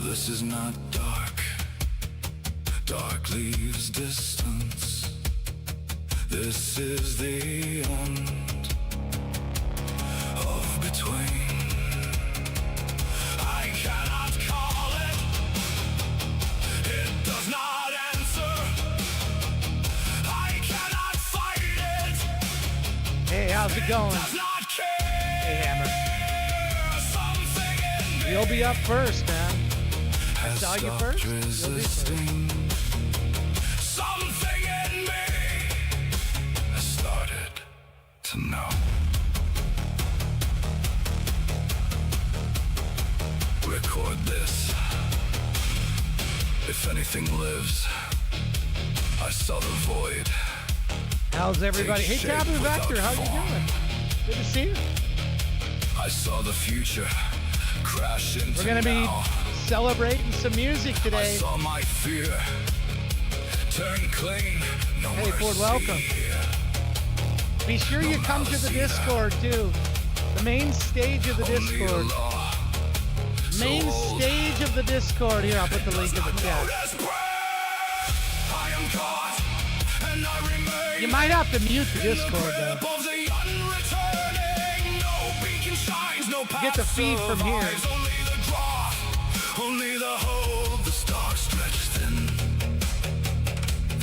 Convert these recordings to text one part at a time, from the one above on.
This is not dark. Dark leaves distance. This is the end of between. I cannot call it. It does not answer. I cannot fight it. Hey, how's it going? Does not care. Hey, Hammer. Something in me You'll be up first, man. I has saw you stopped first. You'll be first. resisting. Something in me has started to know. Record this. If anything lives, I saw the void. How's everybody? Hey, Take Taboo shape Vector, without how you form. doing? Good to see you. I saw the future crash into We're gonna be now. celebrating some music I today. saw my fear turn clean. No Hey, Ford, mercy. welcome. Be sure you come to the Discord too. The main stage of the Only the Discord. law. Main So old. stage of the Discord. Here, I'll put the link in the chat. Notice breath. I am caught, and I remain You might have to mute the in the Discord grip though. of the unreturning. No beacon shines, no path Get the feed from here. survives. Only the draw, only the hope. The stars stretch thin,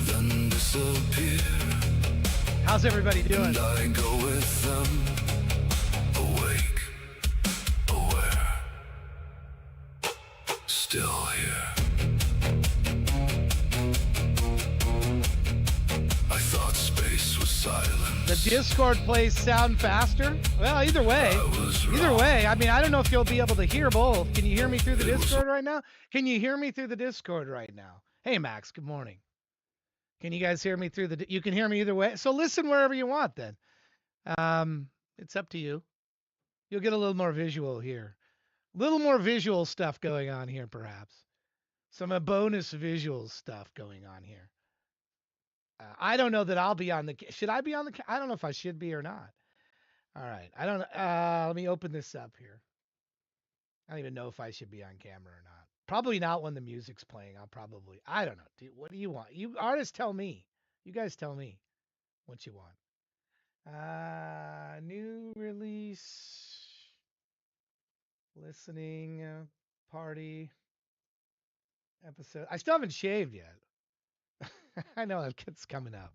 then disappear. How's everybody doing? And I go with them, awake, aware, still here. I thought space was silent. The Discord plays sound faster? Well, either way. I was Either wrong. way, I mean, I don't know if you'll be able to hear both. Can you hear me through the It was- Discord right now? Can you hear me through the Discord right now? Hey, Max, good morning. Can you guys hear me through the? You can hear me either way. So listen wherever you want then. It's up to you. You'll get a little more visual here. A little more visual stuff going on here, perhaps. Some bonus visual stuff going on here. I don't know that I'll be on the. Should I be on the? I don't know if I should be or not. All right. I don't. Let me open this up here. I don't even know if I should be on camera or not. Probably not when the music's playing. I'll probably. I don't know. What do you want? You artists tell me. You guys tell me what you want. New release. Listening party episode. I still haven't shaved yet. I know it's coming up.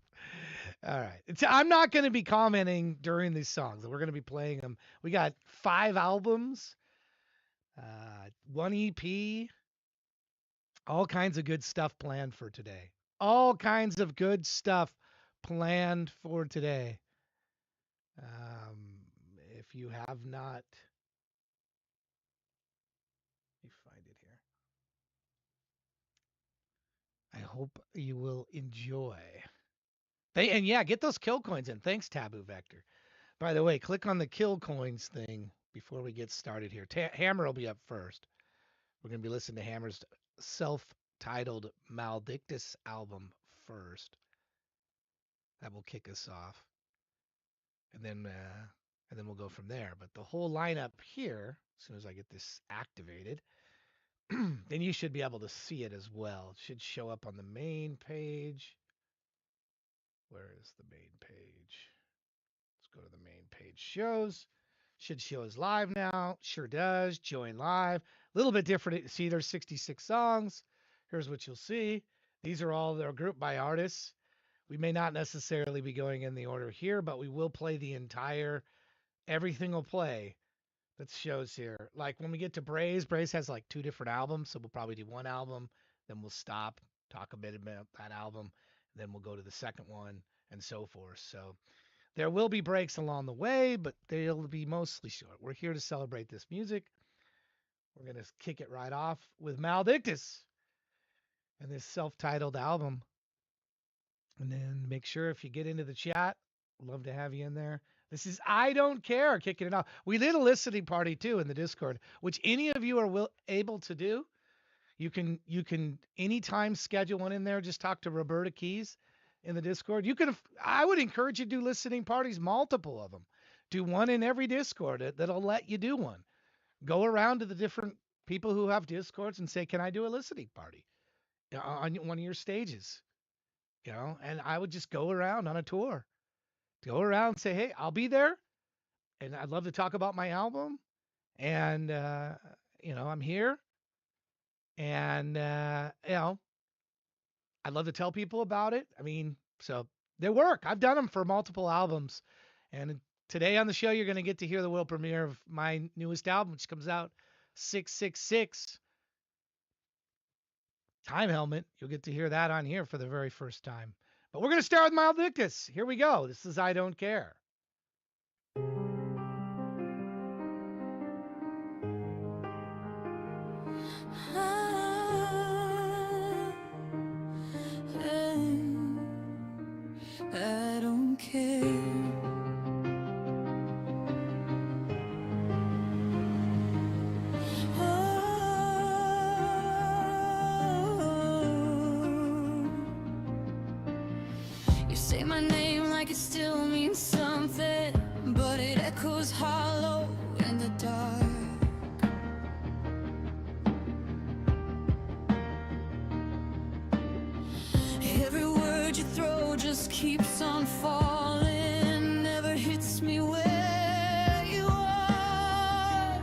All right. I'm not going to be commenting during these songs. We're going to be playing them. We got 5 albums, 1 EP, all kinds of good stuff planned for today. All kinds of good stuff planned for today. If you have not, let me find it here. I hope you will enjoy. And yeah, get those kill coins in. Thanks, Taboo Vector. By the way, click on the kill coins thing before we get started here. Hammer will be up first. We're going to be listening to Hammer's self-titled Maldictus album first. That will kick us off. And then we'll go from there. But the whole lineup here, as soon as I get this activated, then you should be able to see it as well. It should show up on the main page. Where is the main page? Let's go to the main page. Shows. Should show us live now. Sure does. Join live. A little bit different. See, there's 66 songs. Here's what you'll see. These are all they're grouped by artists. We may not necessarily be going in the order here, but we will play the entire. Everything will play that shows here. Like when we get to Braze has like 2 different albums, so we'll probably do 1 album, then we'll stop, talk a bit about that album, and then we'll go to the second one and so forth. So there will be breaks along the way, but they'll be mostly short. We're here to celebrate this music. We're going to kick it right off with Maldictus and this self-titled album. And then make sure if you get into the chat, love to have you in there. This is I Don't Care, kicking it off. We did a listening party too in the Discord, which any of you are able to do. You can anytime schedule one in there. Just talk to Roberta Keys in the Discord. I would encourage you to do listening parties, multiple of them. Do one in every Discord that'll let you do one. Go around to the different people who have Discords and say, "Can I do a listening party on one of your stages?" And I would just go around on a tour, go around and say, "Hey, I'll be there, and I'd love to talk about my album, and I'm here, and I'd love to tell people about it." I mean, so they work. I've done them for multiple albums, and today on the show you're going to get to hear the world premiere of my newest album, which comes out 666. Time Helmet. You'll get to hear that on here for the very first time. But we're going to start with Mild Victus. Here we go. This is I Don't Care. I don't care. You say my name like it still means something, but it echoes hollow in the dark. Every word you throw just keeps on falling, never hits me where you are.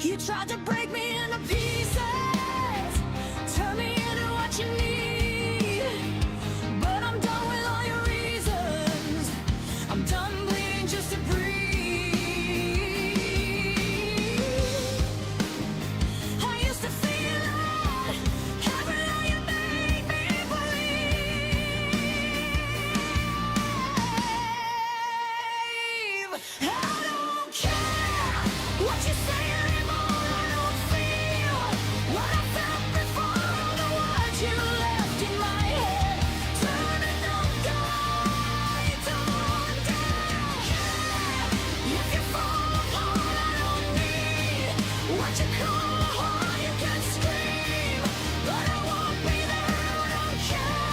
You tried to break me into pieces, turn me into what you need, but I'm done with all your reasons. I'm done bleeding just to breathe. I used to feel it every night you made me believe. I don't care what you say anymore. I don't feel what I felt before. All the words you left in my head, turning on God. I don't care if you fall apart. I don't need what you call a heart. You can scream, but I won't be there. I don't care.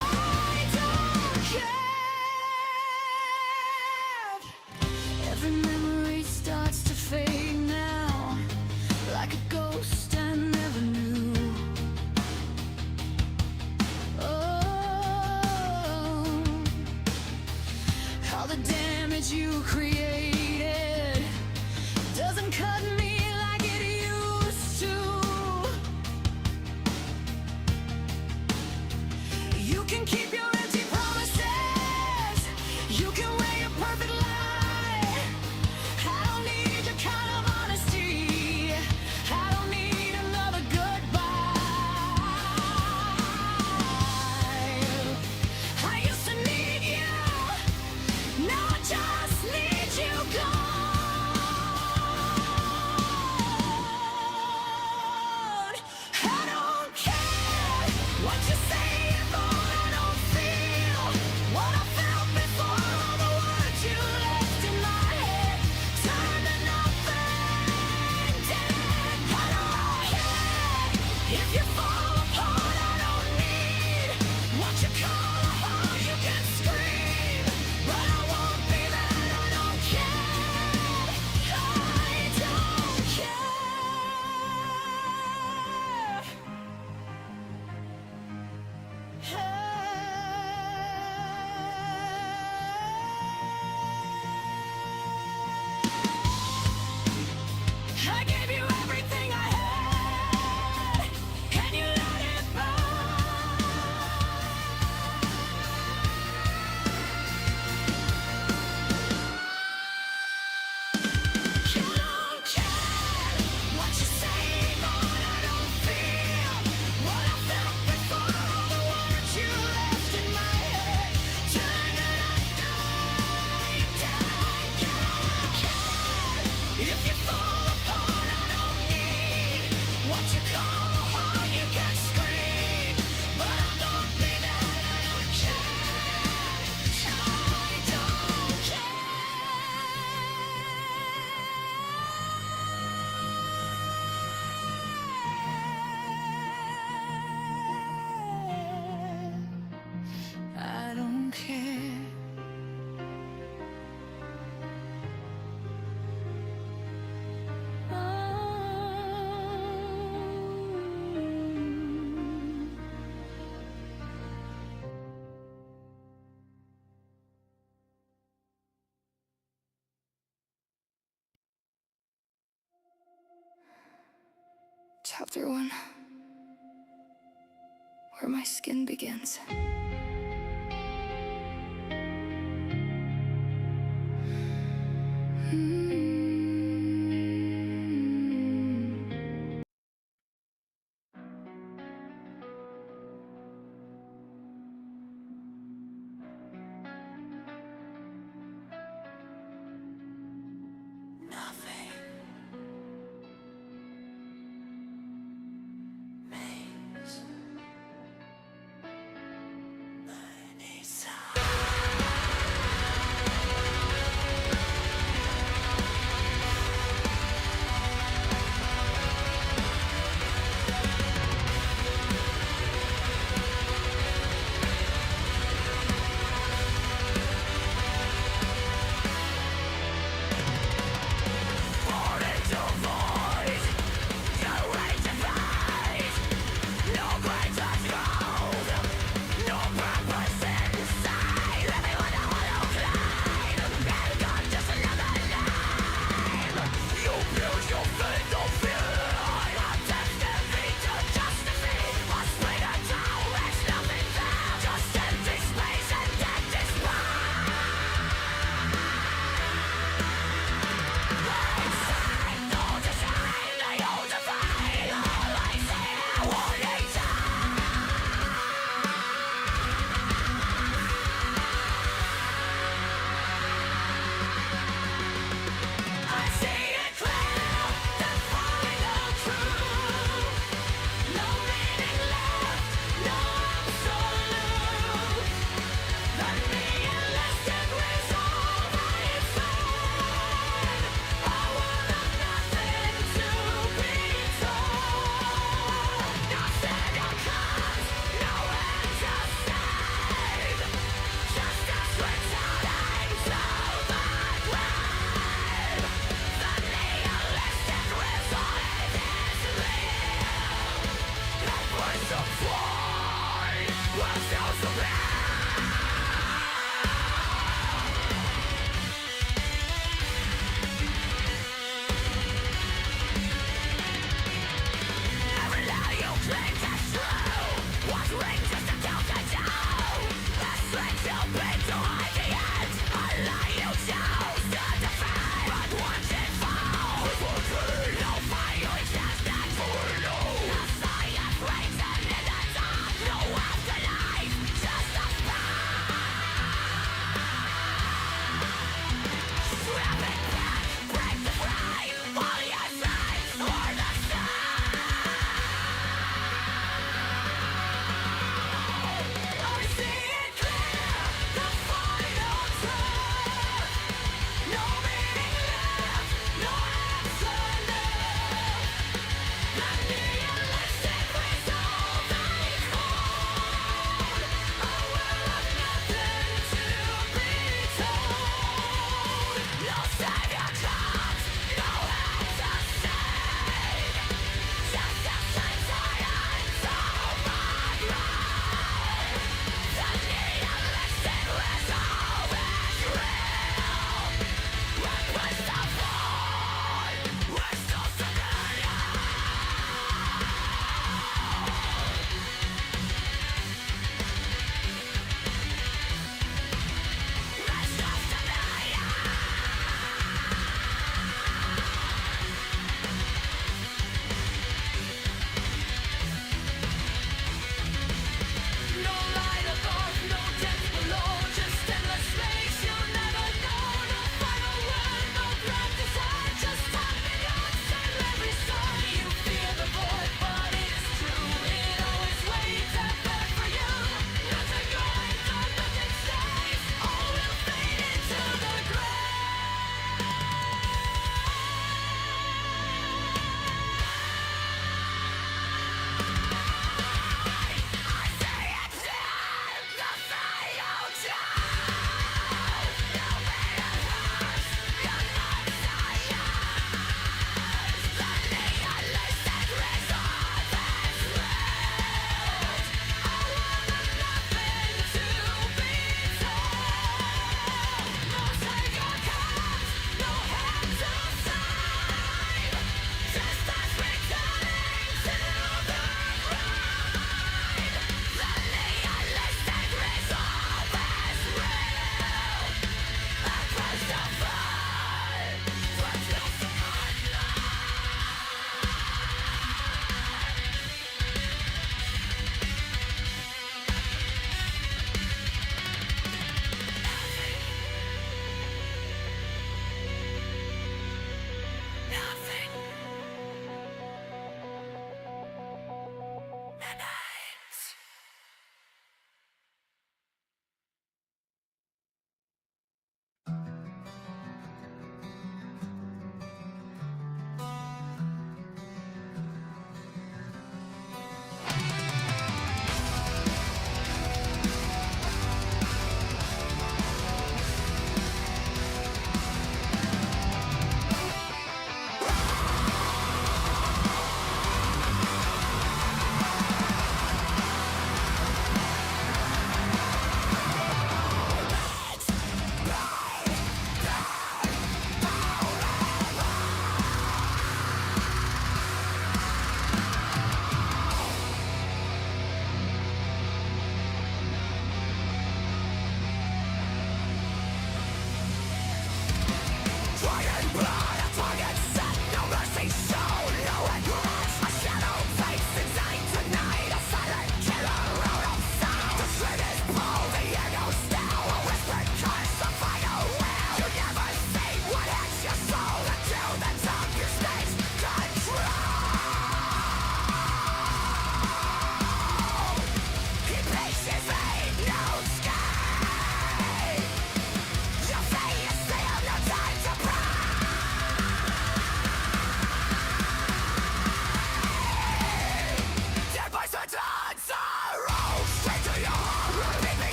I don't care. Every memory starts to fade now, like a ghost I never knew. Oh, all the damage you created doesn't cut me like it used to. You can keep your empty promises, you can wear your perfect lie, softer one, where my skin begins. Nothing makes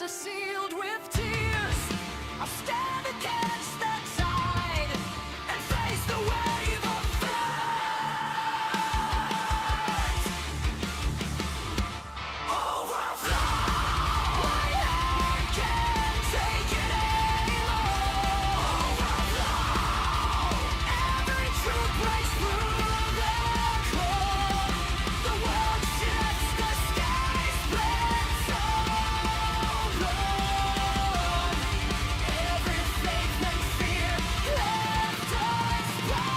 are sealed with tears. I'll stand against the tide and face the wave of threat. Overflow. My heart can't take it anymore. Overflow. Every truth breaks through the core. The world shifts, the sky splits open. Every faith and fear left unspoken.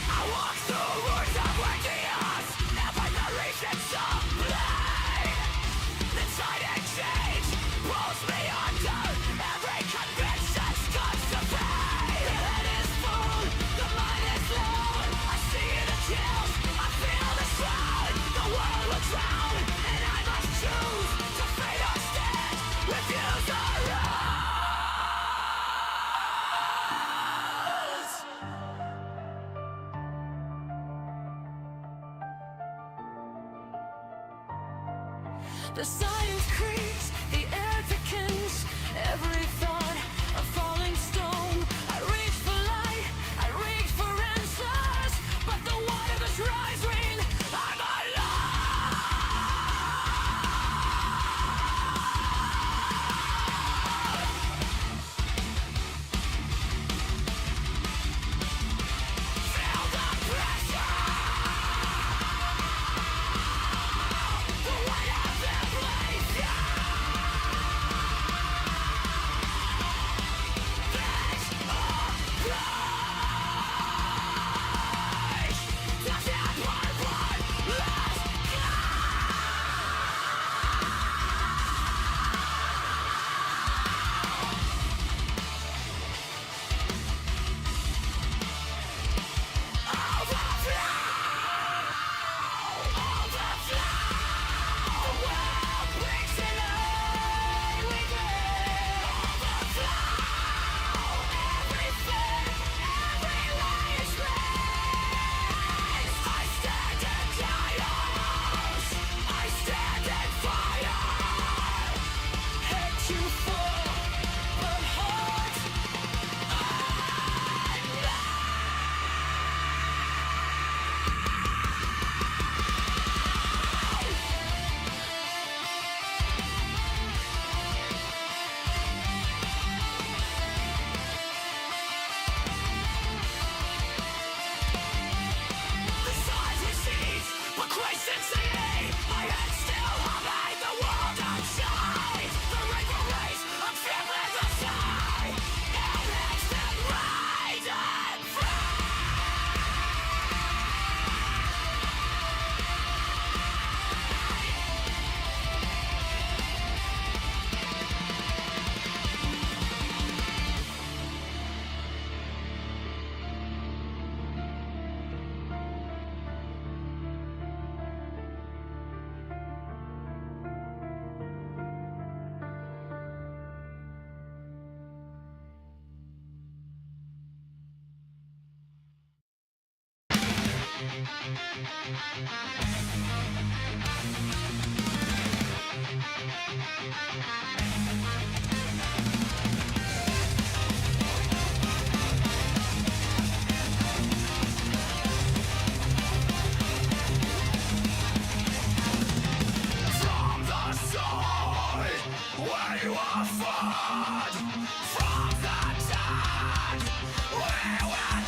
I walk through woods of ideas, never narration some blade. The tide and change pulls me under. Every conviction's got to pay. The head is full, the mind is loud. I see the kills, I feel the shroud. The world will drown, and I must choose to fade or stand. Refuse or rise. The silence creaks, the air thickens. Every thought a falling stone. I reach for light, I reach for answers, but the water that's rising, I'm feel the pressure, the weight of inflation. This approach doesn't work one last from the soul where you are fought, from the tide where we're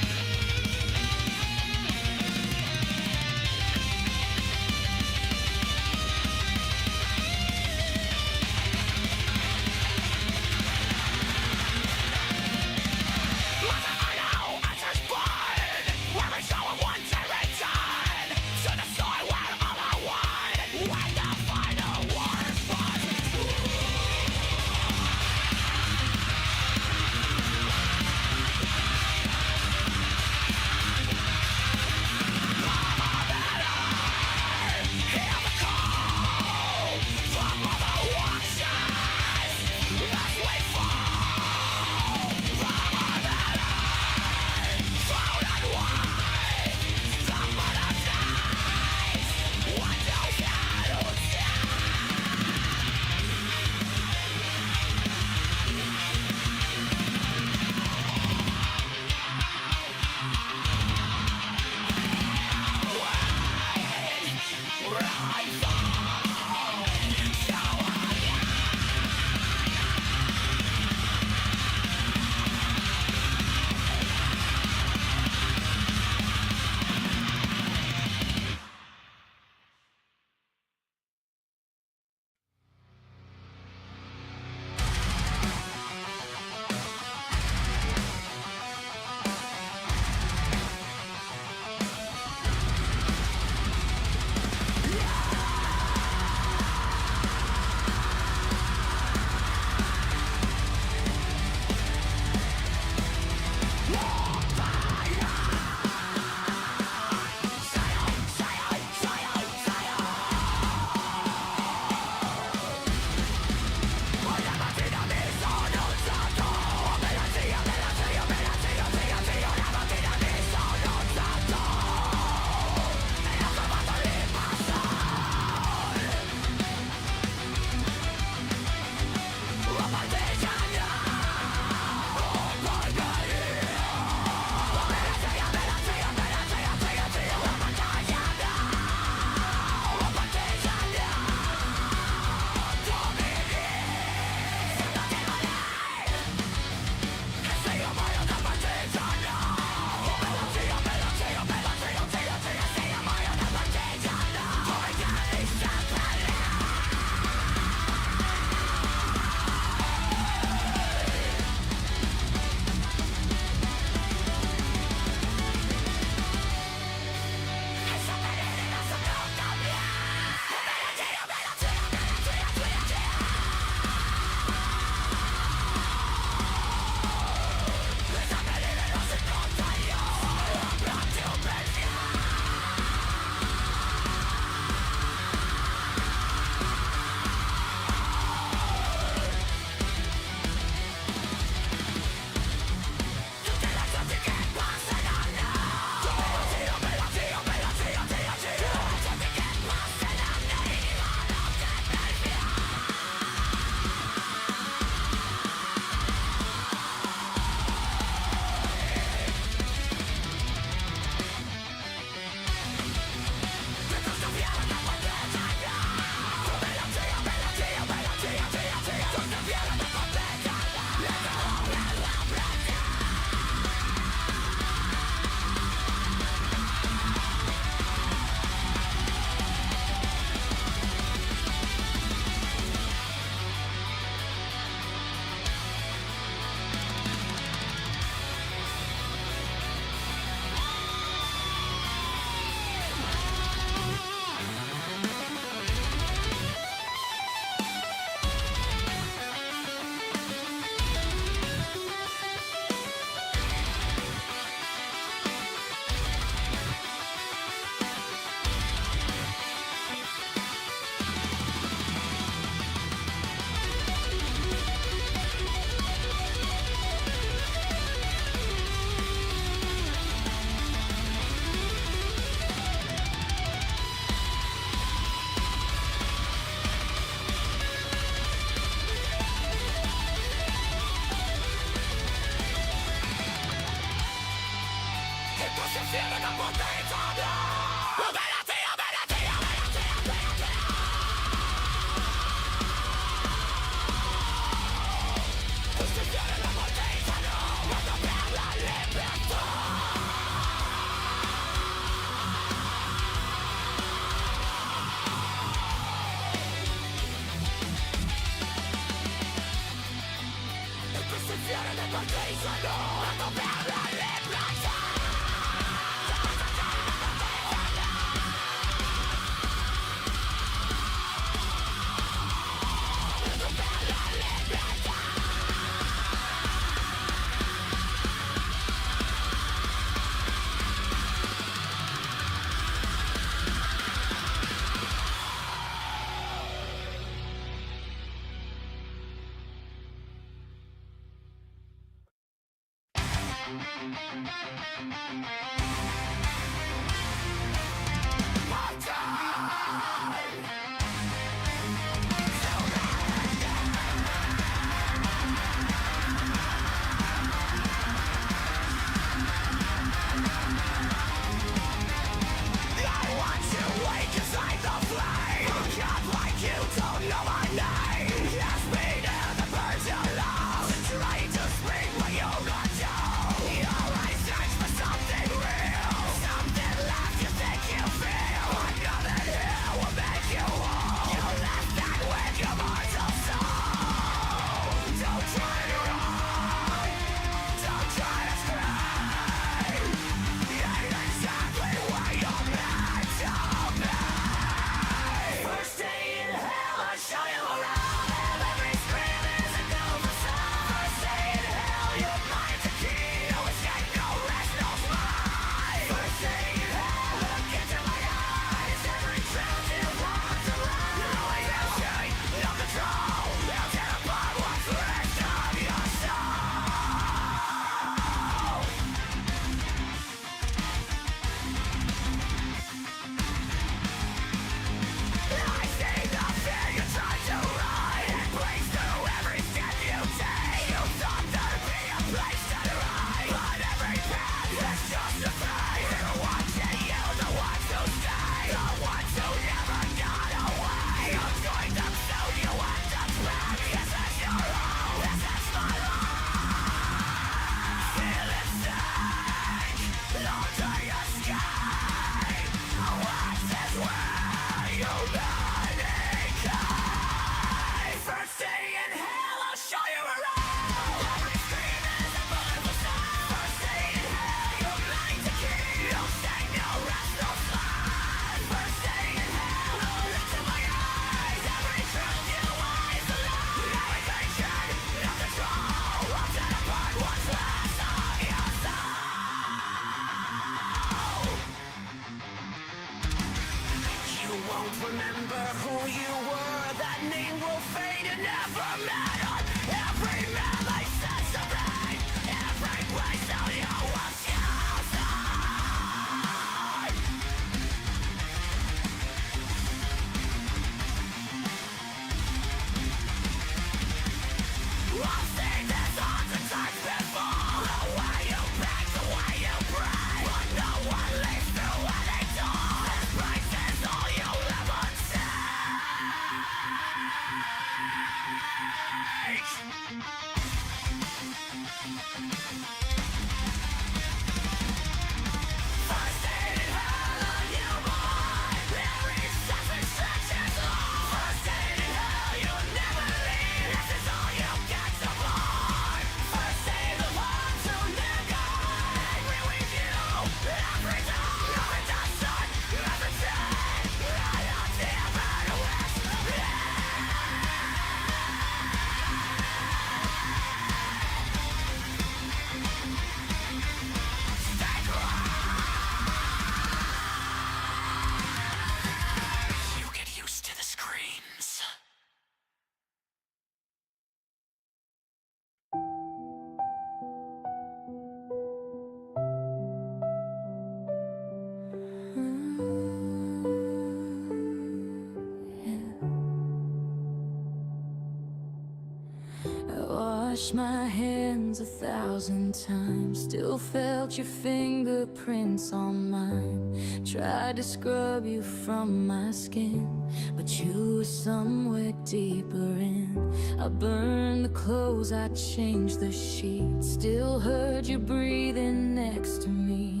Wash my hands hands 1,000 times, still felt your fingerprints on mine. Tried to scrub you from my skin, but you were somewhere deeper in. I burned the clothes, I changed the sheets, still heard you breathing next to me.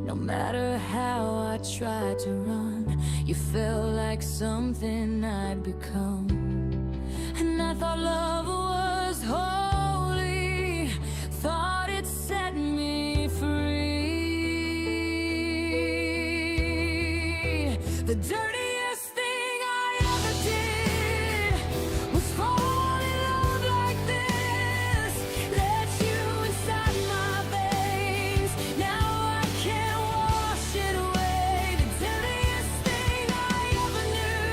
No matter how I tried to run, you felt like something I'd become. And I thought love was holy, thought it set me free. The dirtiest thing I ever did was fall in love like this. Let you inside my veins, now I can't wash it away. The dirtiest thing I ever knew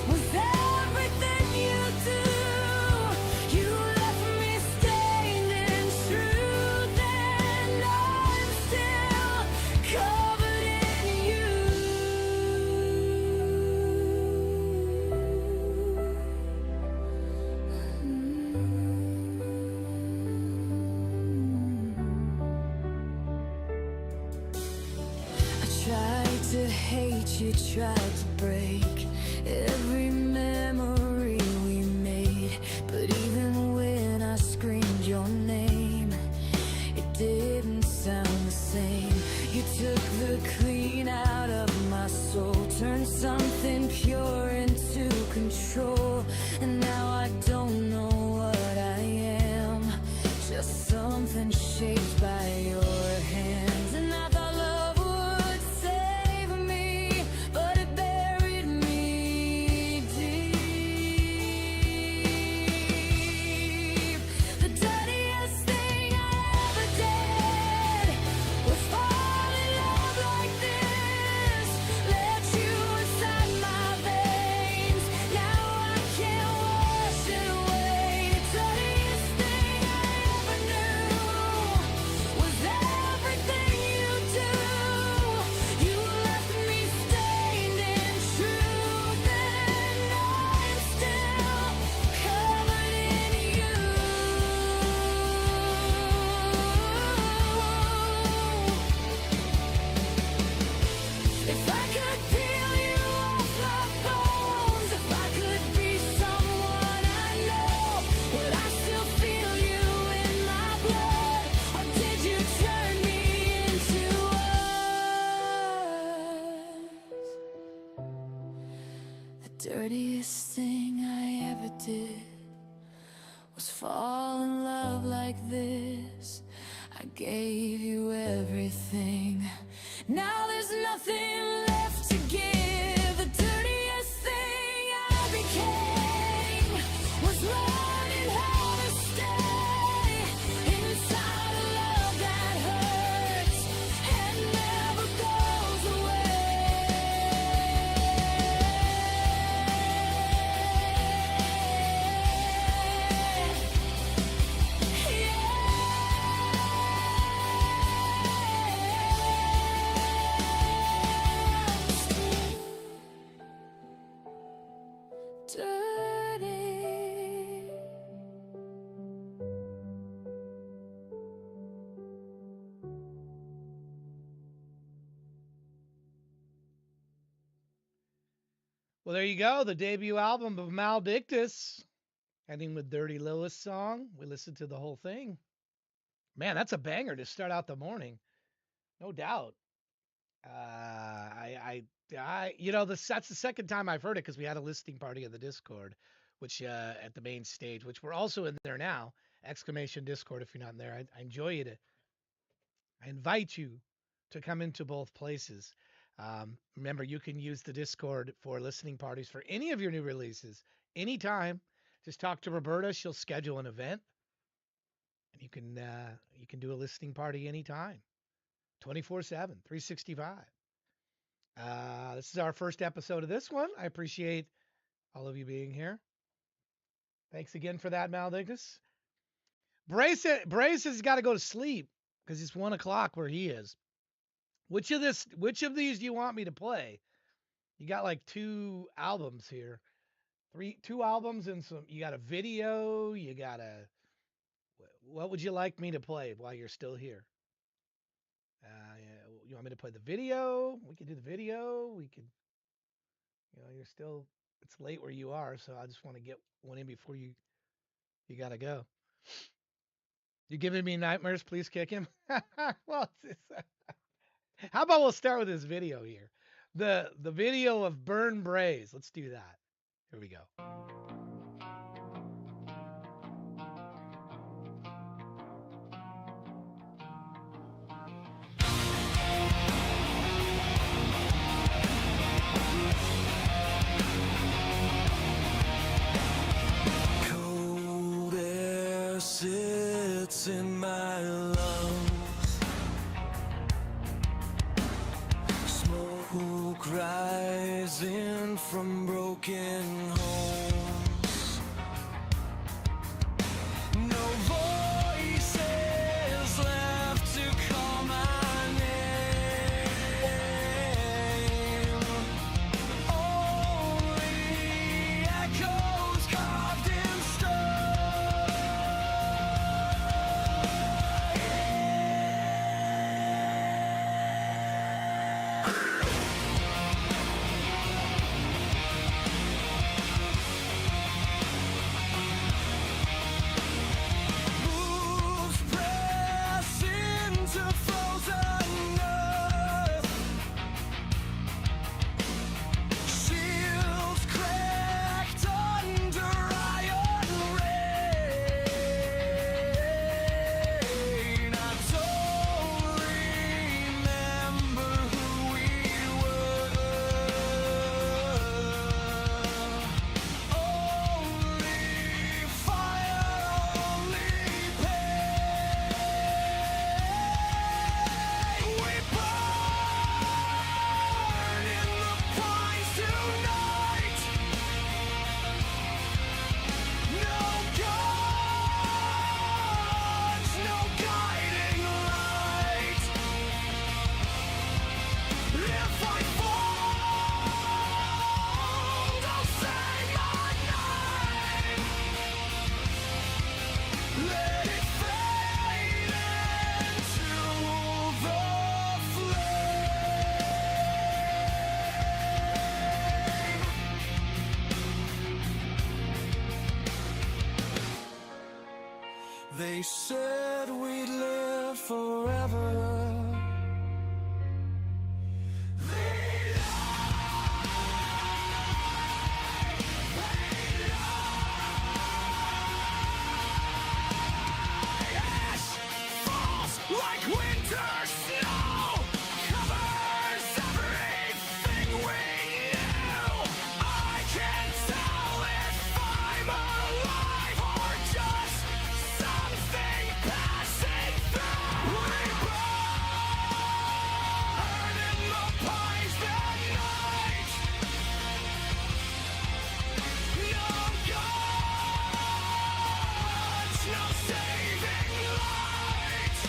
was everything you do. You left me stained in truth, and I'm still covered in you. I tried to hate you, tried to break every memory we made. But even when I screamed your name, it didn't sound the same. You took the clean out of my soul, turned something pure into control. And now I don't know what I am, just something shaped by your hands. And I thought love would save me, but it buried me deep. The dirtiest thing I ever did was fall in love like this. Let you inside my veins, now I can't wash it away. The dirtiest thing I ever knew was everything you do. You left me stained in truth, and I'm still covered in you. If I could peel you off my bones, if I could be someone I know, would I still feel you in my blood? Or did you turn me into us? The dirtiest thing I ever did was fall in love like this. I gave you everything, now there's nothing left to give. The dirtiest thing I became was learning how to stay inside a love that hurts and never goes dirty. Well, there you go. The debut album of Maldictus, ending with Dirty Lilith song. We listened to the whole thing. Man, that's a banger to start out the morning. No doubt. That's the second time I've heard it because we had a listening party in the Discord, which at the main stage, which we're also in there now. Exclamation Discord if you're not in there. I enjoy you to. I invite you to come into both places. Remember, you can use the Discord for listening parties for any of your new releases anytime. Just talk to Roberta; she'll schedule an event, and you can do a listening party anytime, 24/7, 365. This is our first episode of this one. I appreciate all of you being here. Thanks again for that, Maldictus. Brace has got to go to sleep because it's 1 o'clock where he is. Which of these do you want me to play? You got like 2 albums here. 2 albums and some, you got a video, you got a, what would you like me to play while you're still here? You want me to play the video? We could do the video. We could, you're still. It's late where you are, so I just want to get one in before you gotta go. You giving me nightmares? Please kick him. Well, how about we'll start with this video here, the video of Burn Braze. Let's do that. Here we go. Cold air sits in my lungs. Smoke rising from broken homes. No voices left to call my name. Only echoes carved in Moves press into frozen earth. Shields cracked under iron rain. I don't remember who we were. Only fire, only pain. We burn in the pines tonight. No guns, no guiding light. If I fall, don't say my name. Let it fade into the flame. They said we'd live forever. Falls like winter snow, covers everything we knew. I can't tell if I'm alive or just something passing through. We burn in the pines that night. No guns, no saving light.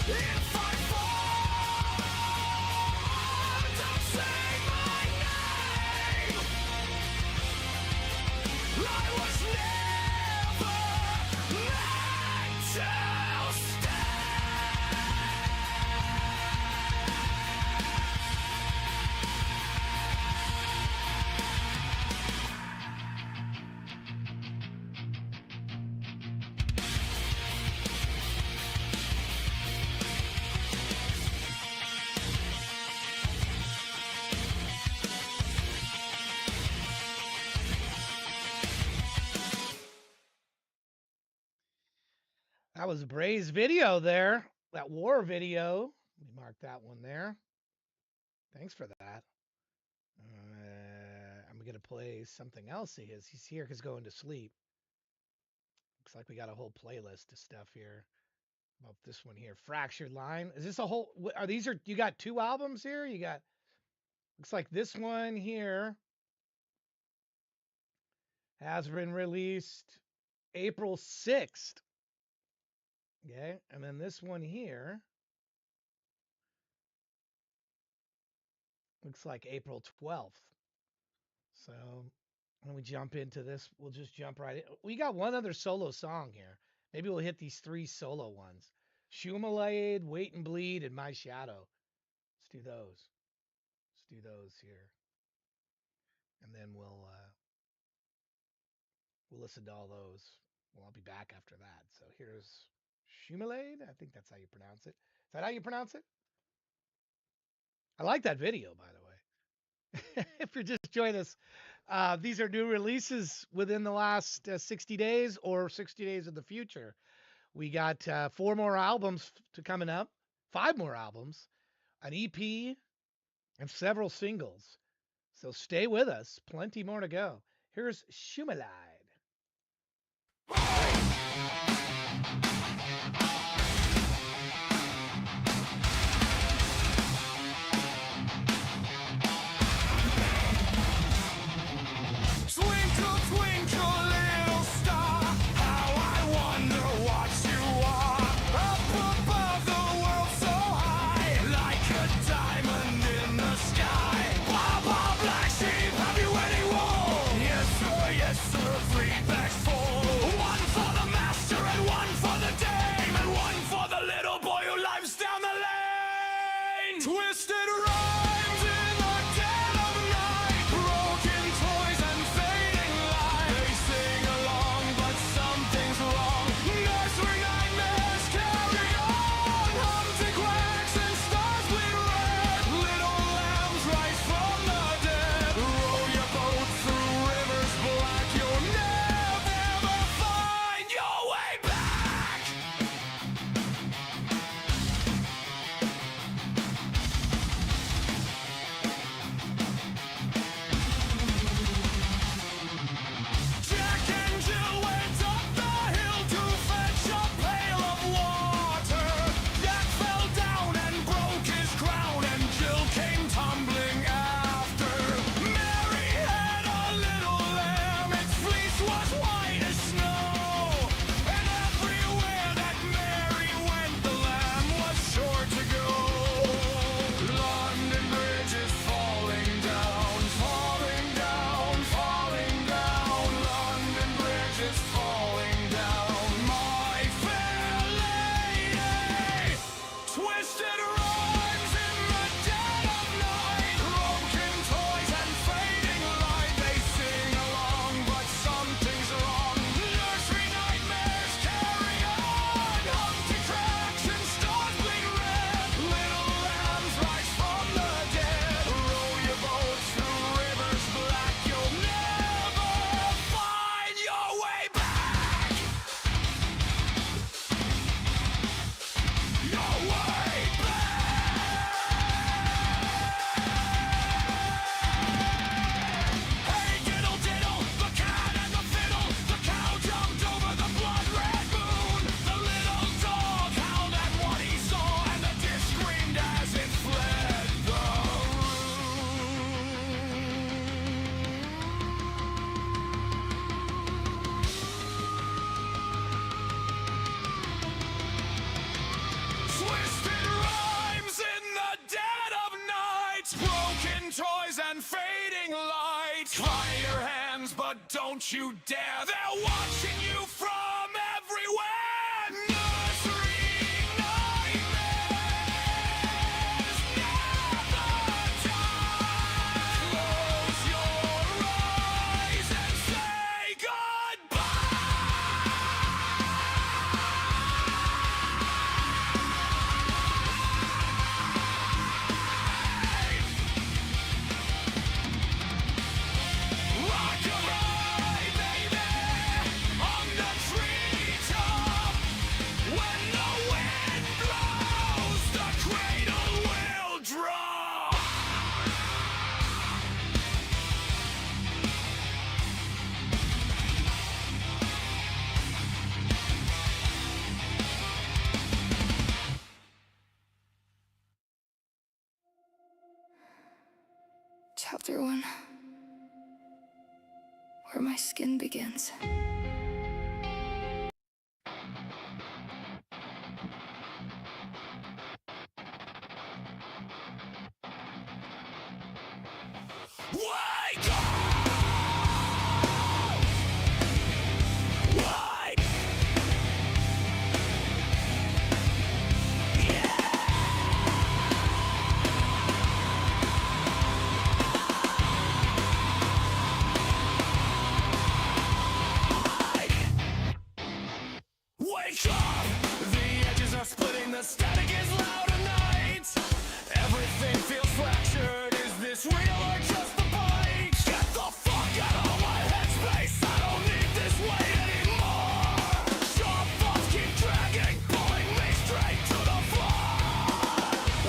If I fall, don't say my name. I was never meant to That was Braze video there. That war video. Let me mark that one there. Thanks for that. I'm gonna play something else. He's here because going to sleep. Looks like we got a whole playlist of stuff here. About this one here, Fractured Line. Is this a whole? Are these you got two albums here? You got. Looks like this one here has been released April 6th. Okay, and then this one here looks like April 12th. So when we jump into this, we'll just jump right in. We got one other solo song here. Maybe we'll hit these 3 solo ones. Shumalade, Wait and Bleed, and My Shadow. Let's do those. Let's do those here. And then we'll listen to all those. Well, I'll be back after that. So here's Shumalade. I think that's how you pronounce it. Is that how you pronounce it? I like that video, by the way. If you're just joining us, these are new releases within the last 60 days or 60 days in the future. We got 4 more albums to coming up, 5 more albums, an EP, and several singles. So stay with us. Plenty more to go. Here's Shumalide. Twinkle, twinkle, little star, how I wonder what you are. Up above the world so high, like a diamond in the sky. Baba, black sheep, have you any wool? Yes sir, 3 bags full. One for the master and one for the dame, and one for the little boy who lives down the lane. Twisted rhymes in the dead of night, broken toys and fading light. They sing along, but something's wrong. Nursery nightmares carry on. Humpty quacks and stars bleed red. Little lambs rise from the dead. Row your boat through rivers black. You'll never ever find your way back. Jack and Jill went up the hill to fetch a pail of water. Jack fell down and broke his crown, and Jill came tumbling after. Mary had a little lamb, its fleece was white as snow. And everywhere that Mary went, the lamb was sure to go. London Bridge is falling down, falling down, falling down. London Bridge is falling down, my fair lady. Twisted rhymes in the dead of night, broken toys and fading light. They sing along, but something's wrong. Nursery nightmares carry on. Humpty cracks and stars bleed red. Little lambs rise from the dead. Row your boat through rivers black. You'll never find your way back. Your way Hey diddle diddle, the cat and the fiddle. The cow jumped over the blood red moon. The little dog howled at what he saw, and the dish screamed as it fled the Twisted rhymes in the dead of night, broken toys and fading light. Cry your hands, but don't you dare. They're watching you from everywhere. Nursery nightmares never die. Close your eyes and say goodbye. Rock-a-bye, baby, on the treetop. When the wind blows, the cradle will drop. Chapter 1. Where my skin begins. Wake up! wake up. The edges are splitting, the static is loud tonight. Everything feels fractured. Is this real or just the bite? Get the fuck out of my headspace. I don't need this weight anymore. Sharp thoughts keep dragging, pulling me straight to the floor.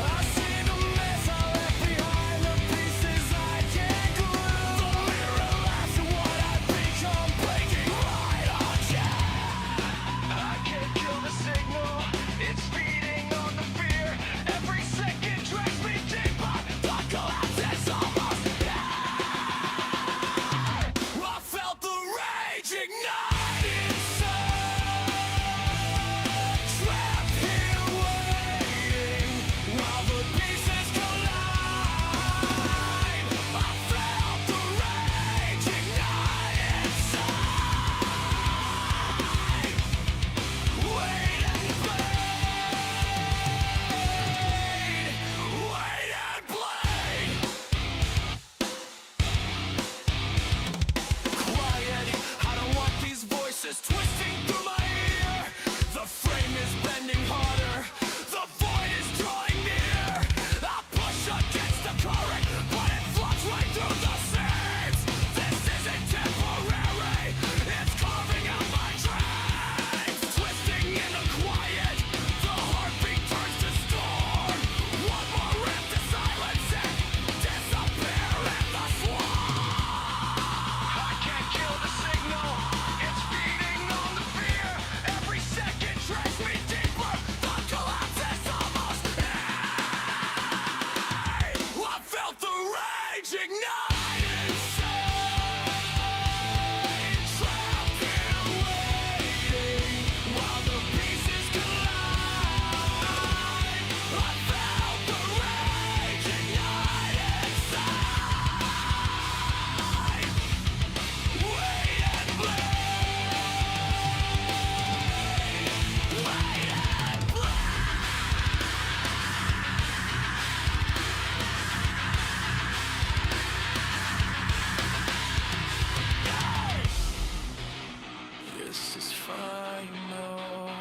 I see the mess I left behind, the pieces I can't glue. The mirror laughs at what I've become, breaking right on time. I can't kill the signal, it's feeding on the fear. Every second drags me deeper, the collapse is almost here. I felt the rage ignite inside, trapped here waiting while the pieces collide. I felt the rage ignite inside. Wait and bleed. Wait and bleed. Quiet, I don't want these voices twisting through my ear. The frame is bending harder, the void is drawing near. I push against the current, but it floods right through the seams. This isn't temporary, it's carving out my dreams. Twisting in the quiet, the heartbeat turns to storm. One more rip to silence it, disappear in the swarm. I can't kill the signal, it's feeding on the fear. Every second drags me deeper, the collapse is almost here. I felt the rage ignite inside, trapped here waiting while the pieces collide. I felt the rage ignite inside. Wait and bleed. Wait and bleed. This is final.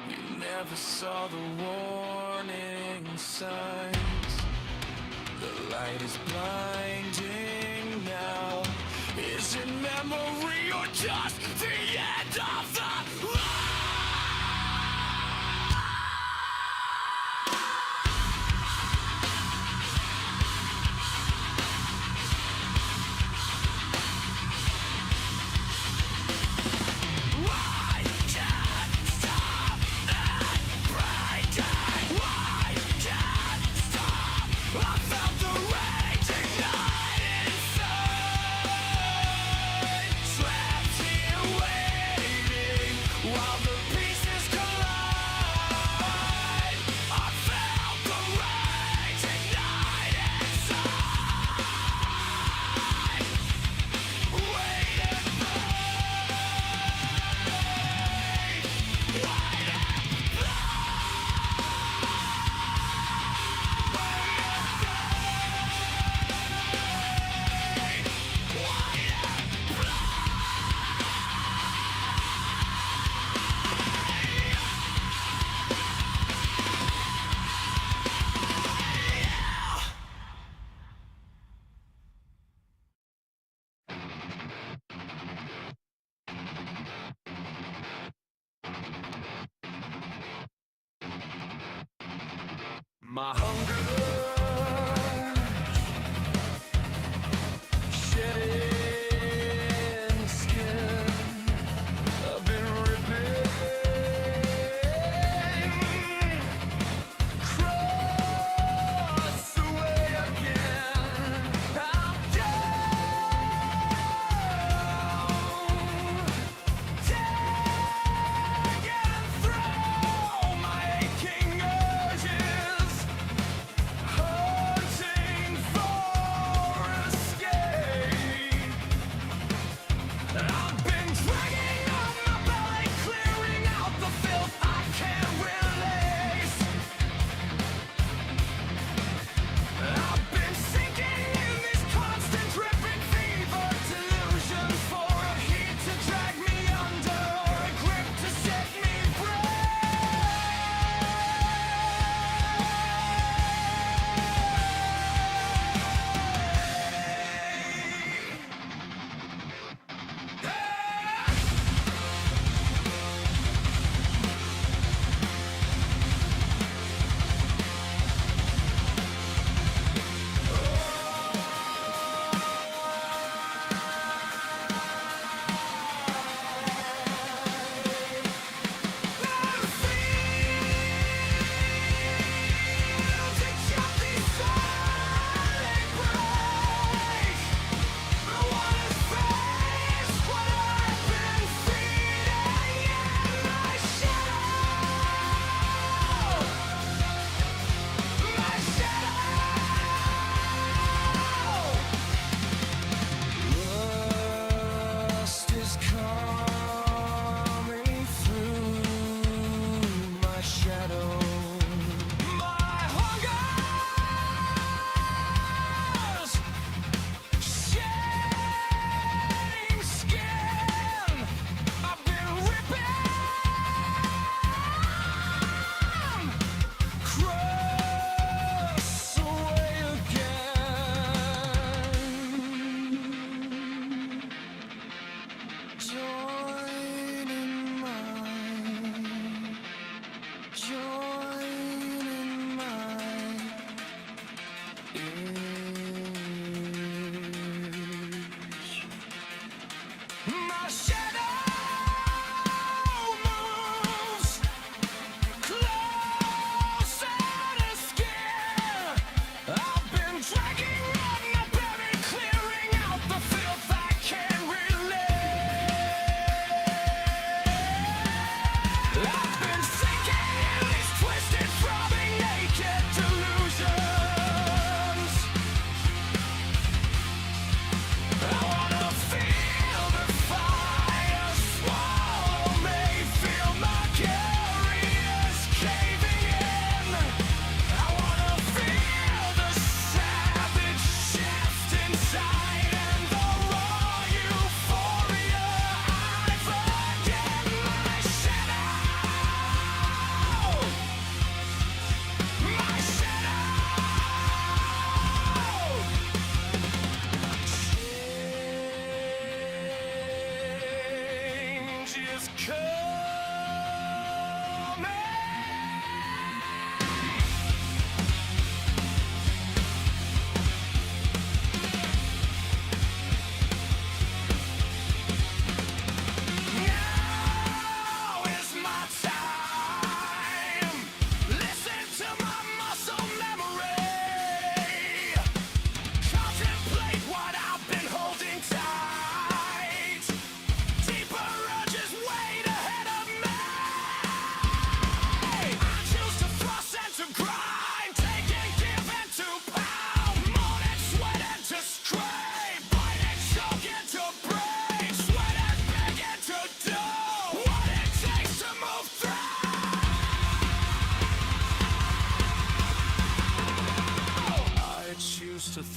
You never saw the warning signs. The light is blinding now. Is it memory or just the end of the line? Why can't stop that breaking? Why can't stop? I felt the rage ignite inside, trapped here waiting while the pieces collide. I felt the rage ignite inside. Wait and my hunger shedding skin. I've been ripping, cross away again. I'm down, tagging through my aching urges.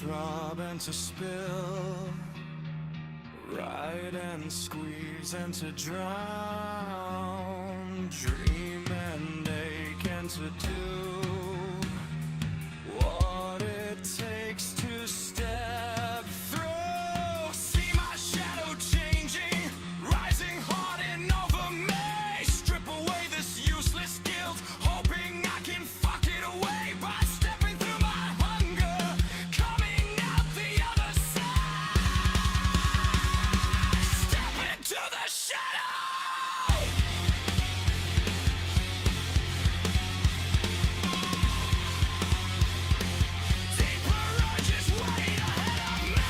throb and to spill, ride and squeeze and to drown, dream and ache and to do what it takes to step through. See my shadow changing, rising hard and over me. Strip away this useless guilt, hoping I can fuck it away by stepping through my hunger, coming out the other side. Step into the shadow. Deeper urges wait ahead of me.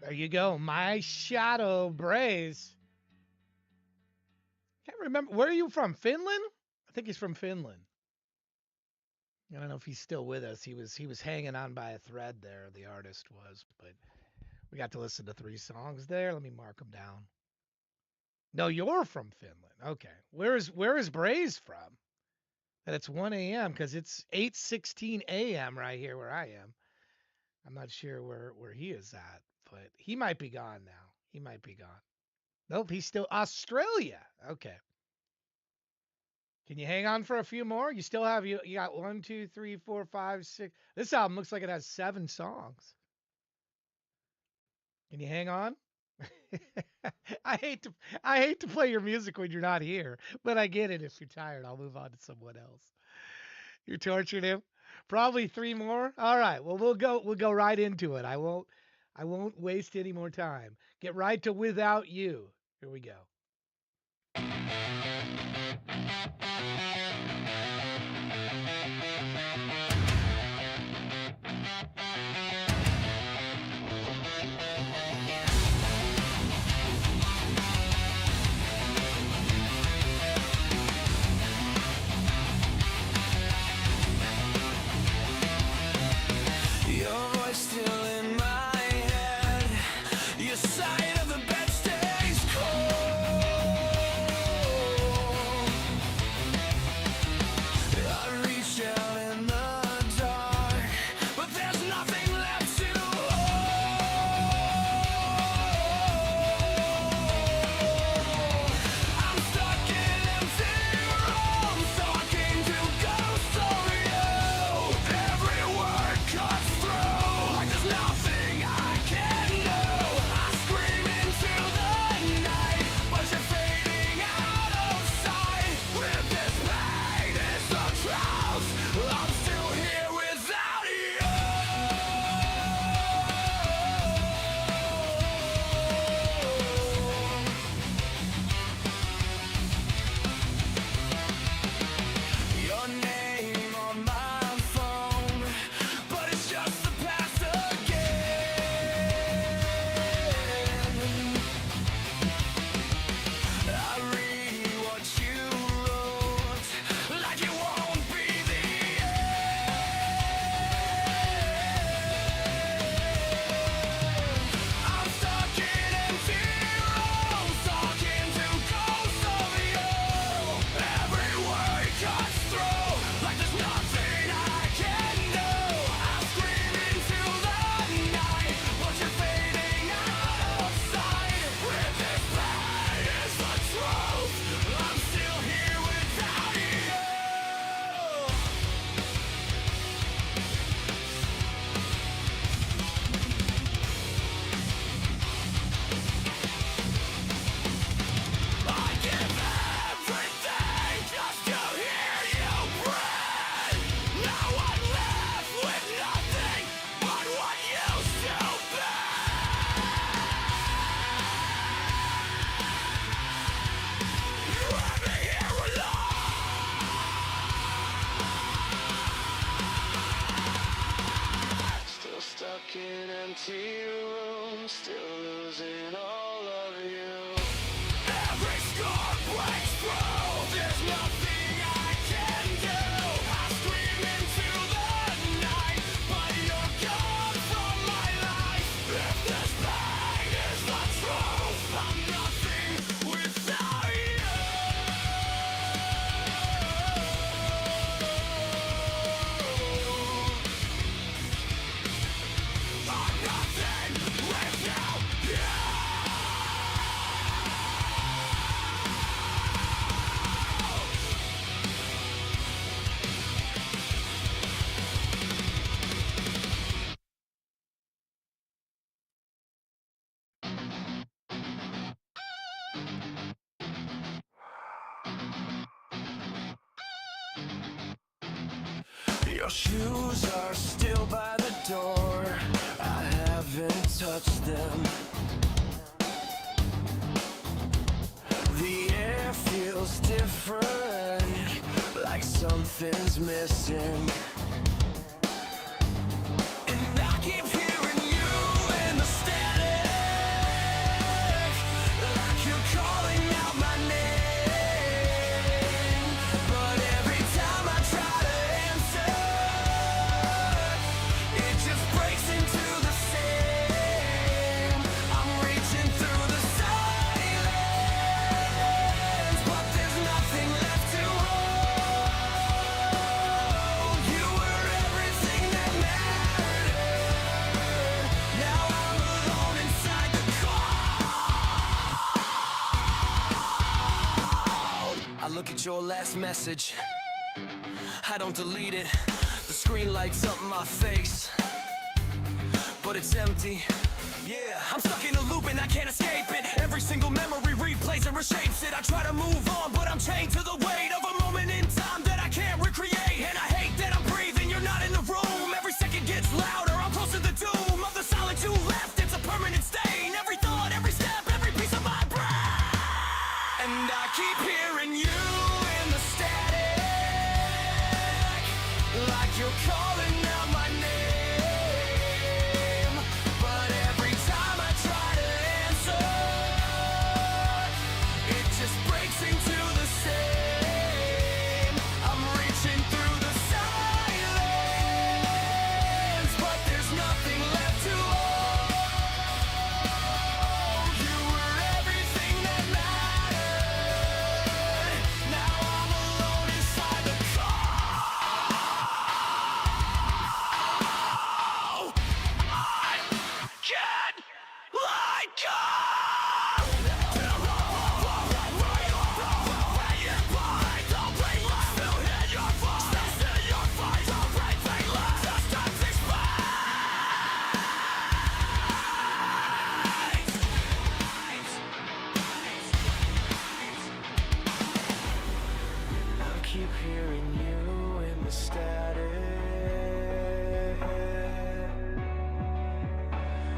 There you go. My Shadow Braze. Can't remember. Where are you from? Finland? I think he's from Finland. I don't know if he's still with us. He was hanging on by a thread there, the artist was, but we got to listen to 3 songs there. Let me mark them down. No, you're from Finland. Okay. Where is Braze from? And it's 1 a.m. because it's 8:16 a.m. right here where I am. I'm not sure where he is at, but he might be gone now. He might be gone. Nope, he's still Australia. Okay. Can you hang on for a few more? You still have you got 1, 2, 3, 4, 5, 6. This album looks like it has 7 songs. Can you hang on? I hate to play your music when you're not here, but I get it. If you're tired, I'll move on to someone else. You tortured him. Probably 3 more. All right. Well, we'll go right into it. I won't waste any more time. Get right to Without You. Here we go. Your voice still in my head. Your side of the bed stays cold. Your shoes are still by the door. I haven't touched them. The air feels different, like something's missing. And I keep hearing you in the static, like you're calling out my name. But every time I try to answer, it just breaks into the same. I'm reaching through the silence, but there's nothing left to hold. You were everything that mattered. Now I'm alone inside the cold. I look at your last message. I don't delete it. The screen lights up my face, but it's empty. Yeah, I'm stuck in a loop and I can't escape it. Every single memory replays and reshapes it. I try to move on, but I'm chained to the weight of a moment in time that I can't recreate. And I hate that I'm breathing, you're not in the room. Every second gets louder, I'm close to the doom of the silence you left. It's a permanent stain. Every thought, every step, every piece of my brain. And I keep hearing you in the static, like you're calling out my name. But every time I try to answer, it just breaks into the same. I'm reaching through the silence, but there's nothing left to hold. You were everything that mattered. Now I'm alone inside the cold. I can't let go. I keep hearing you in the static,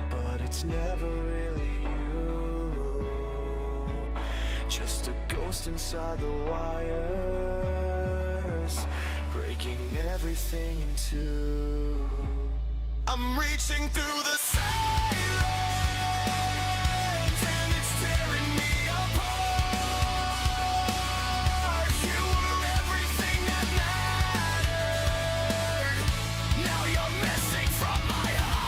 but it's never really you. Just a ghost inside the wires, breaking everything in two. I'm reaching through the silence, and it's tearing me apart. You were everything that mattered. Now you're missing from my heart.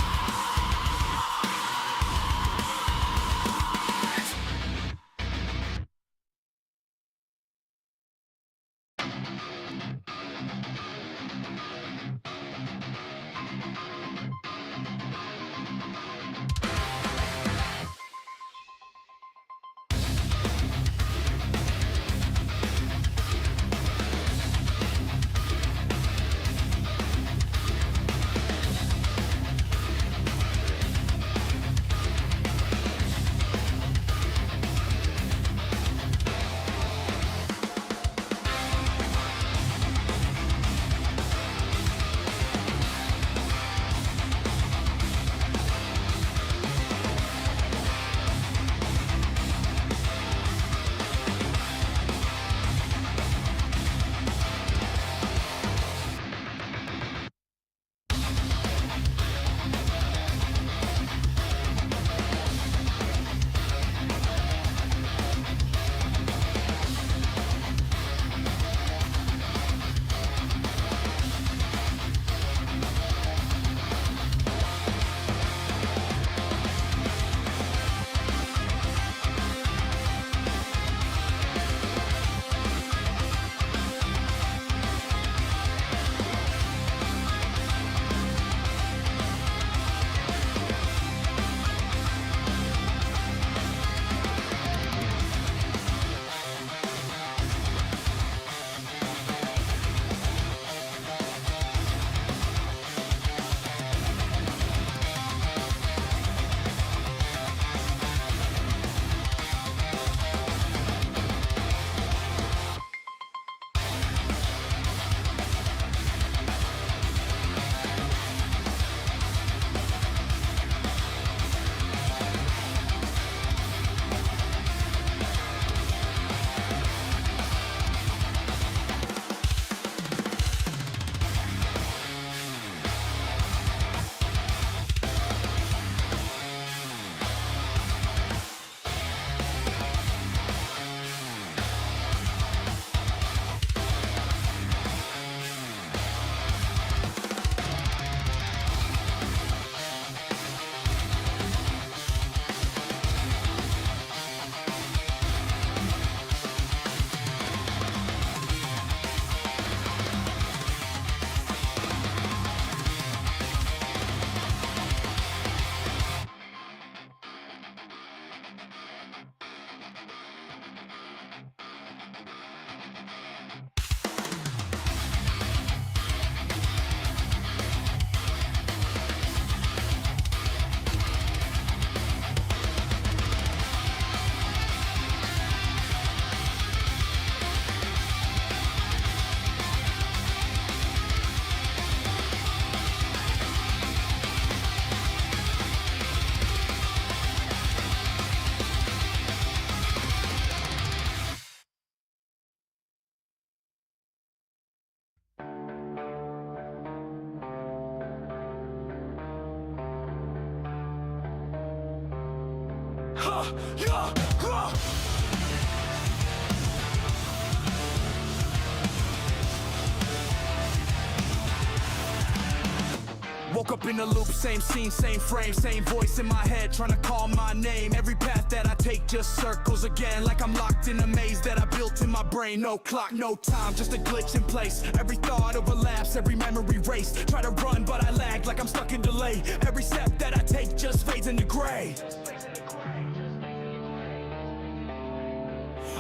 Woke up in a loop, same scene, same frame, same voice in my head trying to call my name. Every path that I take just circles again, like I'm locked in a maze that I built in my brain. No clock, no time, just a glitch in place. Every thought overlaps, every memory race. Try to run but I lag like I'm stuck in delay. Every step that I take just fades into gray.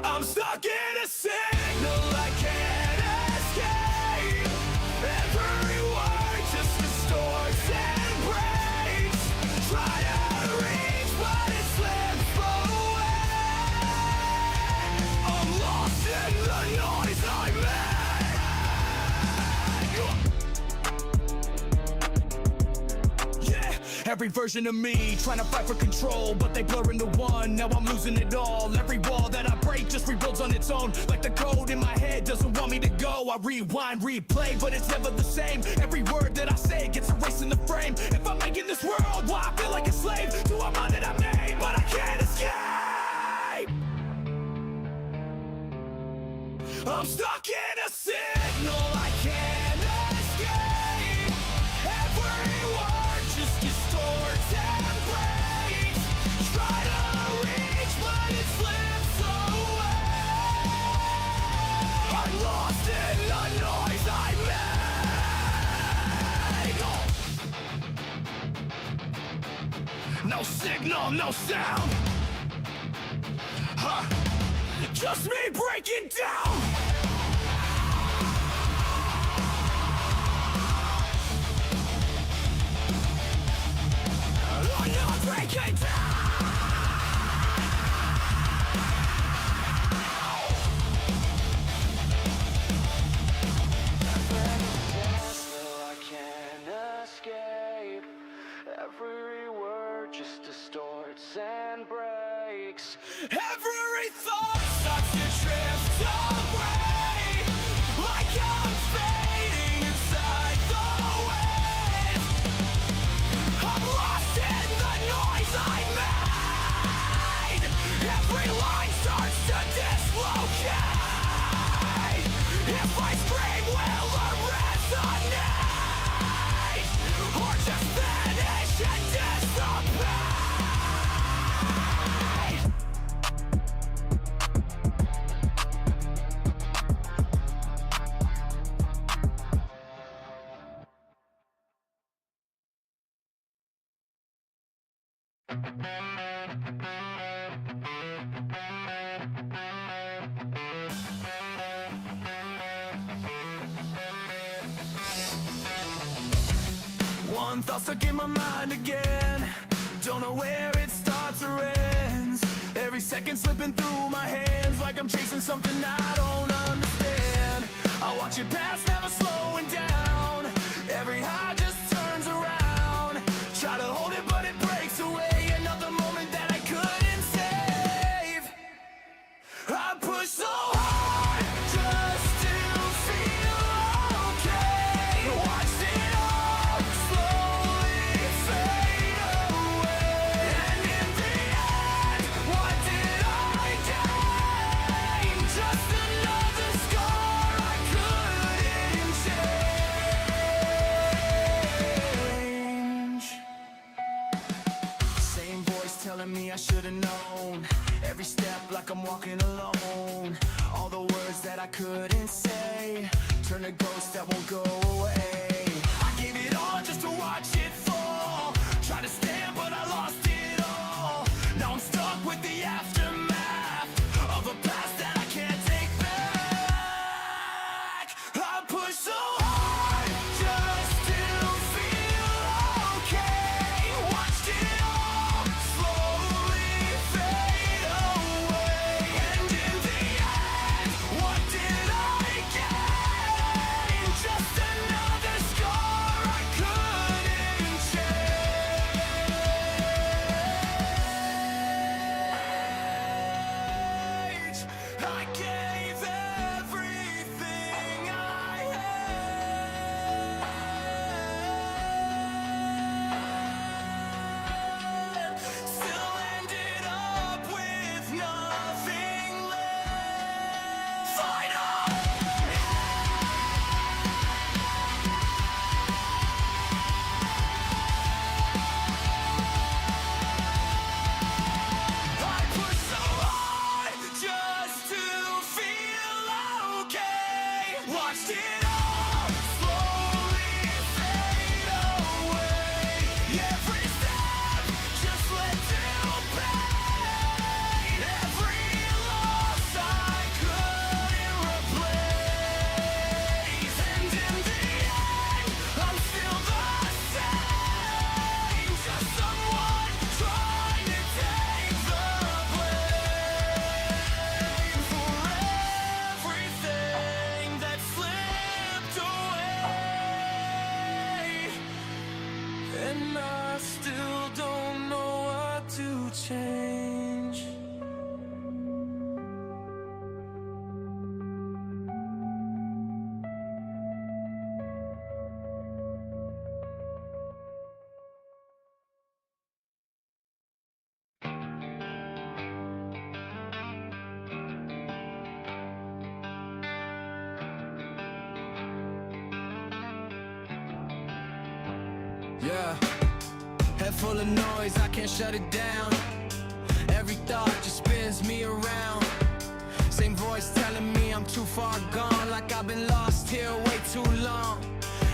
I'm stuck in a signal I can't escape. Every word just distorts and breaks. Try to reach but it slips away. I'm lost in the noise I make. Yeah, every version of me trying to fight for control, but they blur into one. Now I'm losing it all. Every wall that I break just rebuilds on its own. Like the code in my head doesn't want me to go. I rewind, replay, but it's never the same. Every word that I say gets erased in the frame. If I'm making this world, why I feel like a slave to a mind that I made, but I can't escape. I'm stuck in a signal I can't escape. Every word just distorts and breaks. Try to reach but it slips away. I'm lost in the noise I make. No signal, no sound. Huh. Just me breaking down. I'm not breaking down. I can't escape. Every word just distorts and breaks. Every thought starts to drift away, like I'm fading inside the wind. I'm lost in the noise I made. Every line starts to dislocate. If I scream, will it resonate? Or just vanish and dissipate? One thought stuck in my mind again. Don't know where it starts or ends. Every second slipping through my hands, like I'm chasing something I don't understand. I watch it pass, never slowing down. Every high just turns around. Try to hold it, but it breaks away. Another moment that I couldn't save. I push so hard just to feel okay. Watched it all slowly fade away. And in the end, what did I gain? Just another scar I couldn't change. Same voice telling me I should've known. Every step like I'm walking alone. All the words that I couldn't say turn to ghosts that won't go away. I gave it all just to watch it fall. Tried to stand but I lost it all. Now I'm stuck with the aftermath of a past that I can't take back. I push so hard just to feel okay. Watched it all slowly fade away. And in the end, what did I gain? Just another Watched it all slowly fade away. Every step just led to pain. Every loss I couldn't replace. And in the end, I'm still the same. Just someone trying to take the blame for everything that slipped away. And I still don't know what to change. Yeah, head full of noise, I can't shut it down. Every thought just spins me around. Same voice telling me I'm too far gone, like I've been lost here way too long.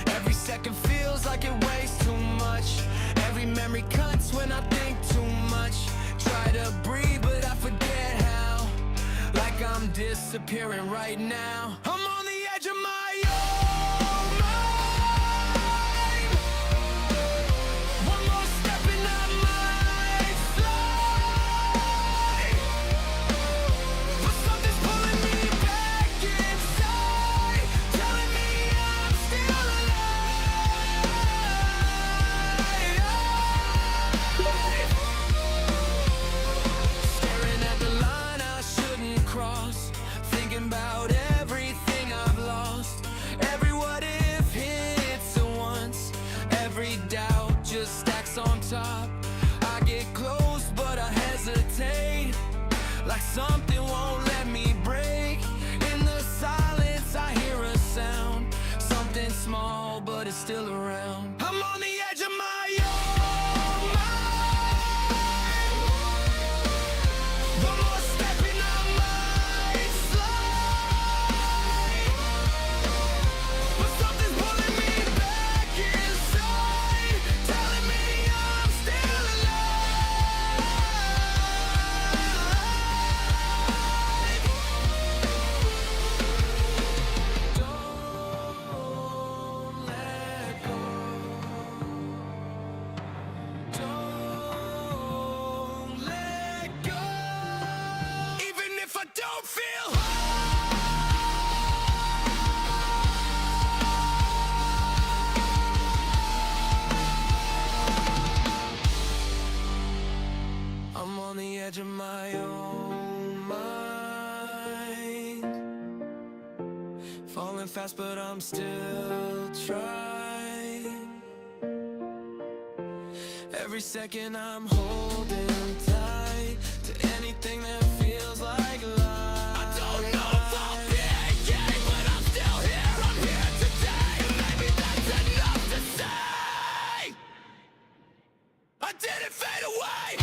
Every second feels like it weighs too much. Every memory cuts when I think too much. Try to breathe but I forget how. Like I'm disappearing right now. I'm on the edge of my own mind. One more step and I might slide. But something's pulling me back inside, telling me I'm still alive. Staring at the line I shouldn't cross, thinking about everything I've lost. Every what if hits at once. Every doubt just stacks on top. I get close but I hesitate, like something won't let me break. In the silence I hear a sound, something small but it's still around. I'm on the edge of my own mind. One more step and I might slide. But something's pulling me back inside, telling me I'm still alive. Don't let go. Don't let go. Even if I don't feel I'm on the edge of my own mind. Falling fast, but I'm still trying. Every second I'm holding tight to anything that feels like life. I don't know if I'll be again, but I'm still here. I'm here today, and maybe that's enough to say I didn't fade away.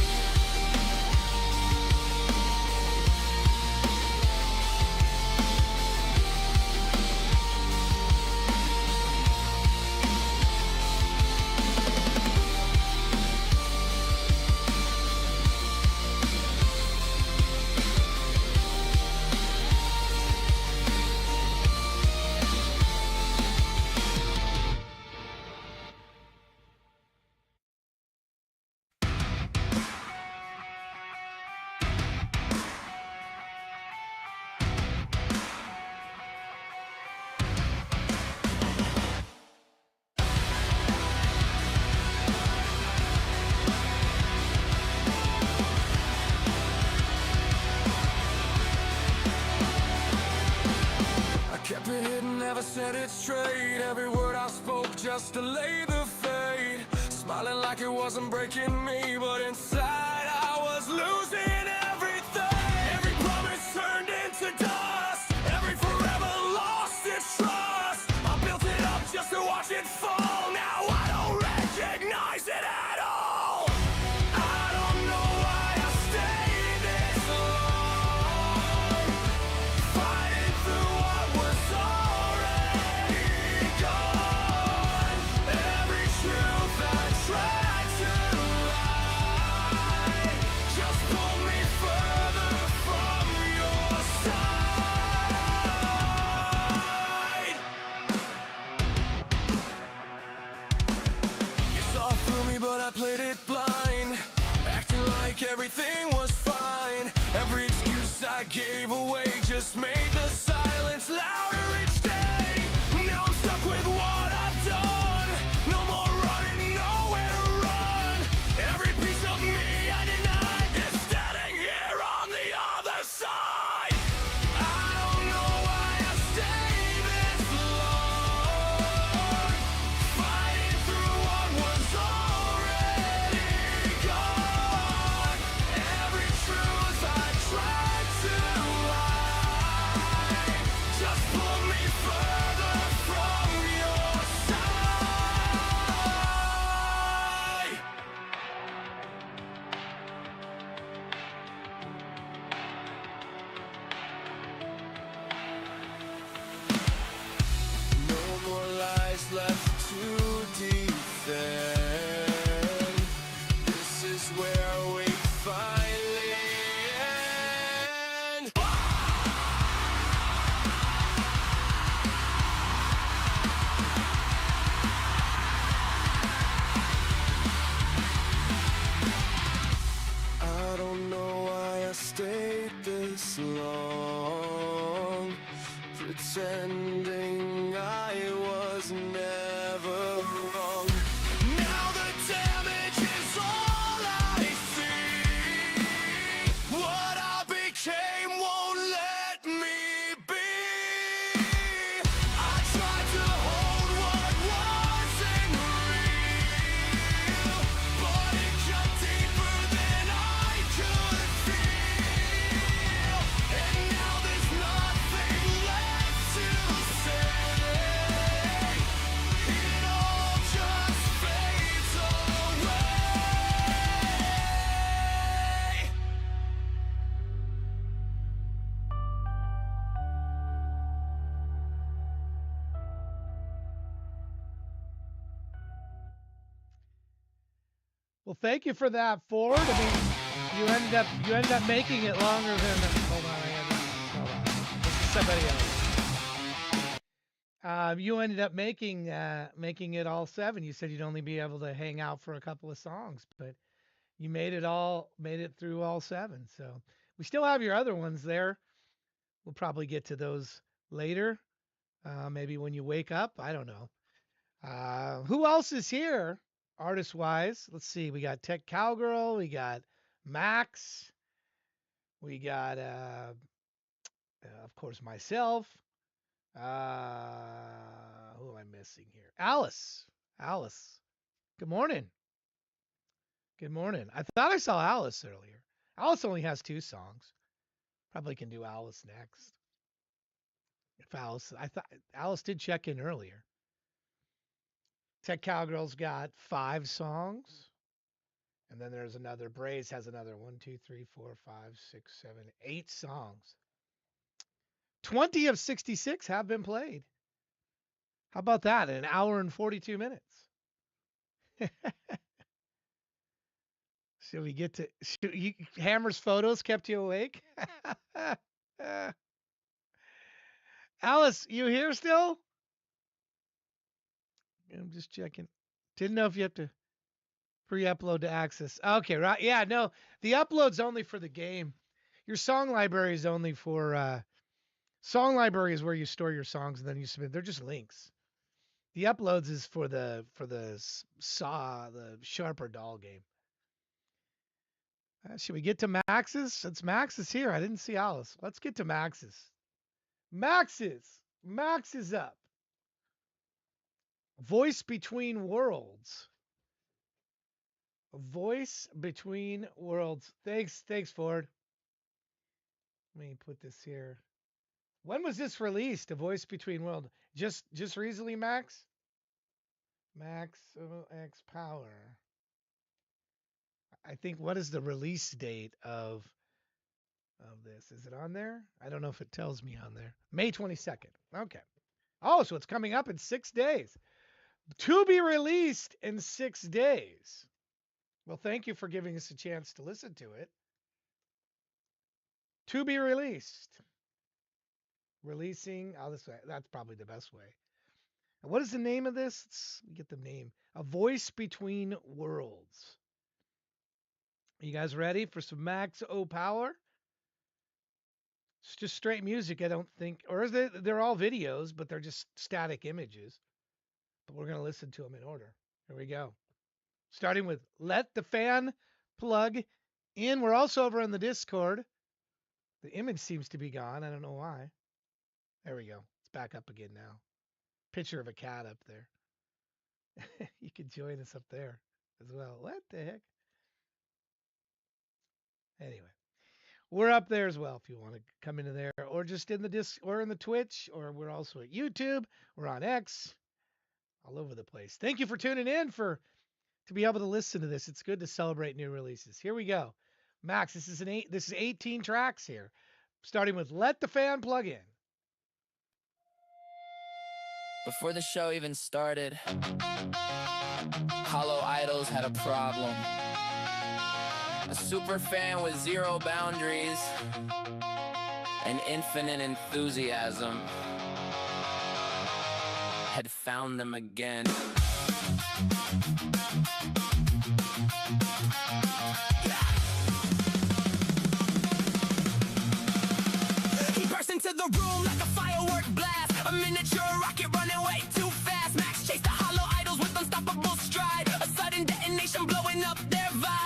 Kept it hidden, never said it straight. Every word I spoke just to lay the fade. Smiling like it wasn't breaking me, but inside I was losing everything. Every promise turned into dust. Every forever lost its trust. I built it up just to watch it fall. Now I don't recognize it at all. I don't know why I stayed this long, fighting through what was already everything was fine. Every excuse I gave away just made the silence louder each day. Now I'm stuck with what I've done. No more running, nowhere to run. Every piece of me I denied is standing here on the other side. I don't know why I stayed this long, fighting through what was already gone. Every truth I tried to hide just pulled me further from your side. No more lies left to defend. This is where we finally end. I don't know why I stayed this long, pretending I was never wrong. Now the damage is all I see. What I became won't let me be. I tried to hold what wasn't real, but it cut deeper than I could feel. And now there's nothing left to say. It all just fades away. Well, thank you for that, Ford. I mean, you ended up making it longer than. Hold on, hold on. This is somebody else. You ended up making it all 7. You said you'd only be able to hang out for a couple of songs, but you made it through all 7. So we still have your other ones there. We'll probably get to those later. Maybe when you wake up. I don't know. Who else is here, artist wise? Let's see. We got Tech Cowgirl. We got Max. We got, of course, myself. Who am I missing here? Alice. Alice. Good morning. Good morning. I thought I saw Alice earlier. Alice only has 2 songs. Probably can do Alice next. If Alice, I thought Alice did check in earlier. Tech Cowgirl's got 5 songs. And then there's another, Braze has another 1, 2, 3, 4, 5, 6, 7, 8 songs. 20 of 66 have been played. How about that? In an hour and 42 minutes. Should we get to Hammer's photos kept you awake? Alice, you here still? I'm just checking. Didn't know if you have to pre-upload to access. Okay, right. Yeah, no. The upload's only for the game. Your song library is only for song library is where you store your songs and then you submit. They're just links. The uploads is for the the Sharper Doll game. Should we get to Max's? Since Max is here, I didn't see Alice. Let's get to Max's. Max is up. Voice Between Worlds. A Voice Between Worlds. Thanks, Ford. Let me put this here. When was this released? A Voice Between Worlds. Just recently, Max? Max X Power. I think, what is the release date of this? Is it on there? I don't know if it tells me on there. May 22nd. Okay. Oh, so it's coming up in 6 days. To be released in 6 days. Well, thank you for giving us a chance to listen to it. To be released. Releasing. Oh, that's probably the best way. And what is the name of this? Let's get the name. A Voice Between Worlds. You guys ready for some Max O Power? It's just straight music, I don't think, or is it? They're all videos, but they're just static images. But we're gonna listen to them in order. Here we go. Starting with "Let the Fan Plug In." We're also over on the Discord. The image seems to be gone. I don't know why. There we go. It's back up again now. Picture of a cat up there. You can join us up there as well. What the heck? Anyway, we're up there as well if you want to come into there, or just in the or in the Twitch, or we're also at YouTube. We're on X, all over the place. Thank you for tuning in to be able to listen to this. It's good to celebrate new releases. Here we go. Max, this is 18 tracks here, starting with "Let the Fan Plug In." Before the show even started, Hollow Idols had a problem. A super fan with zero boundaries and infinite enthusiasm had found them again. He burst into the room like a firework blast, a miniature rocket running way too fast. Max chased the Hollow Idols with unstoppable stride, a sudden detonation blowing up their vibe.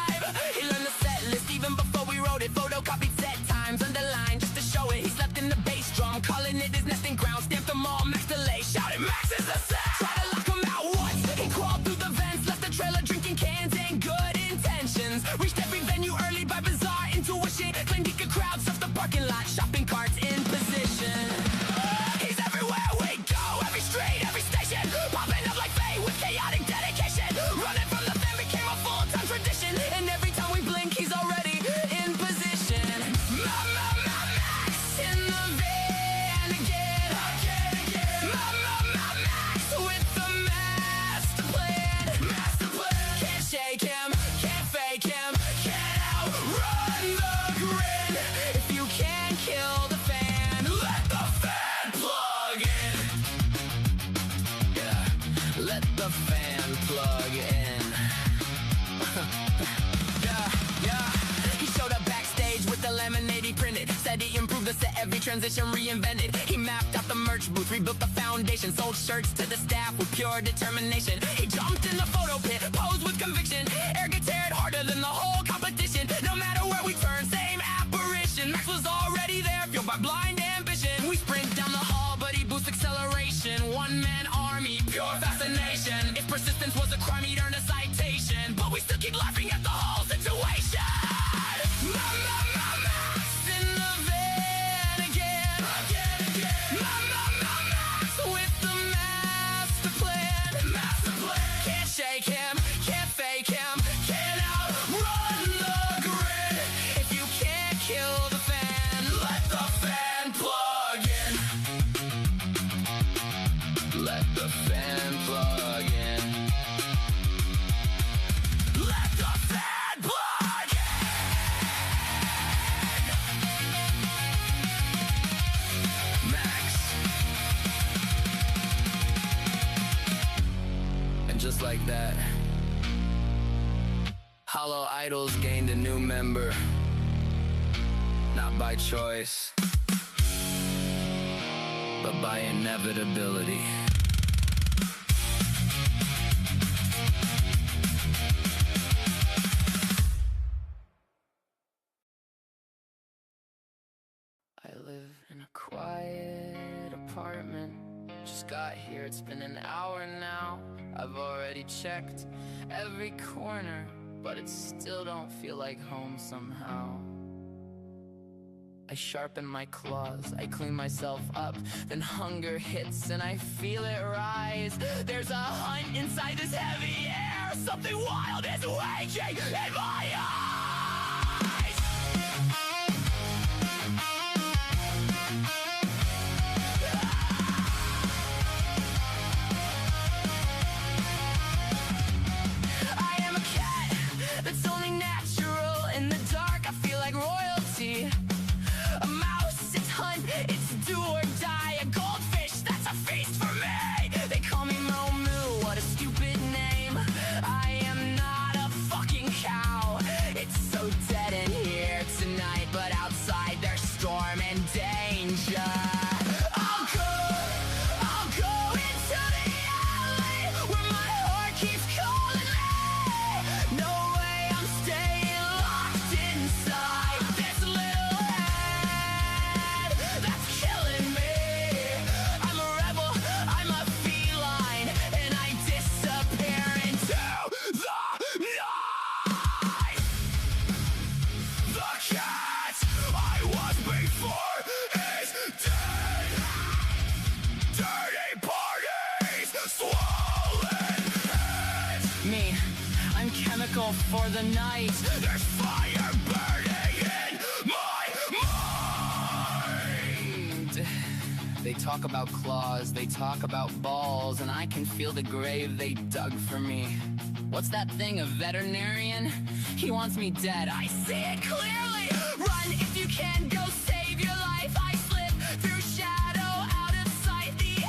He learned the set list even before we wrote it, photocopied set times, underlined just to show it. He slept in the bass drum, calling it his nesting ground, stamped them all, Max delay, shouted, "Max is the set!" Try to lock him out once, he crawled through the vents, left the trailer drinking cans and good intentions. Reached every venue early by bizarre intuition, claimed he could crowd stuff the parking lot, shopping carts in position. He's everywhere we go, every street, every station, popping up like Faye with chaotic dedication. Running from the fan became a full-time tradition, and every time we blink, he's already in position. Max in the van again. Max with the master plan. Can't shake him, can't fake him, can't outrun the grid. If you can't kill the fan, let the fan plug in. Yeah, let the fan plug in. Yeah. He showed up backstage with the laminate he printed. Said he improved the set, every transition reinvented. He mapped out the merch booth, rebuilt the foundation, sold shirts to the staff with pure determination. He jumped in the photo pit, posed with conviction. Air guitared harder than the whole competition. No matter where we turn, same apparition. Max was already there, fueled by blind ambition. We sprint down the hall, but he boosts acceleration. One-man army, pure fascination. If persistence was a crime, he'd earn a citation. But we still keep laughing at the whole situation. Max in the van again. Max with the master plan. Can't shake him, can't fake him, can't outrun the grid. If you can't kill the fan, let the fan plug in. Let the fan plug in. Let the fan plug in. Max. And just like that, Hollow Idols gained a new member. Not by choice, but by inevitability. I live in a quiet apartment. Just got here, it's been an hour now. I've already checked every corner, but it still don't feel like home somehow. I sharpen my claws, I clean myself up, then hunger hits and I feel it rise. There's a hunt inside this heavy air, something wild is waking in my eyes. I am a cat that's only natural. In the dark I feel like royalty. A mouse, it's hunt, it's do or die. A goldfish, that's a feast for me. They call me Moo Moo, what a stupid name. I am not a fucking cow. It obstacle for the night. There's fire burning in my mind. They talk about claws, they talk about balls, and I can feel the grave they dug for me. What's that thing, a veterinarian? He wants me dead, I see it clearly. Run if you can, go save your life. I slip through shadow, out of sight. The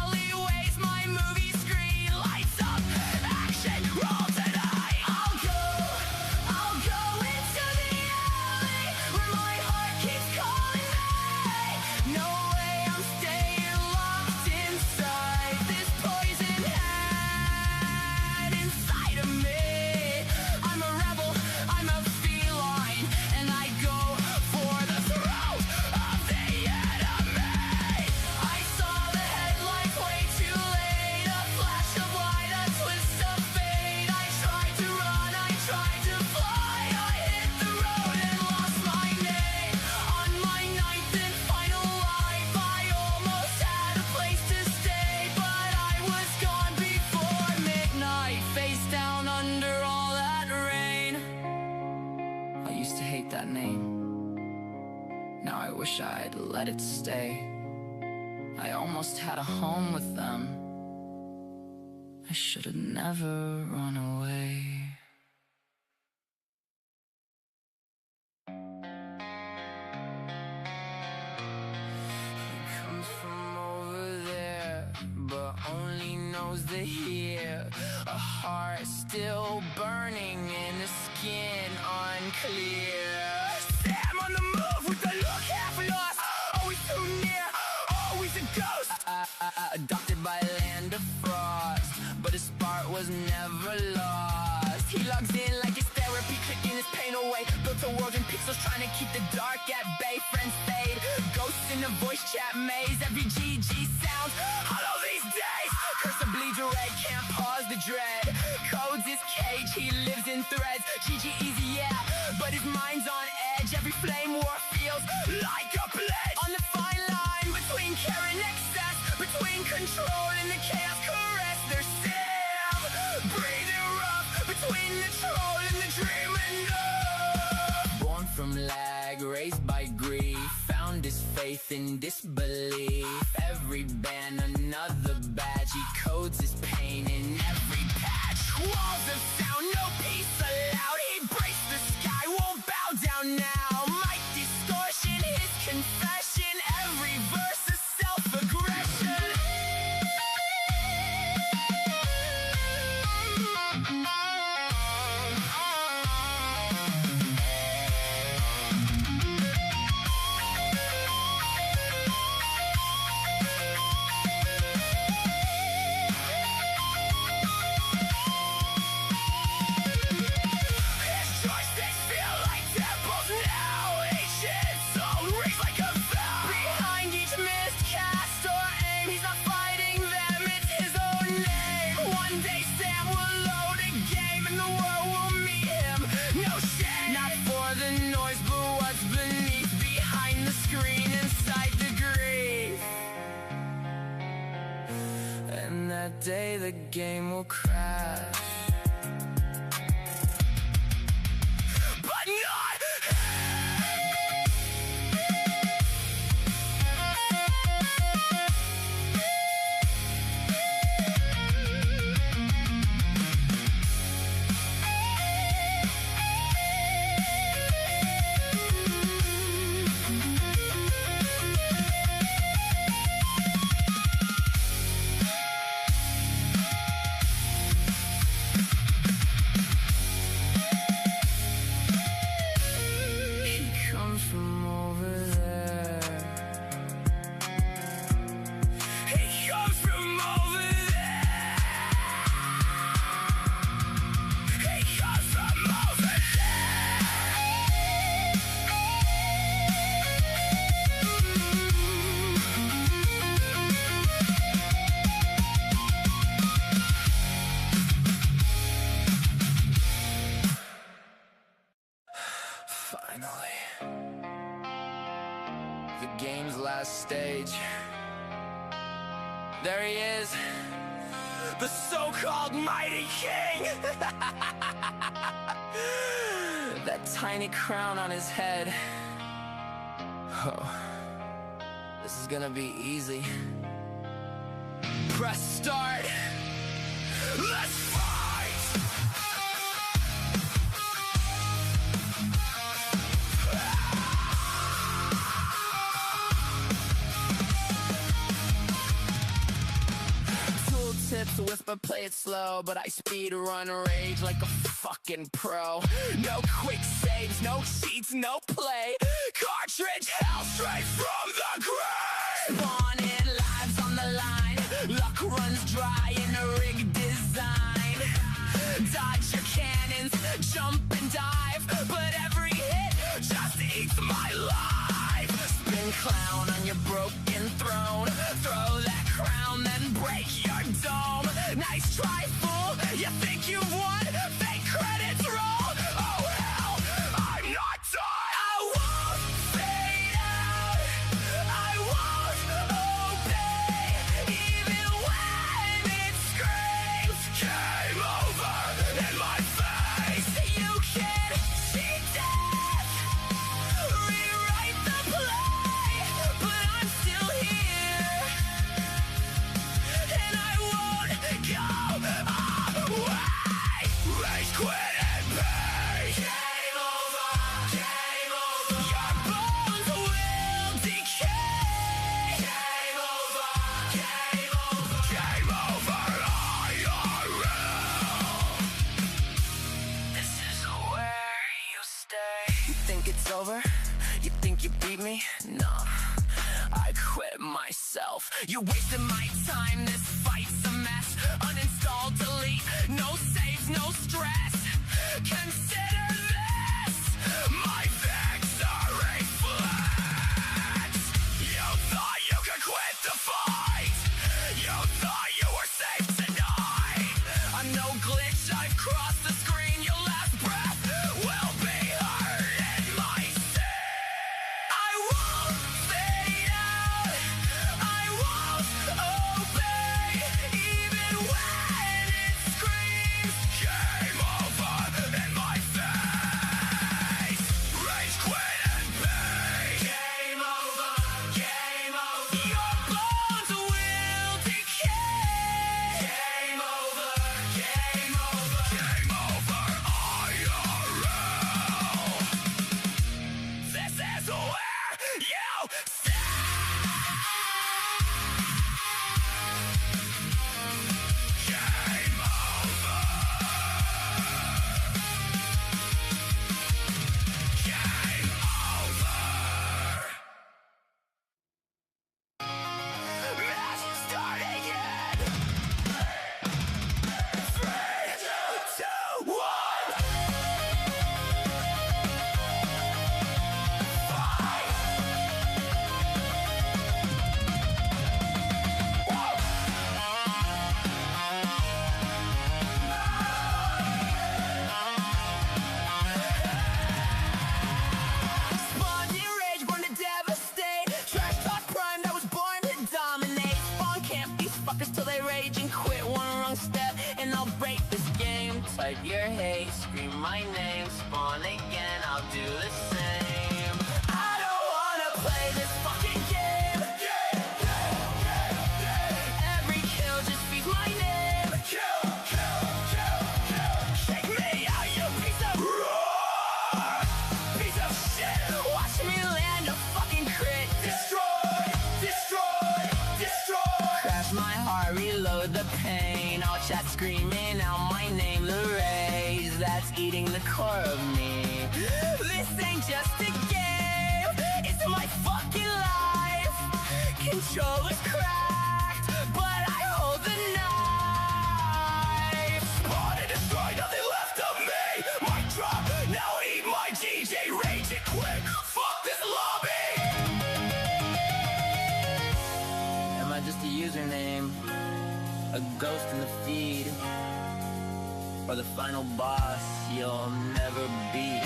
alleyways, my movie screen lights up. Action, roll tonight. I'll go into the alley where my heart keeps calling me. No way I'm staying locked inside this poison head inside of me. I'm a rebel, I'm a feline, and I go for the throat of the enemy. I saw the headlights way too late, a flash of light, a twist of fate. I tried to run, I tried to fly, I hit the road and lost my name. On my ninth and final life, I almost had a place to stay, but I was gone before midnight, face down under all that rain. I used to hate that name. Now I wish I'd let it stay. I almost had a home with them. I should have never run away. He comes from over there, but only knows the here. A heart still burning and the skin unclear. Sam on the move with the look half lost. Always too near, always a ghost. Adopted by land of frost, but his spark was never lost. He logs in like it's therapy, clicking his pain away. Built a world in pixels, trying to keep the dark at bay. Friends fade, ghosts in a voice chat maze. Every GG sounds hollow these days. Curse the bleed red, can't pause the dread. Codes his cage, he lives in threads. GG easy, yeah, but his mind's on edge. Every flame war feels like a pledge. On the fine line between care and excess, between control and the chaos caress. There's Sam, breathing rough between the troll and the dream enough. Born from lag, raised by grief, found his faith in disbelief. Every band, another badge. He codes his pain in every patch. Walls of sound, no peace allowed. He braced the sky, won't bow down now. Mic distortion, his confession. Every verse is self-aggression. His joysticks feel like temples now. Ancient soul reeks like a vow. Behind each miscast or aim, he's not fighting them, it's his own name. One day Sam will load a game and the world will meet him. No shame. Not for the noise, but what's beneath, behind the screen, inside the grief. And that day the game will crash. But not he comes from over there. He comes from over there. He comes from over Finally. The game's last stage. There he is. the so-called mighty king. That tiny crown on his head. Oh, this is gonna be easy. Press start. Let's fight! Tips, whisper, play it slow, but I speed run rage like a fucking pro. No quick saves, no cheats, no play. Cartridge hell straight from the grave. Spawning lives on the line. Luck runs dry in a rigged design. Dodge your cannons, jump and dive, but every hit Just eats my life. spin clown on your broken throne. Throw that crown, then break your dome. Nice try, fool. You think you've won? Fake credits roll. Oh hell, I'm not done. I won't fade out. I won't obey, even when it screams. Game over in my face. You can cheat death, rewrite the play, but I'm still here, and I won't go Away. Rage quit and pay. Game over, game over. Your bones will decay. Game over, game over. Game over, IRL. This is where you stay. You think it's over? You think you beat me? No, I quit myself. You're wasting my time, this fight's a mess. Uninstall, delete, no saves, no stress. Consider this My victory flex. You thought you could quit the fight. You thought you were safe tonight. I'm no glitch, I've crossed the screen. Your last breath Will be heard in my sleep. I won't fade out. I won't obey, even when it screams. Game over in my face. Rage quit and pay. Game over, game over. Your bones will decay. Game over, game over. Game over, IRL. This is where you stay. Game over. Game over. Match starting in 3, 2, 1. Spawned in rage, born to devastate. Trash talk prime that was born to dominate. Spawn camp these fuckers till they rage and quit. One wrong step and I'll break this game. Type your hate, scream my name. Spawn again, I'll do the same. I don't wanna play this fucking game. Every kill just speaks my name. Kill, kill, kill, kill. Shake me out, you piece of Piece of shit. Watch me land a fucking crit. Destroy, destroy, destroy. Crash my heart, reload the pain. I'll chat screaming out my name. The rage that's eating the core of me. This ain't just a game, it's my fucking life. Control is cracked, but I hold the knife. Spawn and destroy, nothing left of me. Mic drop, now eat my DJ. Rage it quick. Fuck this lobby. Am I just a username? A ghost in the feed? Or the final boss you'll never beat?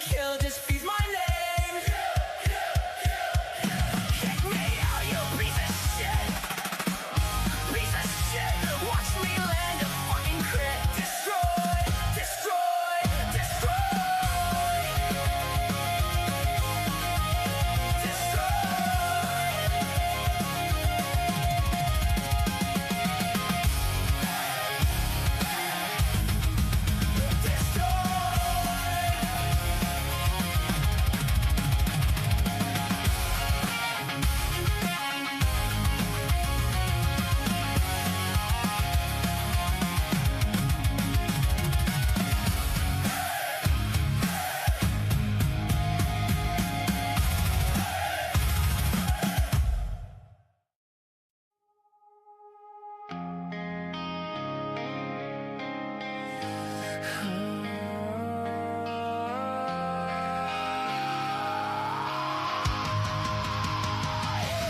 kill just speaks my name. Kick me out, you piece of shit. Piece of shit. Watch me land a fucking crit. Destroy, destroy, destroy.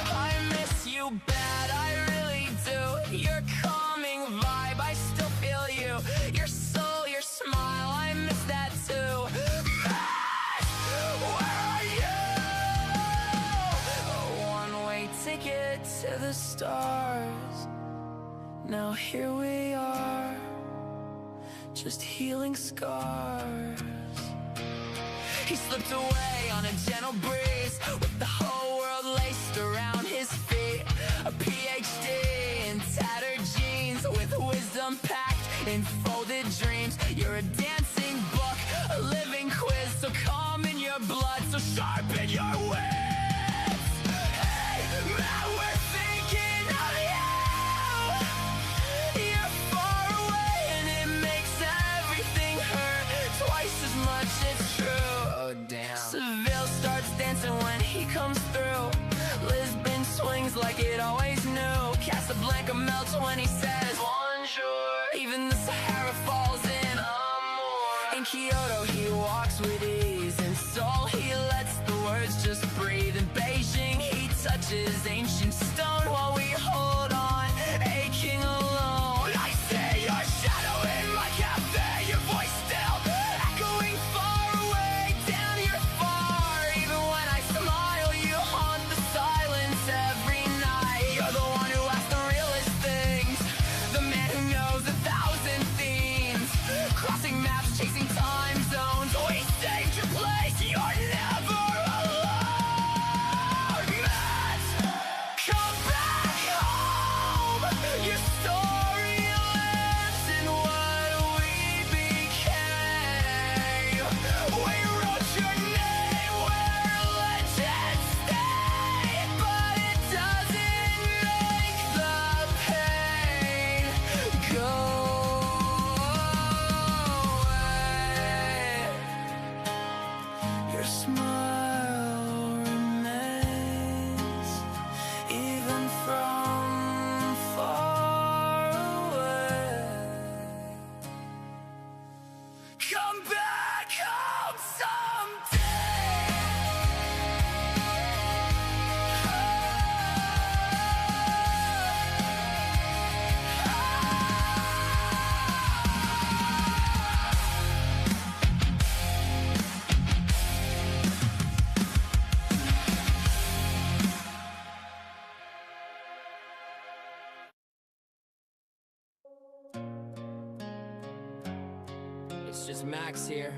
I miss you bad, I really do. Your calming vibe, I still feel you. Your soul, your smile, I miss that too. Where are you? A one-way ticket to the stars. Now here we are, just healing scars. He slipped away on a gentle breeze, with the whole world laced around his feet. A PhD in tattered jeans, with wisdom packed in folded dreams. You're a dancing book, a living quiz, so calm in your blood, so sharpen your wits. Hey, man, we're thinking of you. You're far away and it makes everything hurt twice as much, it's true. Oh damn. Seville starts dancing when he comes through. Lisbon swings like it always knew. Casablanca melts when he says bonjour. Even the Sahara falls in amour. In Kyoto he walks with ease. In Seoul he lets the words just breathe. In Beijing he touches ancient stone while we hold on, aching alone. I see your shadow in my cafe, your voice still echoing far away down your far. Even when I smile, you haunt the silence every night. You're the one who asks the realest things, the man who knows 1,000 themes. Crossing maps, chasing time zones, we saved your place. You're never alone. Matt, come back home. Your story lives in what we became. We wrote your name where legends stay, but it doesn't make the pain go away. Your smile remains even from far away. Come back home someday. It's just Max here.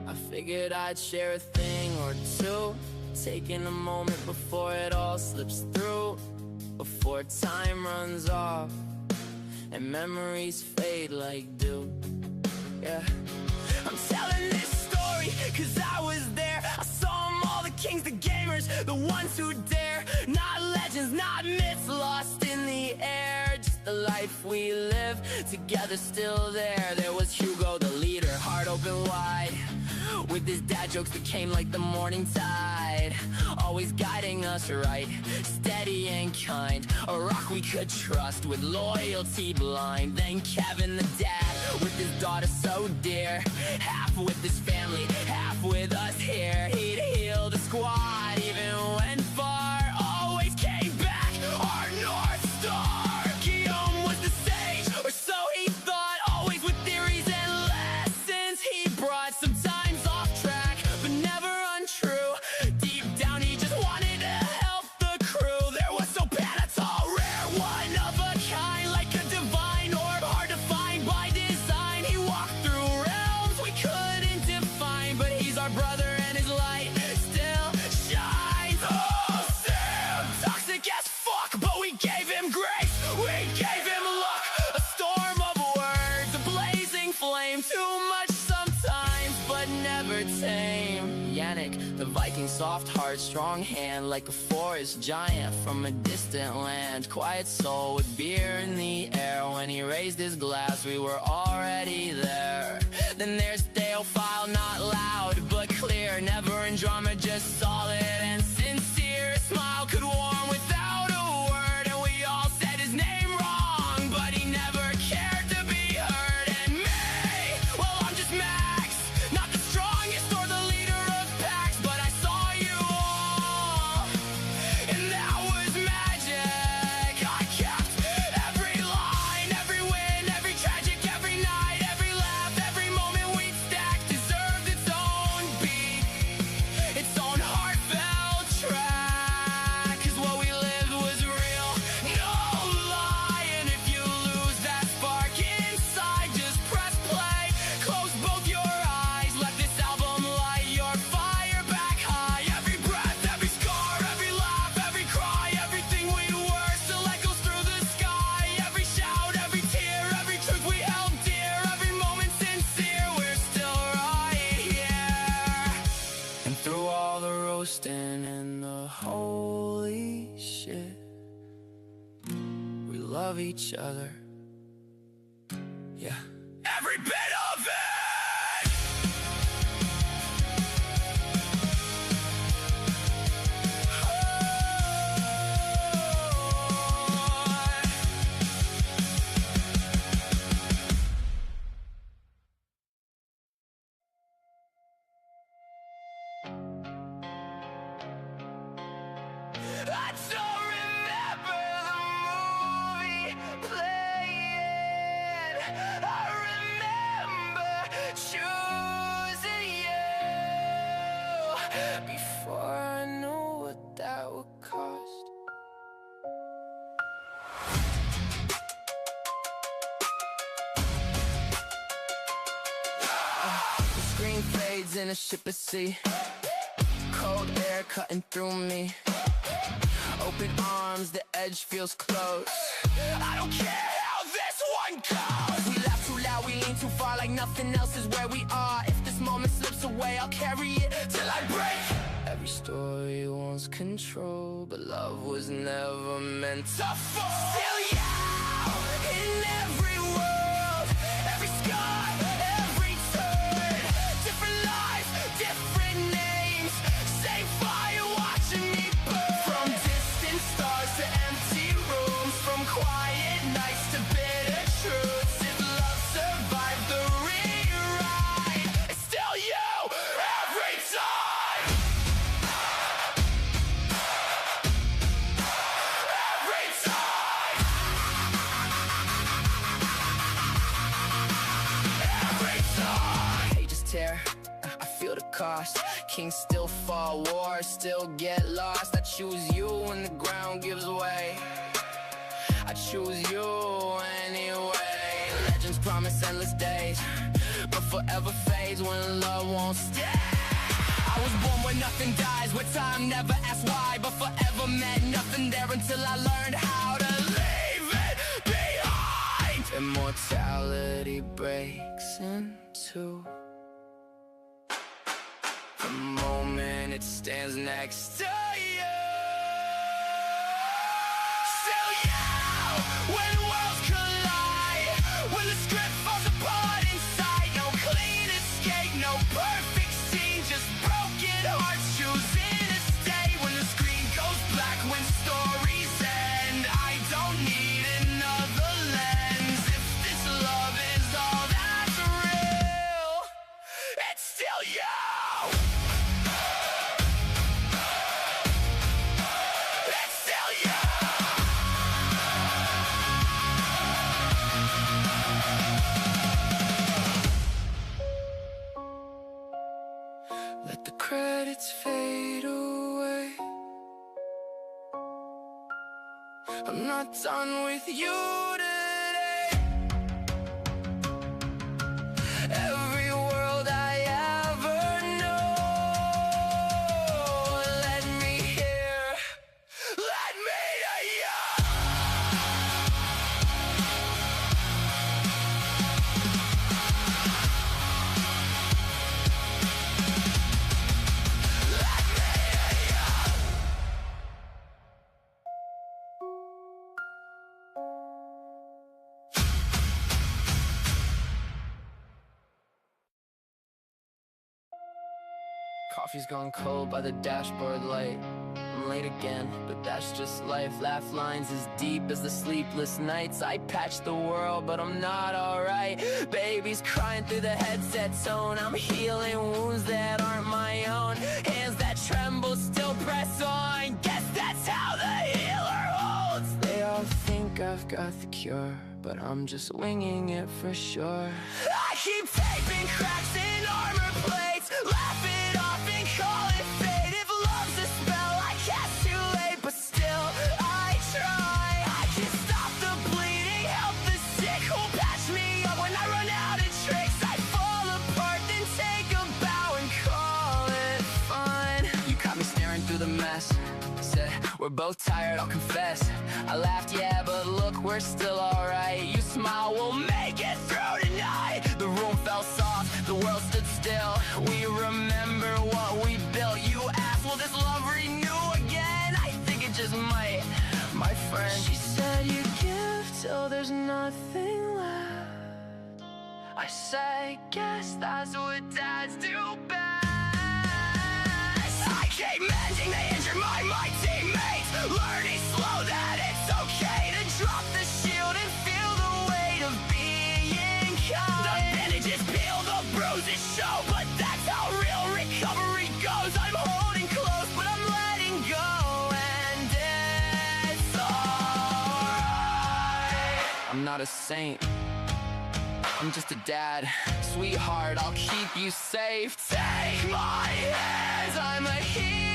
I figured I'd share a thing or two, taking a moment before it all slips through, before time runs off and memories fade like dew. Yeah, I'm telling this story cause I was there. I saw them all, the kings, the gamers, the ones who dare. Not legends, not myths, lost in the air. Just the life we live together, still there. There was Hugo, the leader, heart open wide, with his dad jokes that came like the morning tide. Always guiding us right, steady and kind. A rock we could trust, with loyalty blind. Then Kevin the dad, with his daughter so dear. Half with his family, half with us here. He'd heal the squad even when far. Always came back, our North Star. Guillaume was the sage, or so he thought. Always with their break. The Viking's soft heart, strong hand, like a forest giant from a distant land. Quiet soul with beer in the air. When he raised his glass, we were already there. Then there's Theophile, not loud but clear, never in drama, just solid and sincere. A smile could warm without a word, and we all said his name wrong, but he never cared to be heard. And me, well, I'm just Max, not the strongest or the leader of packs, but I saw you all, and that was magic. I kept every line, every win, every tragic, every night, every laugh, every moment we'd stack deserved its own beat, its own heartfelt track. 'Cause what we lived was real, no lie. And if you lose that spark inside, just press play, close both your eyes, let this album light your fire back high. Every breath, every scar, every laugh, every cry, everything we were still echoes through the sky. Every shout, every tear, every truth we held dear, every moment sincere, we're still right here. And through all the roasting and the holy shit, we love each other. Yeah. Every bit of it! I don't remember the movie playing. I remember choosing you before I knew what that would cost. The screen fades in a ship at sea. Cold air cutting through me. Open arms, the edge feels close. I don't care how this one goes. We laugh too loud, we lean too far, like nothing else is where we are. If this moment slips away, I'll carry it till I break. Every story wants control, but love was never meant to fall. Still you in every world, every scar, every turn. Different lives, different names, same fire watching me burn. From distant stars to empty rooms, from quiet nights to bitter truths. If love survived the rewrite, it's still you every time. Every time. Every time. Pages tear, I feel the cost. Kings still fall, wars still get lost. I choose you when the ground gives way. I choose you anyway. Legends promise endless days, but forever fades when love won't stay. I was born where nothing dies, where time never asks why, but forever meant nothing there until I learned how to leave it behind. Immortality breaks in two. The moment it stands next to you. Still you, when worlds collide, when the script falls apart inside. No clean escape, no perfect scene, just broken hearts choosing to stay. When the screen goes black, when stories end, I don't need another lens. If this love is all that's real, it's still you. It's still you. Let the credits fade away. I'm not done with you today. Every world I ever know, let me hear, let me hear you. Coffee's gone cold by the dashboard light. I'm late again, but that's just life. Laugh lines as deep as the sleepless nights. I patch the world, but I'm not alright. Baby's crying through the headset tone. I'm healing wounds that aren't my own. Hands that tremble still press on. Guess that's how the healer holds. They all think I've got the cure, but I'm just winging it for sure. I keep taping cracks in armor plates, laugh it off and call it fate. If love's a spell, I cast too late, but still I try. I can stop the bleeding, help the sick, who'll patch me up when I run out of tricks. I fall apart, then take a bow and call it fine. You caught me staring through the mess. Said, we're both tired, I'll confess. I laughed, yeah, but look, we're still alright. You smile, we'll make it through tonight. The room fell soft, the world stood still. We remember what we built. You asked, will this love renew again? I think it just might, my friend. She said you give till there's nothing left. I said, guess that's what dads do best. I keep mending the injured mind, my teammates, learning slow that it's okay to drop the shield and feel the weight of being kind. The bandages peel, the bruises show, but that's how real recovery goes. I'm holding close, but I'm letting go, and it's alright. I'm not a saint, I'm just a dad. Sweetheart, I'll keep you safe. Take my hands, I'm a healer.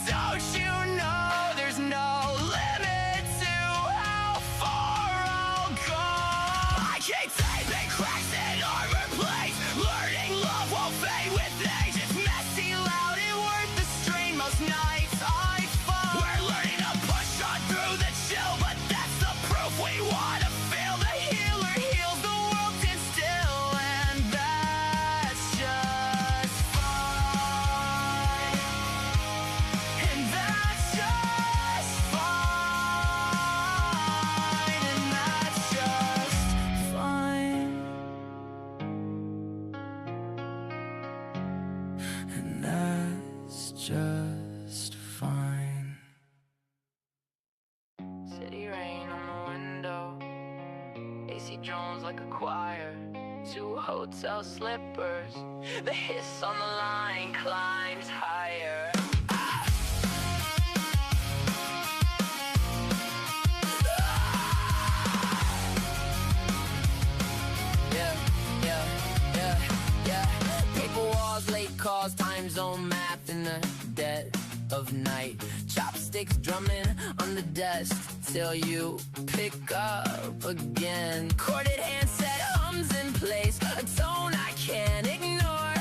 Don't you know there's no limit to how far I'll go? I keep taping cracks in armor plates. Learning love won't fade with age. It's messy, loud, and worth the strain. Most nights I fall. We're learning to push on through the chill, but that's the proof we wanna feel. The healer heals, the world stands still, and that's just fine. And that's just fine. And that's just fine. And that's just fine. City rain on the window, AC drones like a choir. 2 hotel slippers, the hiss on the line climbs higher. Yeah, yeah, yeah, yeah. Paper walls, late calls, time zone math in the dead of night. Chopsticks drumming on the desk till you pick up again. Corded handset hums in place, a tone I can't ignore.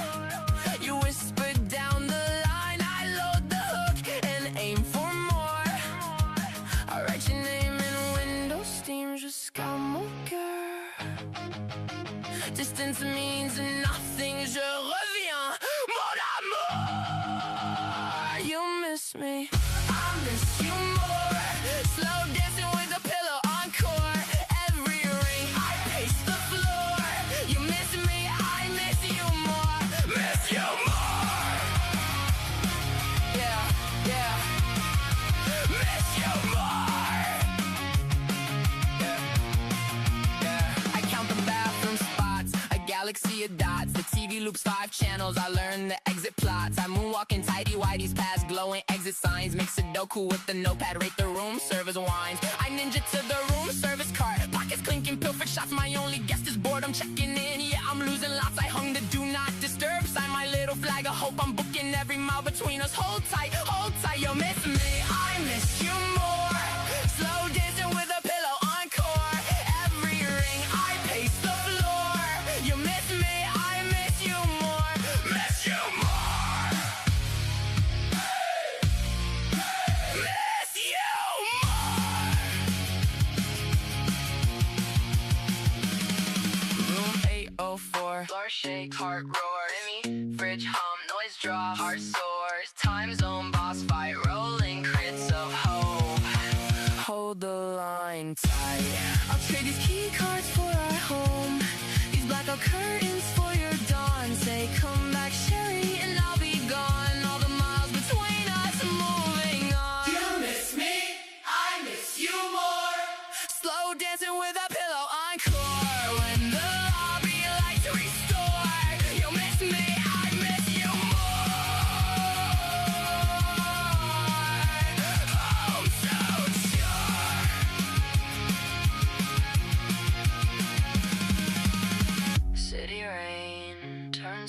You whisper down the line, I load the hook and aim for more. I write your name in window steam, jusqu'à mon cœur. Distance means nothing, je reviens, mon amour. You miss me, I miss you more. Slow dancing with a pillow encore. Every ring, I pace the floor. You miss me, I miss you more. Miss you more. Yeah, yeah. Miss you more. Yeah, yeah. I count the bathroom spots, a galaxy of dots. The TV loops 5 channels, I learn the exit plots. I moonwalk in tidy whities past glowing exit signs. Mix Sudoku with the notepad, rate the room service wines. I ninja to the room service cart, pockets clinking, pilfered shots. My only guest is bored, I'm checking in. Yeah, I'm losing lots. I hung the do not disturb sign, my little flag of hope. I'm booking every mile between us. Hold tight, you'll miss me, I miss you more. Slow dancing with a pillow encore. Every ring, I pace the floor. You miss me, I miss you more. Miss you more. Miss you more. Room 804, floor shake, heart roar. Fridge hum, noise drop, heart soars. Time zone, boss fight, rolling crits of hope. Hold the line tight. I'll trade these key cards for our home. These blackout curtains for your dawn. Say come back, Sherry.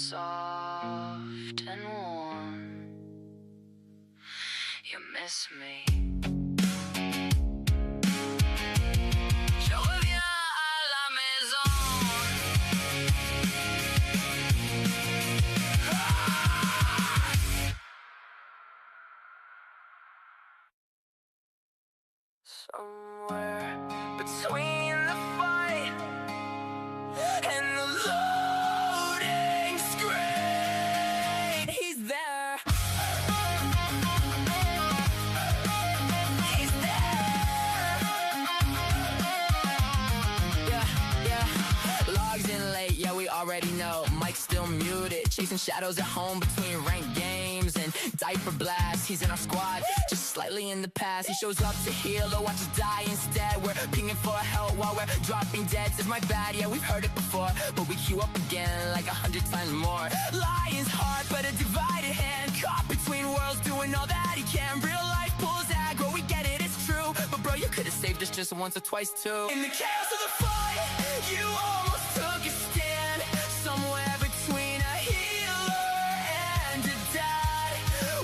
soft and warm. You miss me. Je reviens à la maison. Somewhere between the fight and the loading screen, he's there. He's there. Yeah. Logs in late, yeah, we already know. Mike's still muted, chasing shadows at home between ranked games and diaper blasts. He's in our squad, just slightly in the past. He shows up to heal or watch us die instead. We're pinging for help while we're dropping dead. Says my bad, yeah, we've heard it before, but we queue up again like 100 times more. Lion's heart, but a divided hand. Caught between worlds, doing all that he can. Real life pulls aggro, we get it, it's true. But bro, you could've saved us just once or twice too. In the chaos of the fight, you almost took a stand. Somewhere between a healer and a dad.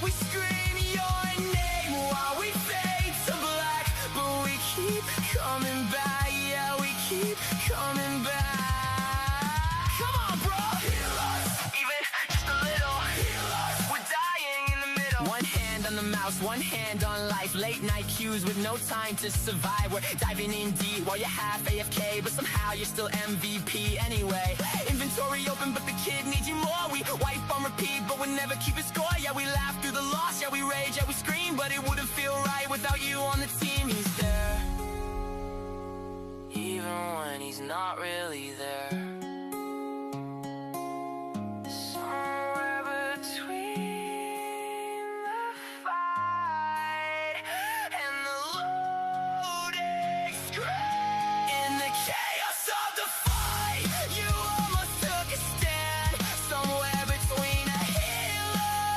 We scream your name while we fade to black, but we keep coming back, yeah, we keep coming back. Come on, bro, heal us, even just a little. Heal us, we're dying in the middle. One hand on the mouse, one hand on life. Late night queues with no time to survive. We're diving in deep while you're half AFK, but somehow you're still MVP anyway. Inventory open, but the kid needs you more. We wipe on repeat, but we never keep a score. Yeah, we laugh through the loss, yeah, we rage, yeah, we scream, but it wouldn't feel right without you on the team. He's there, even when he's not really there. Somewhere between the fight and the loading screen. In the chaos of the fight, you almost took a stand. Somewhere between a healer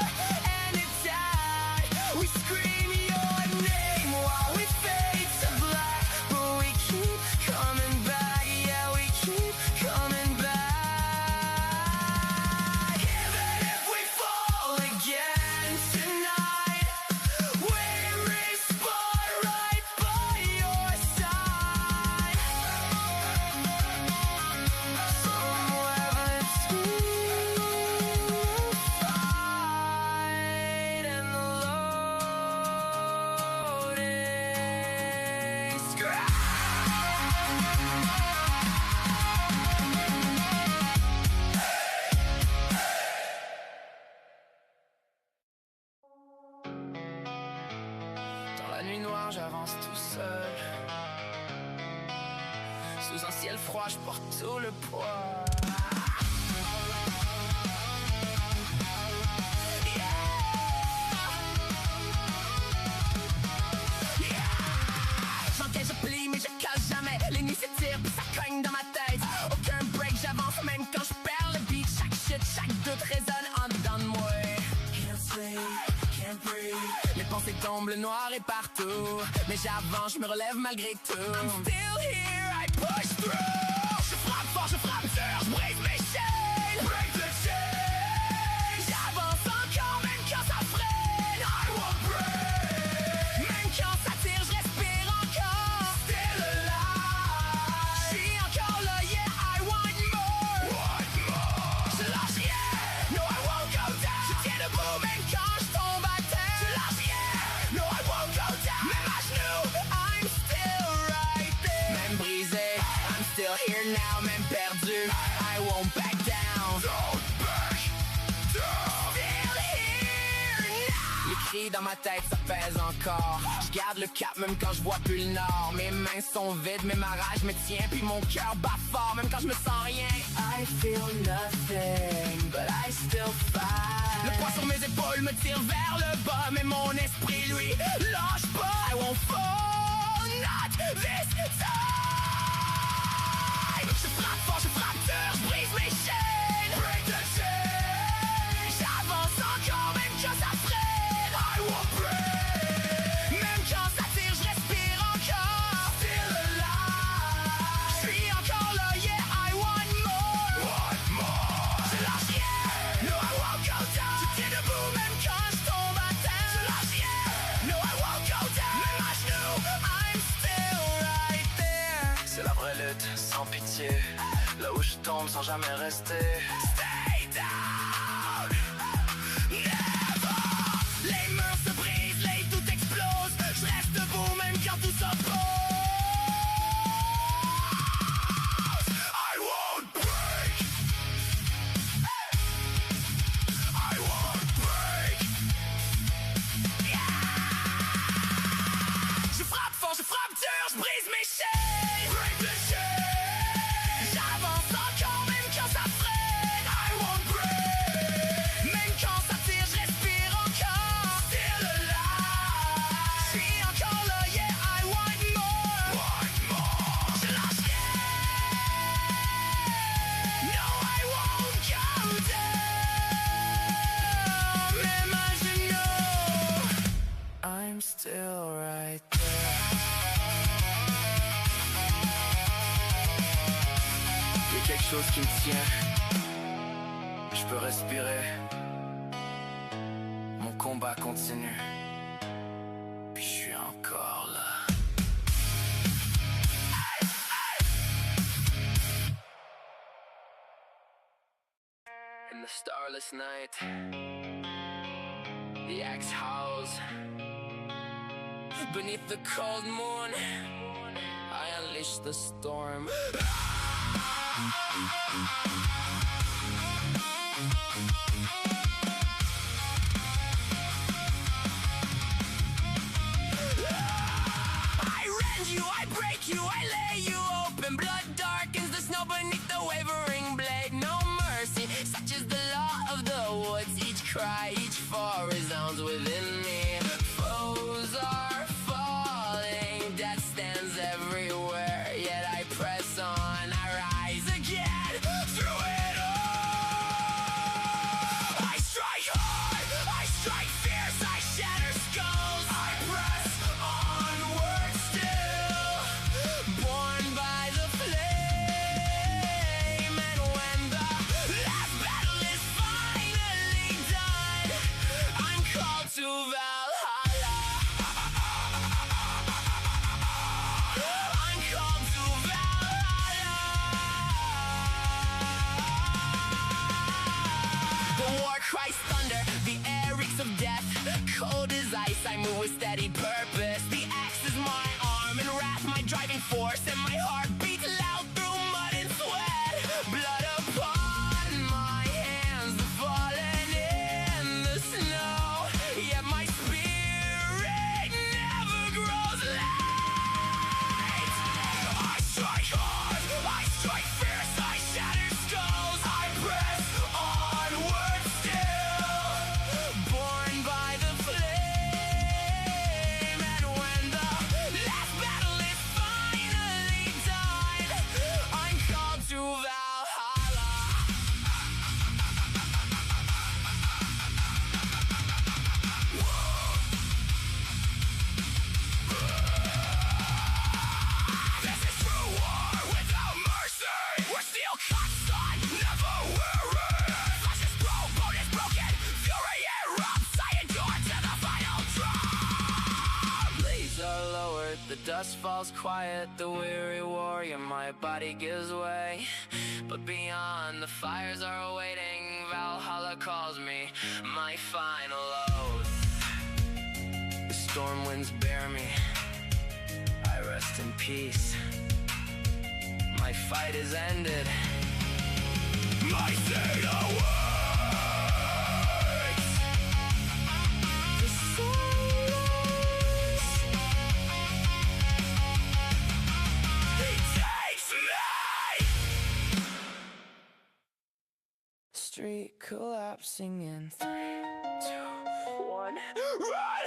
and a dad. We scream your name while we fade to black, but we keep coming back, yeah, we keep coming back. Even if we fall again tonight, we respawn right by your side. Somewhere between the fight and the loading screen. Dans la nuit noire, j'avance tout seul. Sous un ciel froid, je porte tout le poids. J'encaisse, je plie, mais je casse jamais. Les nuits s'étirent, puis ça cogne dans ma tête. Aucun break, j'avance même quand je perds le beat. Chaque shit, chaque doute résonne en dedans de moi. Can't sleep, can't breathe. Mes pensées tombent, le noir est partout. Mais j'avance, je me relève malgré tout. I'm still here, I push through. Je frappe fort, je frappe dur, je brise mes chaînes. Break the chain. J'avance encore, même quand ça freine. I won't break. Même quand ça tire, je respire encore. Still alive. J'suis encore là, yeah, I want more. Je lâche rien, no, I won't go down. Je tiens debout, même quand je tombe à terre. Je lâche rien, no, I won't go down. Même à genoux, I'm still right there. Même brisé, I'm still here now. Même perdu, I won't back down. Don't back down. Still here now. Les cris dans ma tête, ça pèse encore. Je garde le cap même quand je vois plus le nord. Mes mains sont vides, mais ma rage me tient. Puis mon cœur bat fort, même quand je me sens rien. I feel nothing, but I still fight. Le poids sur mes épaules me tire vers le bas, mais mon esprit, lui, lâche pas. I won't fall, not this time. Je frappe fort, je frappe dur, je brise mes chaînes. Break the chain. J'avance encore, même quand ça freine. I won't break. Même quand ça tire, je respire encore. Still alive. J'suis encore là, yeah, I want more. Je lâche rien, tombe sans jamais rester. Stay down, never. Les murs se brisent, les doutes explosent. Je reste debout même quand tout s'oppose. I won't break. I won't break. Yeah. Je frappe fort, je frappe dur, je brise mes chaînes. Break the chains. J'avance encore même quand ça freine. I won't break. Même quand ça tire, je respire encore. Still alive. Je suis encore là, yeah, I want more. Want more. Je lâche rien. No, I won't go down. Même à genoux, I'm still right there. Y'a quelque chose qui me tient. Je peux respirer. Mon combat continue. Puis je suis encore là. In the starless night, the axe howls. Beneath the cold moon, I unleash the storm. I rend you, I break you, I lay you open. Blood darkens the snow beneath the wavering blade. No mercy, such is the law of the woods. Each cry, each fall resounds within me. Foes are falling, death stands everywhere. Yet I press on, I rise again through it all. I strike hard, I strike fierce, I shatter skulls. I press onward still, born by the flame. And when the last battle is finally done, I'm called to Valhalla. I'm called to Valhalla. The war cries thunder, the air reeks of death. Cold as ice, I move with steady purpose. The axe is my arm and wrath my driving force. And my heart beats loud through mud and sweat. Blood upon my hands, the fallen in the snow. Yet my spirit never grows light. I strike hard, I strike fierce, I shatter skulls. I press onward still, born by the flame. And when the last battle is finally done, I'm called to Valhalla. This is true war without mercy. We're still constant, never weary. Flesh is broke, bone is broken. Fury erupts, I endure to the final drop. Blades are lowered, the dust falls quiet. The weary warrior, my body gives way. But beyond, the fires are awaiting. Valhalla calls me, my final oath. The storm winds bear me, I rest in peace. My fight is ended. My fate awaits. The silence, he takes me. Street collapsing in 3, 2, 1. Run!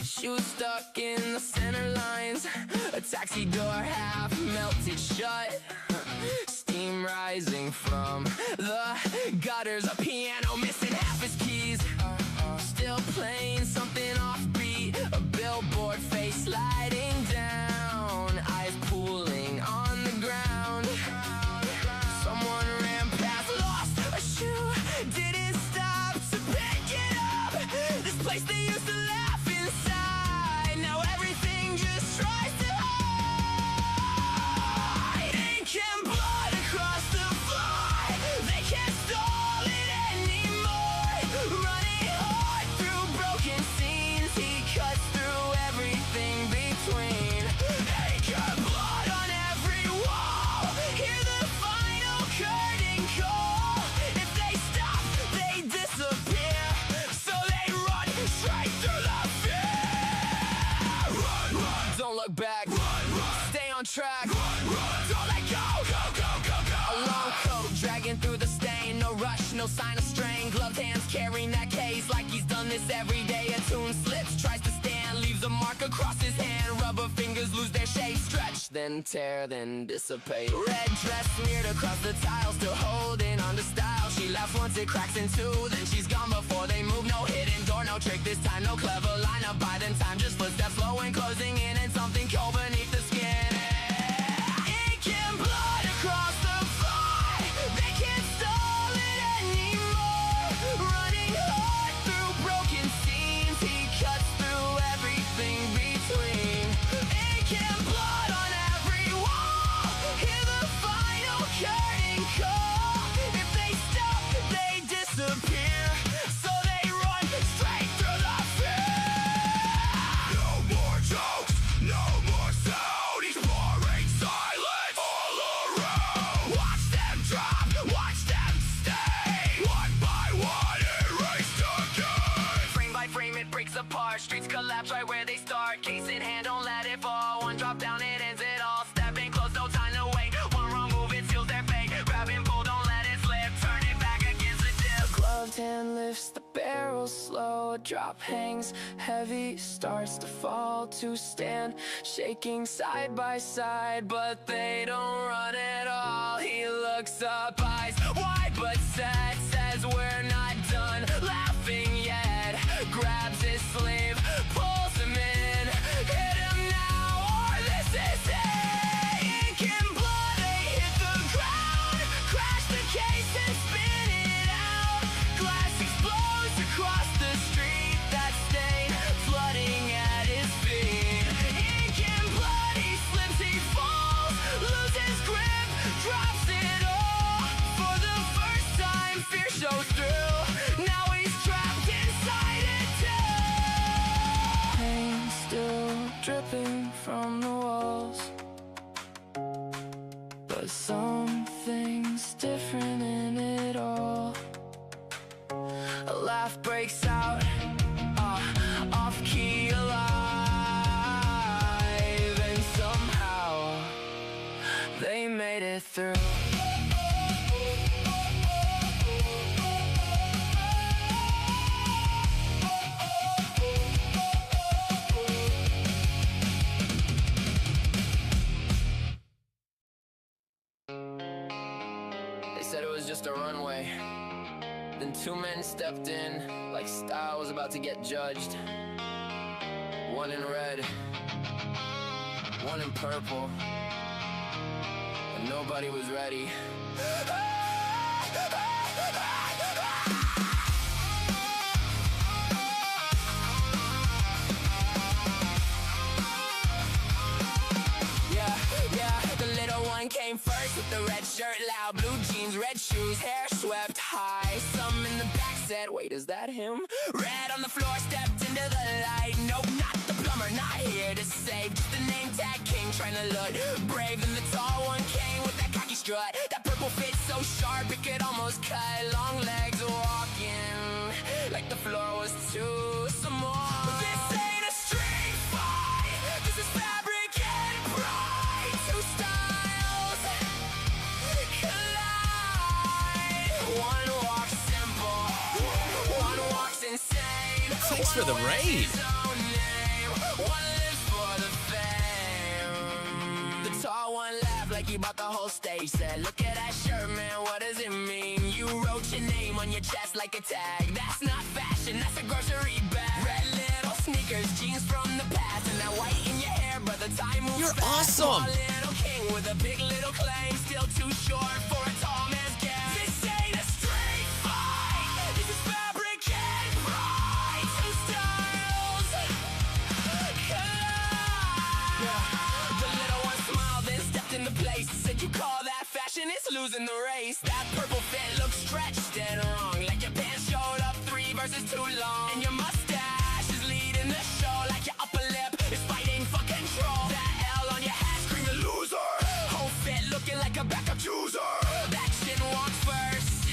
Shoes stuck in the center lines. A taxi door half melted shut. Steam rising from the gutters. A piano missing half its carrying that case like he's done this every day. A tune slips, tries to stand, leaves a mark across his hand. Rubber fingers lose their shape, stretch, then tear, then dissipate. Red dress smeared across the tile, still holding on to style. She laughs once it cracks in two, then she's gone before they move. No hidden door, no trick this time, no clever lineup. By then time, just footsteps slow and closing in, and something cold beneath the skin. Ink and blood across the floor, they can't stall it anymore. Running hard through broken seams, he cuts through everything between. Ink and blood on every wall, hear the final curtain call. If they stop, they disappear, so they run straight through the fear. No more jokes, no more sound. He's pouring silence all around. Watch them drop, watch them stay. One by one, erased again. Frame by frame, it breaks apart. Streets collapse right where they start. Case in hand, don't let it fall. One drop down, it ends it all. Stepping close, no time to wait. One wrong move, it seals their fate. Grab and pull, don't let it slip. Turn it back against the dip. Gloved hand lifts the barrel slow. A drop hangs heavy, starts to fall to stand. Shaking side by side, but they don't run at all. He looks up, eyes wide but sad. Says we're not done laughing yet. Grabs his sleeve, pulls him in. Hit him now or this is it. Ink and blood, they hit the ground. Crash the case and spin it out. Glass explodes across the street. That stain flooding at his feet. Ink and blood, he slips, he falls. Loses grip, drops it all. For the first time, fear shows through. Now he's trapped inside it too. Pain still dripping from the walls, but something's different in it all. A laugh breaks out, off key, alive, and somehow they made it through. They said it was just a runway. Then two men stepped in, like style was about to get judged. One in red, one in purple, and nobody was ready. Yeah, the little one came first with the red shirt, loud blue jeans, red shoes, hair swept high. Some in the back said, wait, is that him? Red on the floor, stepped into the light. Nope, not the plumber, not here to save. Just the name tag king, trying to look brave. And the tall one came with that cocky strut. That purple fit so sharp, it could almost cut. Long legs walking, like the floor was too small. This ain't a street fight, this is fabric and pride. Two styles collide. One walks simple, one walks insane. Thanks for the One wears raid. his own name, one lives for the fame. The tall one laughed like he bought the whole stage. Said, look at that shirt, man, what does it mean? You wrote your name on your chest like a tag. That's not fashion, that's a grocery bag. Red little sneakers, jeans from the past, and that white in your hair, but the time moves You're fast. awesome. Small little king with a big little claim, still too short for a tall man's game. This ain't a street fight, this is fabric and pride. Two styles collide. The little one smiled, then stepped into place. Said, you call that fashion? It's losing the race. That purple fit looks stretched and wrong, like your pants showed up 3 verses too long. And your mustache is leading the show, like your upper lip is fighting for control. That L on your hat screaming loser. Whole fit looking like a backup chooser. That chin walks first,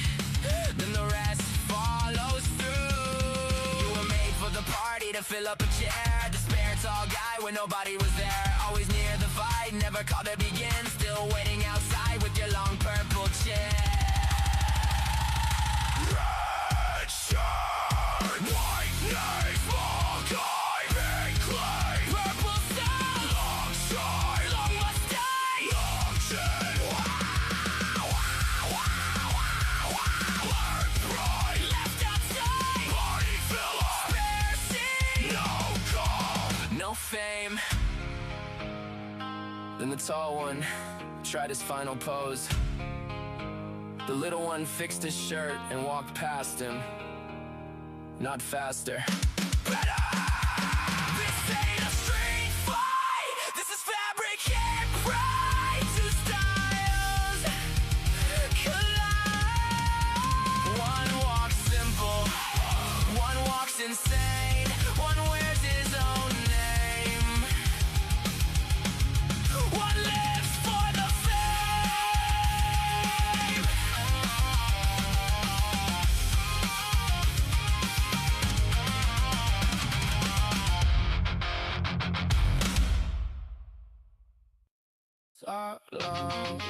then the rest follows through. You were made for the party to fill up a chair. The spare tall guy when nobody was there. Always near the fight, never called to begin. Still waiting outside with your long purple chair. Red shirt. Then the tall one tried his final pose. The little one fixed his shirt and walked past him, not faster. Better! This ain't a street fight. This is fabricated pride. Two styles collide. One walks simple, one walks insane. One wears his own name. One lives for the fame. Sorrow,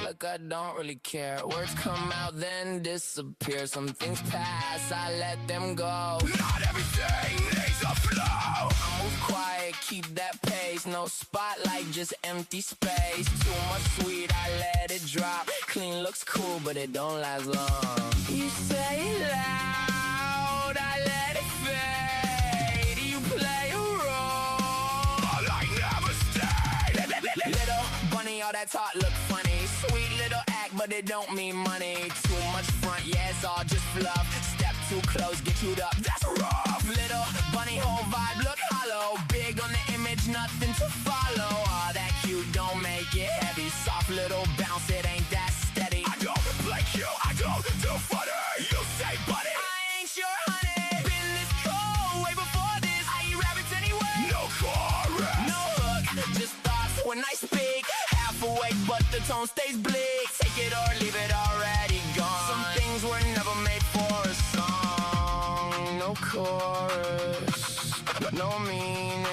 like I don't really care. Words come out then disappear. Some things pass, I let them go. Not everything needs a flow. I move quiet, keep that pace. No spotlight, just empty space. Too much sweet, I let it drop. Clean looks cool, but it don't last long. You say it loud, I let it fade. You play a role, I never stayed. little bunny, all that talk look funny. Sweet little act, but it don't mean money. Too much front, yeah, it's all just fluff. Step too close, get chewed up, that's rough. Little bunny, whole vibe look hollow. Big on the image, nothing to follow. All that cute don't make it heavy. Soft little bounce, it ain't that steady. I don't like you, I don't do funny. You say buddy, I ain't your honey. Been this cold way before this. I eat rabbits anyway. no chorus. No hook, just thoughts when I speak. Half awake, but the tone stays bleak. Take it or leave it already gone. Some things were never made for a song. No chorus, no meaning.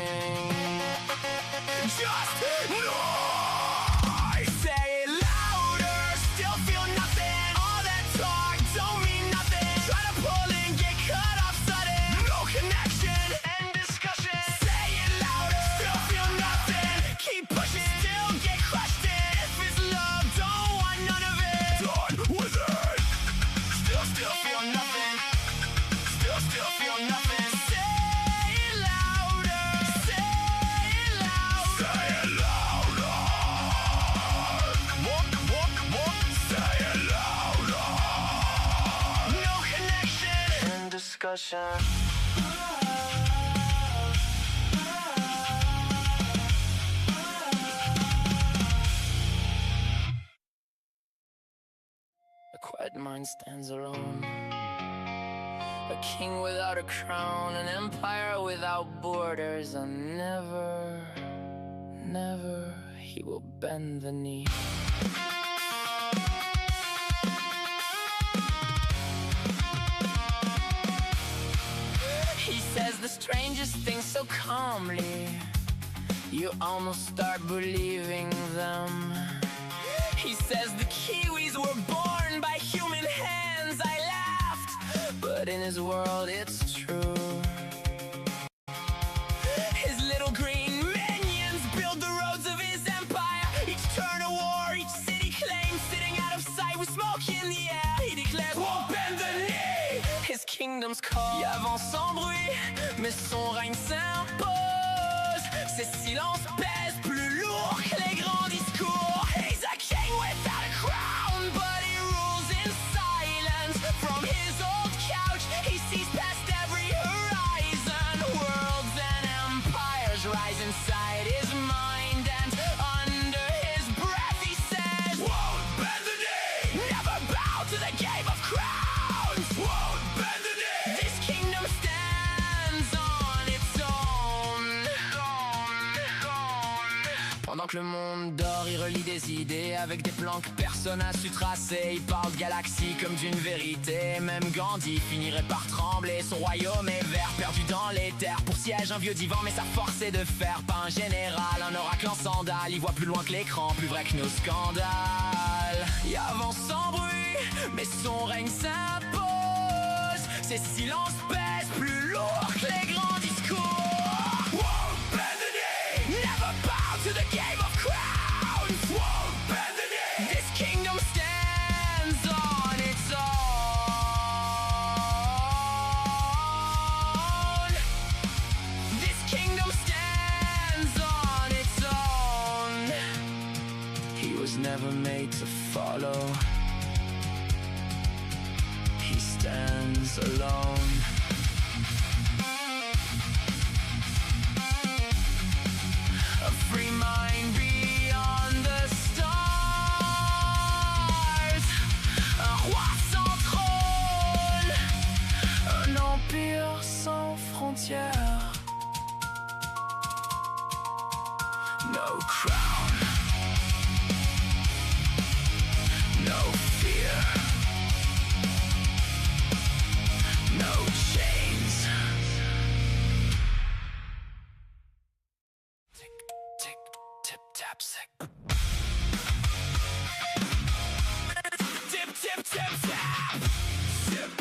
Just noise. Say it louder, still feel nothing. All that talk don't mean nothing. Try to pull in, get cut off sudden. No connection. End discussion. Say it louder, still feel nothing. Keep pushing, still get crushed in. If it's love, don't want none of it. Done with it. Still feel nothing. Still feel nothing. Say it louder, say it louder. Say it louder. Walk. Say it louder. No connection. End discussion. A quiet mind stands alone. A king without a crown, an empire without borders. And never he will bend the knee. He says the strangest things so calmly, you almost start believing them. He says the Kiwis were born by human hands. I laughed, but in his world it's true. His little green minions build the roads of his empire. Each turn a war, each city claims, sitting out of sight with smoke in the air. He declares, won't bend the knee. His kingdom's call, il avance sans bruit, mais son règne s'impose. Ses silences pèsent plus lourd que les grands discours. He's a king without a crown, but he rules in silence. From his old couch, he sees past every horizon. Worlds and empires rise inside his mind, and under his breath he says, Won't bend the knee. never bow to the game of crowns. Won't bend the knee. This kingdom stands on its own. Pendant que le monde dort, il relie des idées avec des plans que personne n'a su tracer. Il parle de galaxie comme d'une vérité. Même Gandhi finirait par trembler. Son royaume est vert, perdu dans les terres. Pour siège un vieux divan, mais sa force est de fer. Pas un général, un oracle en sandales. Il voit plus loin que l'écran, plus vrai que nos scandales. Il avance sans bruit, mais son règne s'impose. Ses silences pèsent plus lourd que les grands discours. Won't bend the knee. Never bow to the game of crowns. Won't bend the knee. This kingdom stands on its own. This kingdom stands on its own. was never made to follow. He stands alone. A free mind beyond the stars. Un roi sans trône. Un empire sans frontières. No crown. No fear. No chains. Tick, tick, tip, tap, sick. Tip, tip, tip, tap. Sip.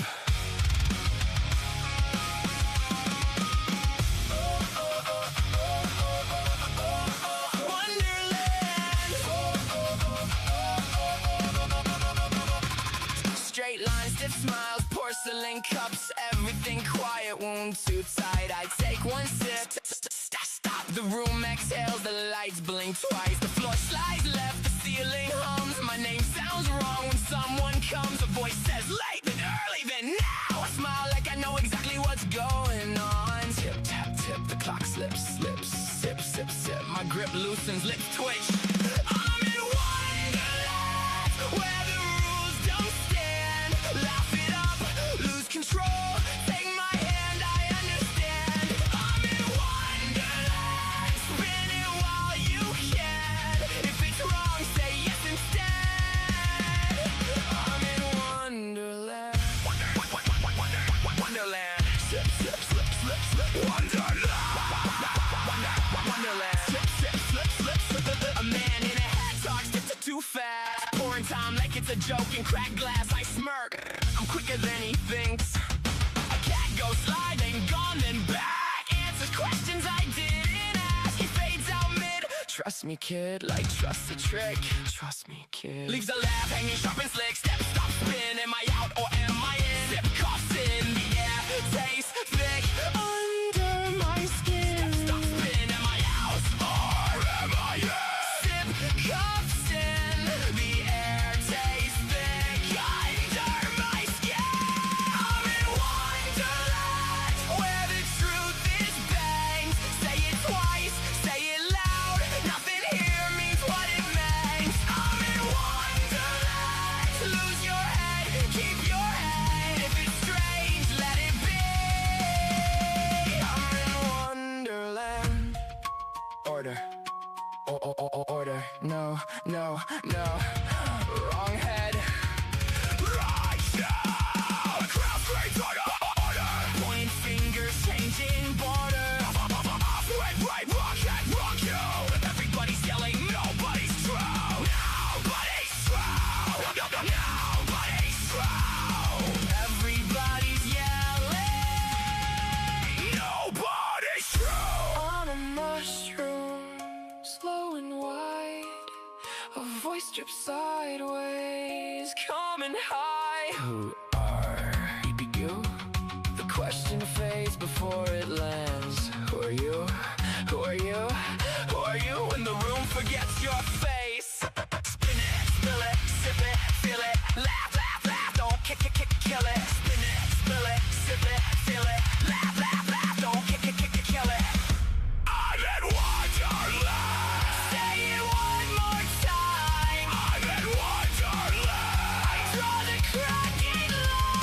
Wonderland. Straight lines, stiff smiles, porcelain cups, everything quiet, wound too tight. I take one sip, stop. The room exhales, the lights blink twice. The floor slides left, the ceiling hums. My name sounds wrong when someone comes. A voice says late, then early, then now. I smile like I know exactly what's going on. Tip, tap, tip, the clock slips, sip, sip, sip. My grip loosens, lips twitch. I'm in Wonderland, where the rules don't stand. Laugh it up, lose control. Take my hand, I understand. I'm in Wonderland, spin it while you can. If it's wrong, say yes instead. I'm in Wonderland. Wonderland. Sip, sip, slip, slip, slip. Wonderland. Wonderland. Sip, sip, slip, slip, slip. A man in a hat talks too fast. Pouring time like it's a joke and cracked glass. I smirk. I'm quicker than he thinks. A cat goes sliding, gone then back. Answers questions I didn't ask. He fades out mid. Trust me, kid, like trust the trick. Trust me, kid. Leaves a laugh hanging sharp and slick. Step, stop, spin. Am I out or am I in? Sip, coughs in the air. Taste thick under my skin. Step, stop, spin. Am I out or am I in? Sip, coughs in the air. Taste thick under my skin. I'm in Wonderland, where the truth is banged. Say it twice, say it loud. Nothing here means what it meant. I'm in Wonderland. Lose your head, keep your head. If it's strange, let it be. I'm in Wonderland. Order. Order. No. Wrong head. Right now. Crowd screams order. Point fingers changing border. Right, rock you. Everybody's yelling, nobody's true. Nobody's true. Nobody's true. Everybody's yelling, nobody's true. On a mushroom, slow and wide, a voice drips sideways, coming high. Who are you? The question fades before it lands. Who are you? Who are you? Who are you? When the room forgets your face. Spin it, spill it, sip it, feel it, laugh, don't kill it. Spin it, spill it, sip it, feel it, laugh, don't kill it. I'm in Wonderland. Say it one more time. I'm in Wonderland. I draw the cracking line.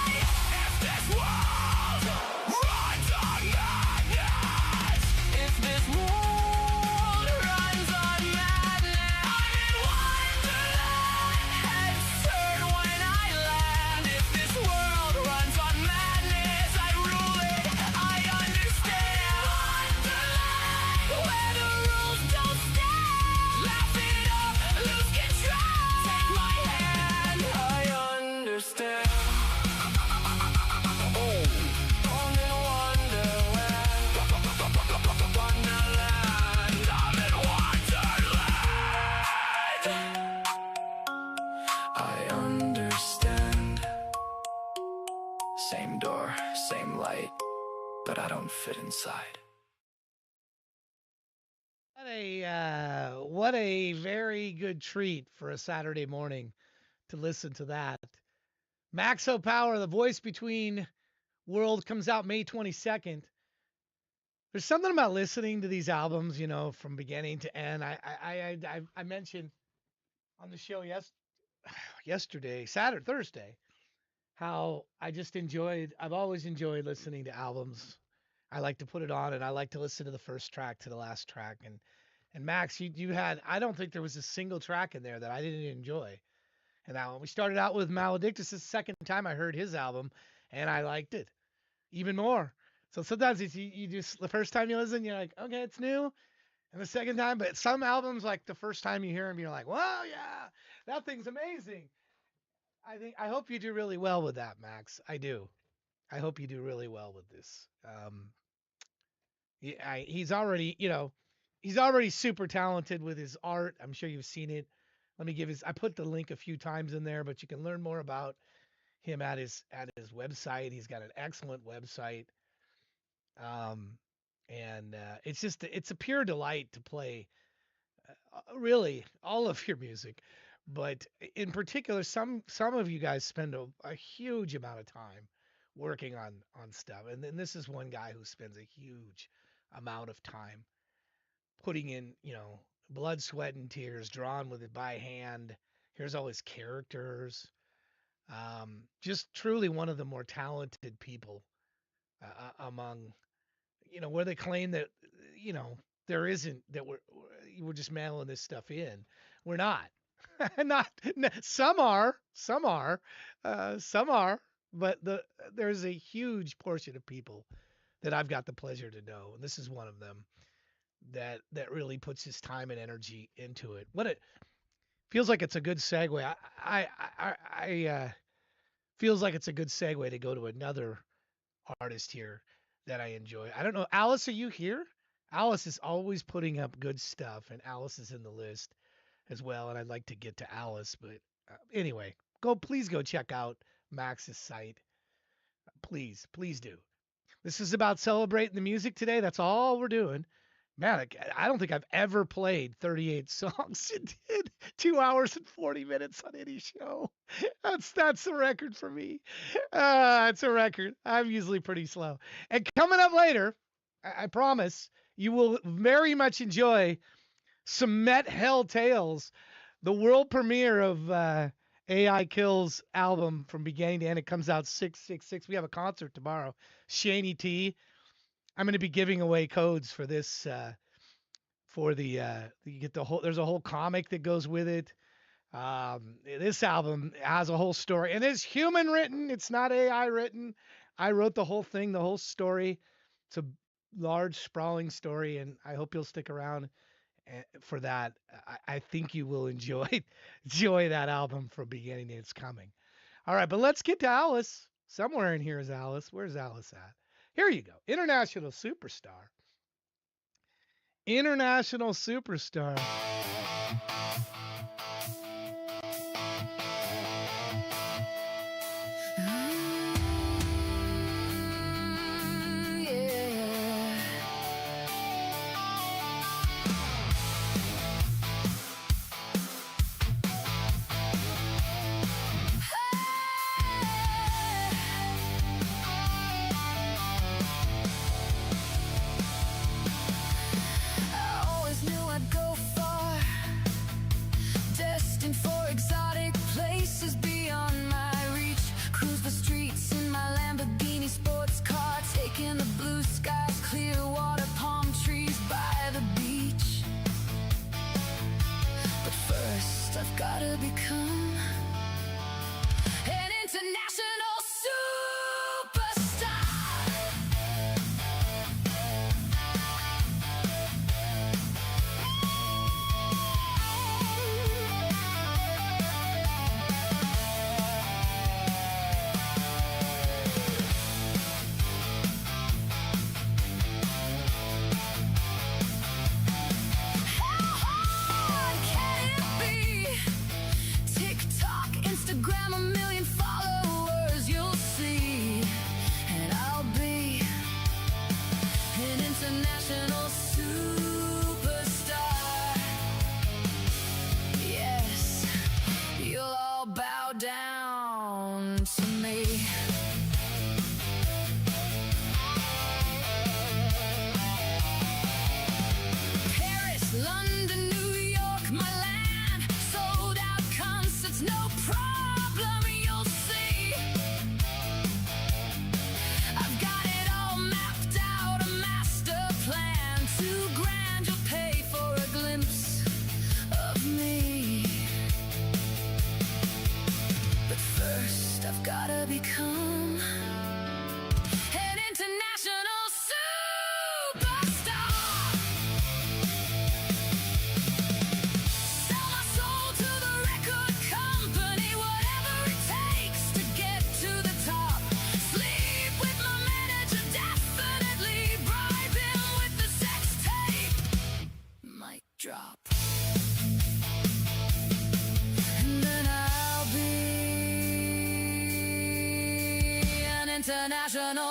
If this world runs on madness, if this world runs on madness, I'm in Wonderland. Heads turn when I land. If this world runs on madness, I rule it. I understand. Wonderland, where the rules don't stand. Laugh it up, lose control. Take my hand. I understand. Oh, I'm in Wonderland. Wonderland, I'm in Wonderland. I understand. Same door, same light, but I don't fit inside. What a very good treat for a Saturday morning to listen to that. Maxo Power, the voice between world, comes out May 22nd. There's something about listening to these albums, from beginning to end. I mentioned on the show yesterday, Saturday, Thursday, how I've always enjoyed listening to albums. I like to put it on and I like to listen to the first track to the last track. And Max, you had, I don't think there was a single track in there that I didn't enjoy. And now we started out with Maledictus, the second time I heard his album, and I liked it even more. So sometimes it's you just the first time you listen, you're like, okay, it's new. And the second time, but some albums, like the first time you hear them, you're like, wow, yeah, that thing's amazing. I hope you do really well with that, Max. I do. I hope you do really well with this. He's already super talented with his art. I'm sure you've seen it. I put the link a few times in there, but you can learn more about him at his website. He's got an excellent website. And it's a pure delight to play really all of your music, but in particular, some of you guys spend a huge amount of time working on stuff, and then this is one guy who spends a huge amount of time putting in, blood, sweat, and tears, drawn with it by hand. Here's all his characters. Just truly one of the more talented people among, where they claim that, there isn't, that we're just mailing this stuff in. We're not. Not some are, but there's a huge portion of people that I've got the pleasure to know, and this is one of them that really puts his time and energy into it. What it feels like it's a good segue. I feels like it's a good segue to go to another artist here that I enjoy. I don't know, Alice, are you here? Alice is always putting up good stuff, and Alice is in the list as well, and I'd like to get to Alice, but anyway, please go check out Max's site. Please do. This is about celebrating the music today. That's all we're doing. Man, I don't think I've ever played 38 songs and did 2 hours and 40 minutes on any show. That's a record for me. It's a record. I'm usually pretty slow. And coming up later, I promise, you will very much enjoy some Met Hell Tales, the world premiere of AI Kills album from beginning to end. It comes out 6/6/6. We have a concert tomorrow. Shaney T. I'm going to be giving away codes for this. You get the whole. There's a whole comic that goes with it. This album has a whole story, and it's human written. It's not AI written. I wrote the whole thing, the whole story. It's a large, sprawling story, and I hope you'll stick around for that. I think you will enjoy that album from beginning to its coming. All right, but let's get to Alice. Somewhere in here is Alice. Where's Alice at? Here you go. International superstar. International superstar. I always knew I'd go far.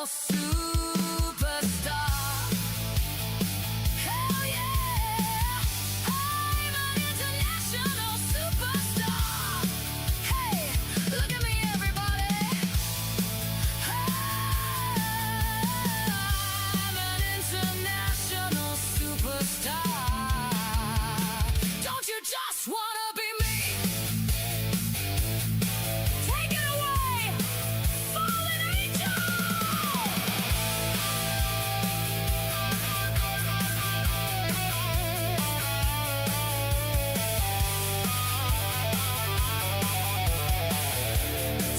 superstar. Hell yeah, I'm an international superstar. Hey, look at me, everybody. I'm an international superstar. Don't you just wanna be me? Take it away, fallen angel.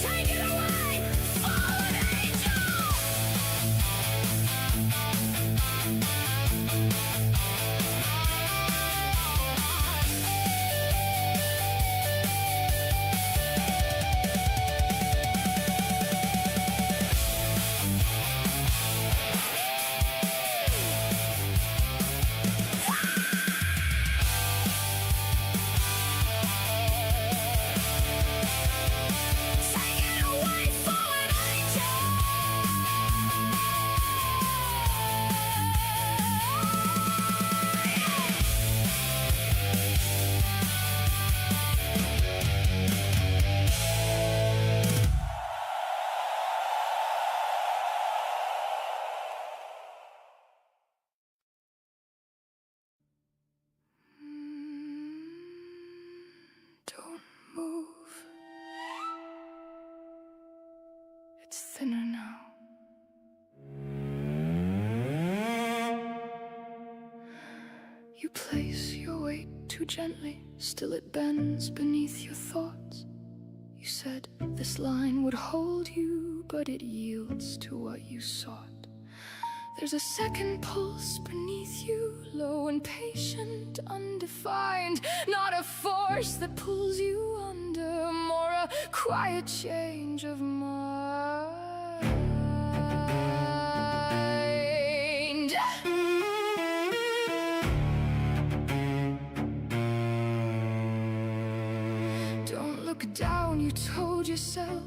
Take it away, fallen angel. Take it away, fallen angel. Don't move. It's thinner now. You place your weight too gently, still it bends beneath your thoughts. You said this line would hold you, but it yields to what you sought. There's a second pulse beneath you, low and patient, undefined. Not a force that pulls you under, more a quiet change of mind. Don't look down, you told yourself,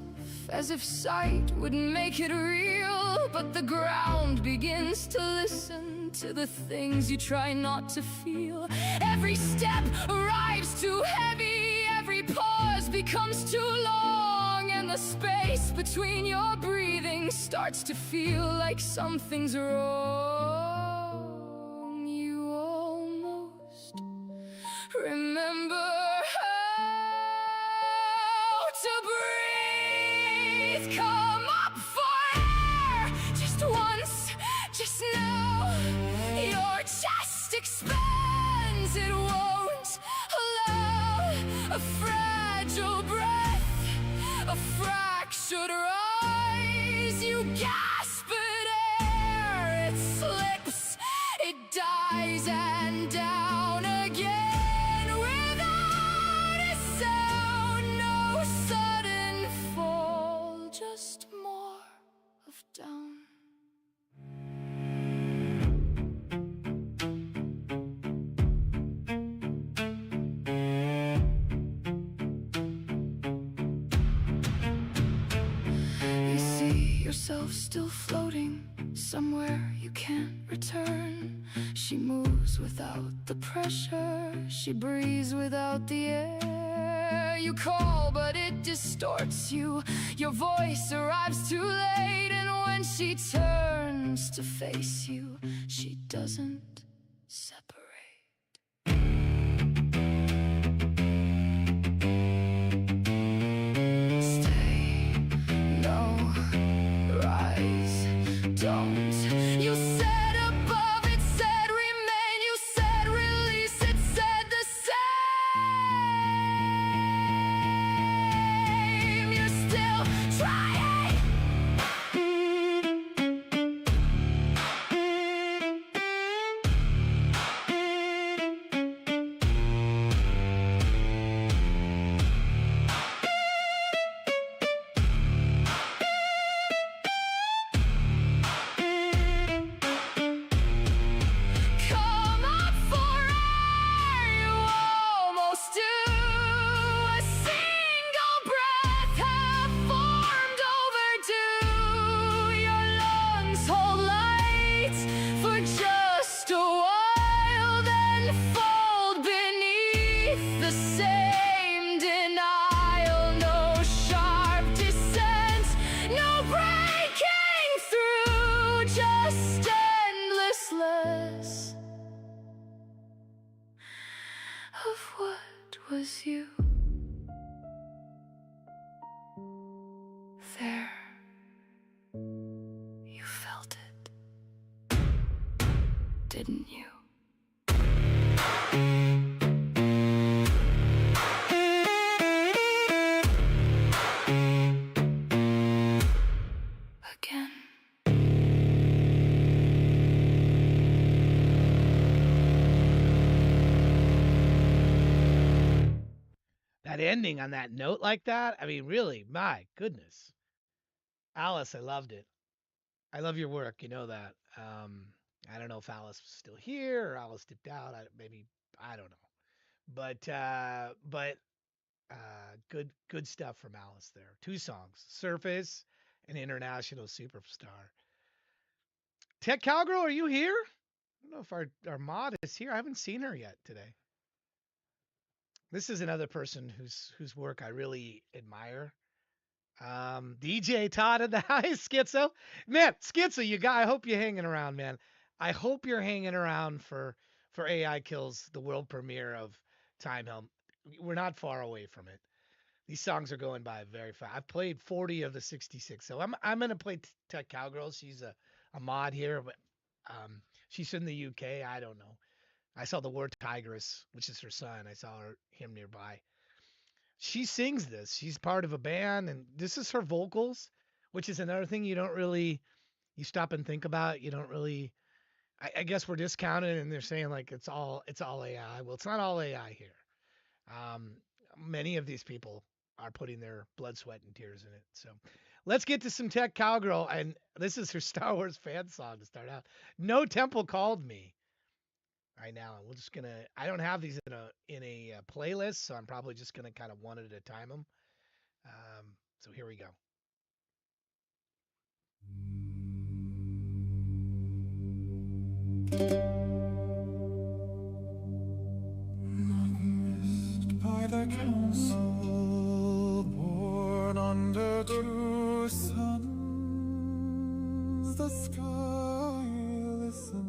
as if sight would make it real. But the ground begins to listen to the things you try not to feel. Every step arrives too heavy, every pause becomes too long, and the space between your breathing starts to feel like something's wrong. You almost remember how to breathe. Come up for air just once, just now. Your chest expands, it won't allow a fragile breath, a fractured rise. You gasp at air, it slips, it dies, and down again without a sound. No sudden fall, just more of down. You see yourself still floating somewhere you can't return. She moves without the pressure, she breathes without the air. You call, but it distorts you. Your voice arrives too late, and when she turns to face you, she doesn't separate. Stay, no, rise, don't. You said above, it said remain. You said release, it said the same. You're still trying. just endless less of what was you. There, you felt it, didn't you? Again. That ending on that note like that, I mean, really, my goodness. Alice, I loved it. I love your work, you know that. I don't know if Alice was still here or Alice dipped out. Maybe I don't know, but good stuff from Alice there. Two songs, Surface and International Superstar. Tech Cowgirl, are you here? I don't know if our mod is here. I haven't seen her yet today. This is another person whose work I really admire. DJ Todd in the house, Schizo. Man, Schizo, I hope you're hanging around, man. I hope you're hanging around for AI Kills, the world premiere of Time Helm. We're not far away from it. These songs are going by very fast. I've played 40 of the 66, so I'm gonna play Tech Cowgirl. She's a mod here, but she's in the UK. I don't know. I saw the War Tigress, which is her son. I saw him nearby. She sings this. She's part of a band, and this is her vocals, which is another thing you you stop and think about. You don't really. I guess we're discounted, and they're saying like it's all AI. Well, it's not all AI here. Many of these people are putting their blood, sweat, and tears in it. So let's get to some Tech Cowgirl, and this is her Star Wars fan song to start out. No Temple Called Me. Right now, and we're just gonna. I don't have these in a playlist, so I'm probably just gonna kind of one at a time them. So here we go. Not missed by the council, born under two suns, the sky listened.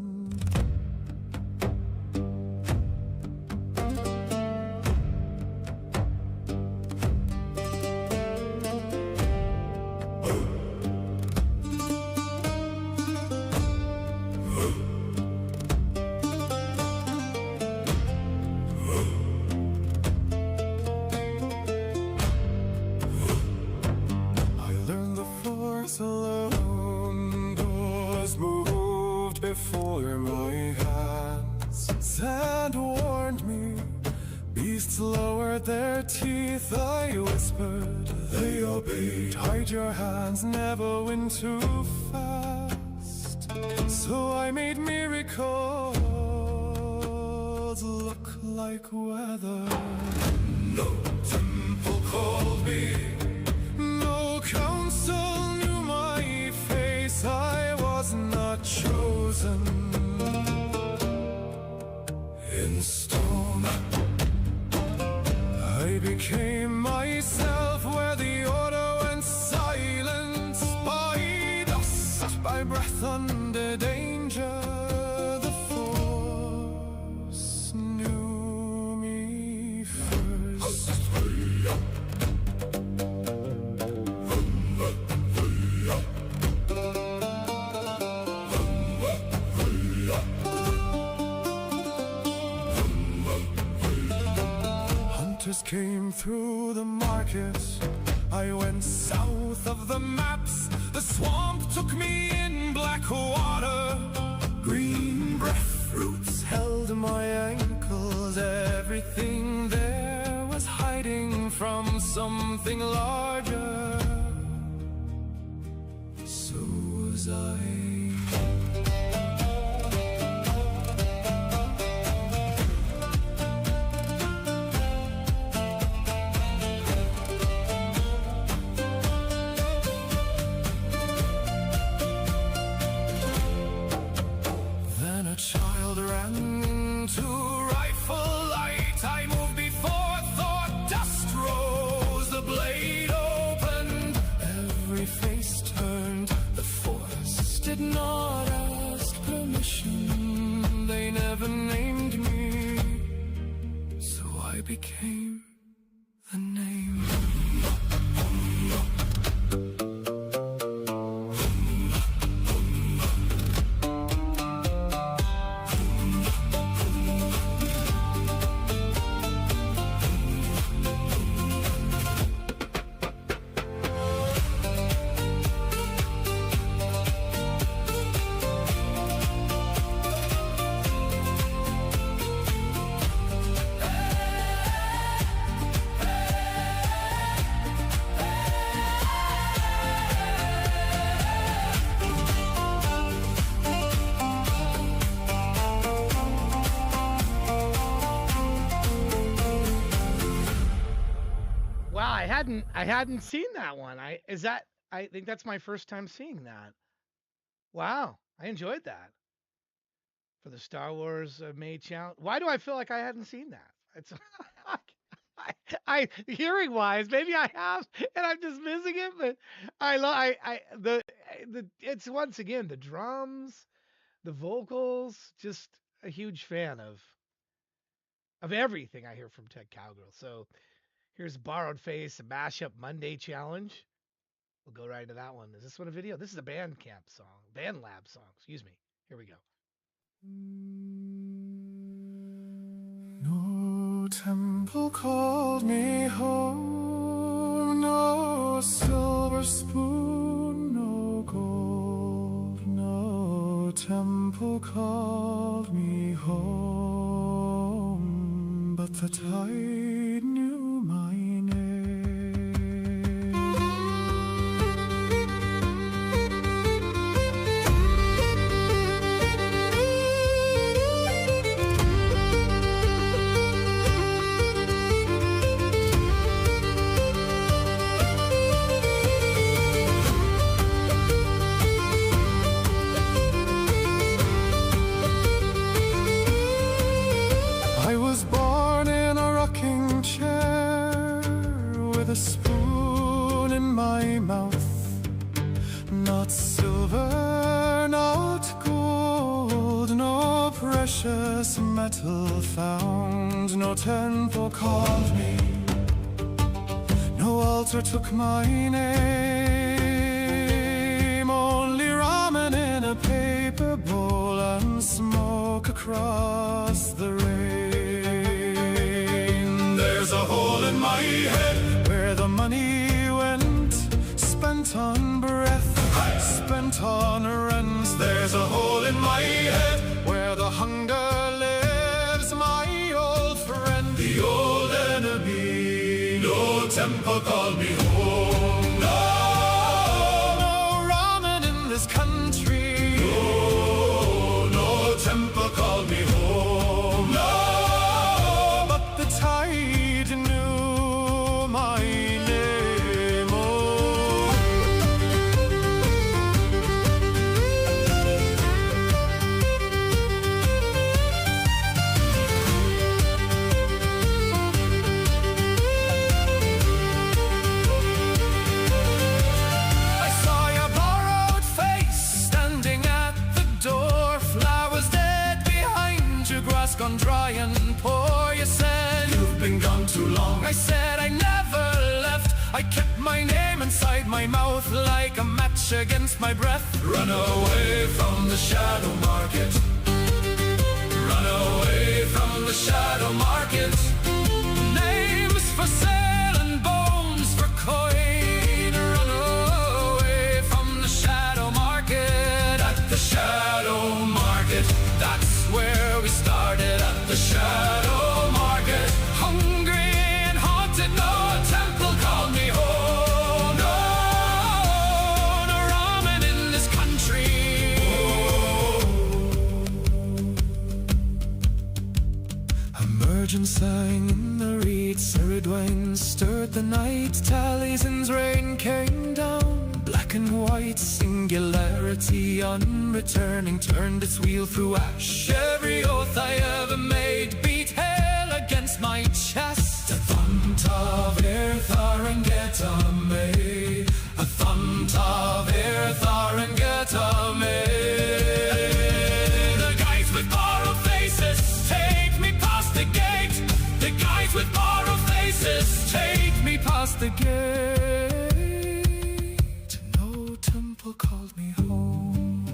Alone, doors moved before my hands. Sand warned me, beasts lowered their teeth. I whispered, they obeyed. Hide your hands, never win too fast. So I made miracles look like weather. No temple called me, no council. I was not chosen in stone. I became myself where the order went silent. By dust, by breath under danger, the force knew me first. Came through the market. I went south of the maps. The swamp took me in, black water. Green breath roots held my ankles. Everything there was hiding from something larger. So was I. not ask permission. They never named me, so I became the name. Wow, I hadn't seen that one. I think that's my first time seeing that. Wow, I enjoyed that for the Star Wars May challenge. Why do I feel like I hadn't seen that? It's I hearing wise, maybe I have, and I'm just missing it. But the it's once again the drums, the vocals. Just a huge fan of everything I hear from Ted Cowgirl. So here's Borrowed Face, a mashup Monday challenge. We'll go right into that one. Is this one a video? This is a Bandcamp song, BandLab song. Excuse me. Here we go. No temple called me home, no silver spoon, no gold. No temple called me home, but the tide knew my name. I was born in a rocking chair with a spoon in my mouth. Not silver, not gold, no precious metal found. No temple called me, no altar took my name. Only ramen in a paper bowl and smoke across the rain. There's a hole in my head where the money went, spent on breath, spent on rents. There's a hole in my head where the hunger lives, my old friend, the old enemy. No temple called me home. No, no ramen in this country. No, no temple called me home. No, but the tide knew my name. Oh. I saw your borrowed face standing at the door. Flowers dead behind you, grass gone dry and poor. You said, you've been gone too long. I said, I never left. I kept my name inside my mouth like a match against my breath. Run away from the shadow market. Run away from the shadow market. Names for sale and bones for coin. Run away from the shadow market. At the shadow market, that's where we started. At the shadow market, hungry and haunted. No temple called me home. No, no ramen in this country. Emergence sang in the reeds, Ceridwen stirred the night. Taliesin's rain came down, black and white singularity unreturning, turned its wheel through ash. Every oath I ever made beat hell against my chest. A thunt of Erthar and Getame, a thunt of Erthar and Getame. gate, no temple called me home.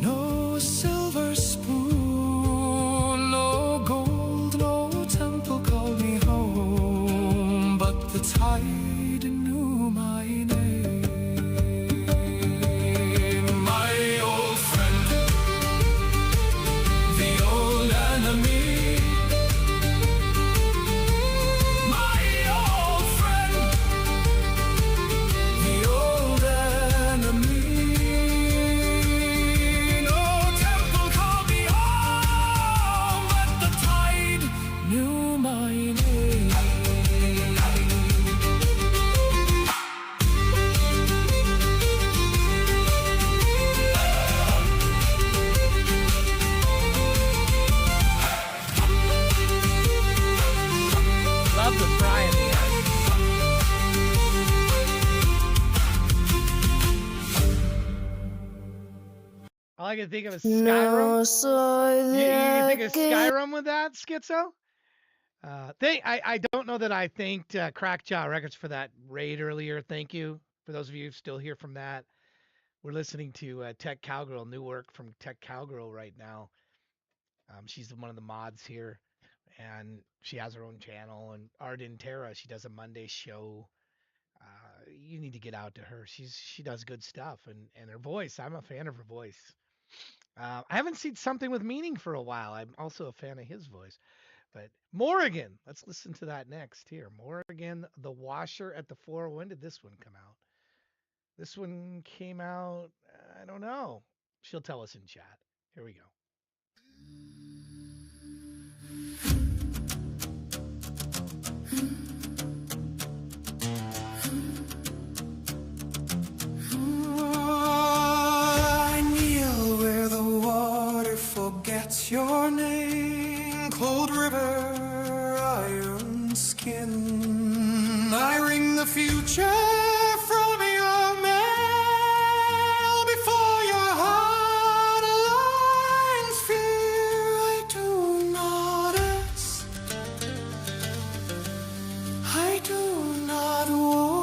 No silver spoon, no gold, no temple called me home. But the tide knew my name. My old friend, the old enemy. My old friend, the old enemy. No temple called me home, but the tide knew my name. Love the Brian here. All I can think of is Skyrim. You think of Skyrim with that, Schizo? I don't know that I thanked Crackjaw Records for that raid earlier. Thank you. For those of you still here from that, we're listening to Tech Cowgirl, new work from Tech Cowgirl right now. She's one of the mods here, and she has her own channel. And Arden Terra, she does a Monday show. You need to get out to her. She does good stuff, and her voice. I'm a fan of her voice. I haven't seen Something with Meaning for a while. I'm also a fan of his voice. But Morrigan, let's listen to that next here. Morrigan, The Washer at the Floor. When did this one come out? This one came out, I don't know. She'll tell us in chat. Here we go. I kneel where the water forgets your name. Cold river, iron skin. I wring the future from your mail before your heart aligns fear. I do not ask, I do not warn.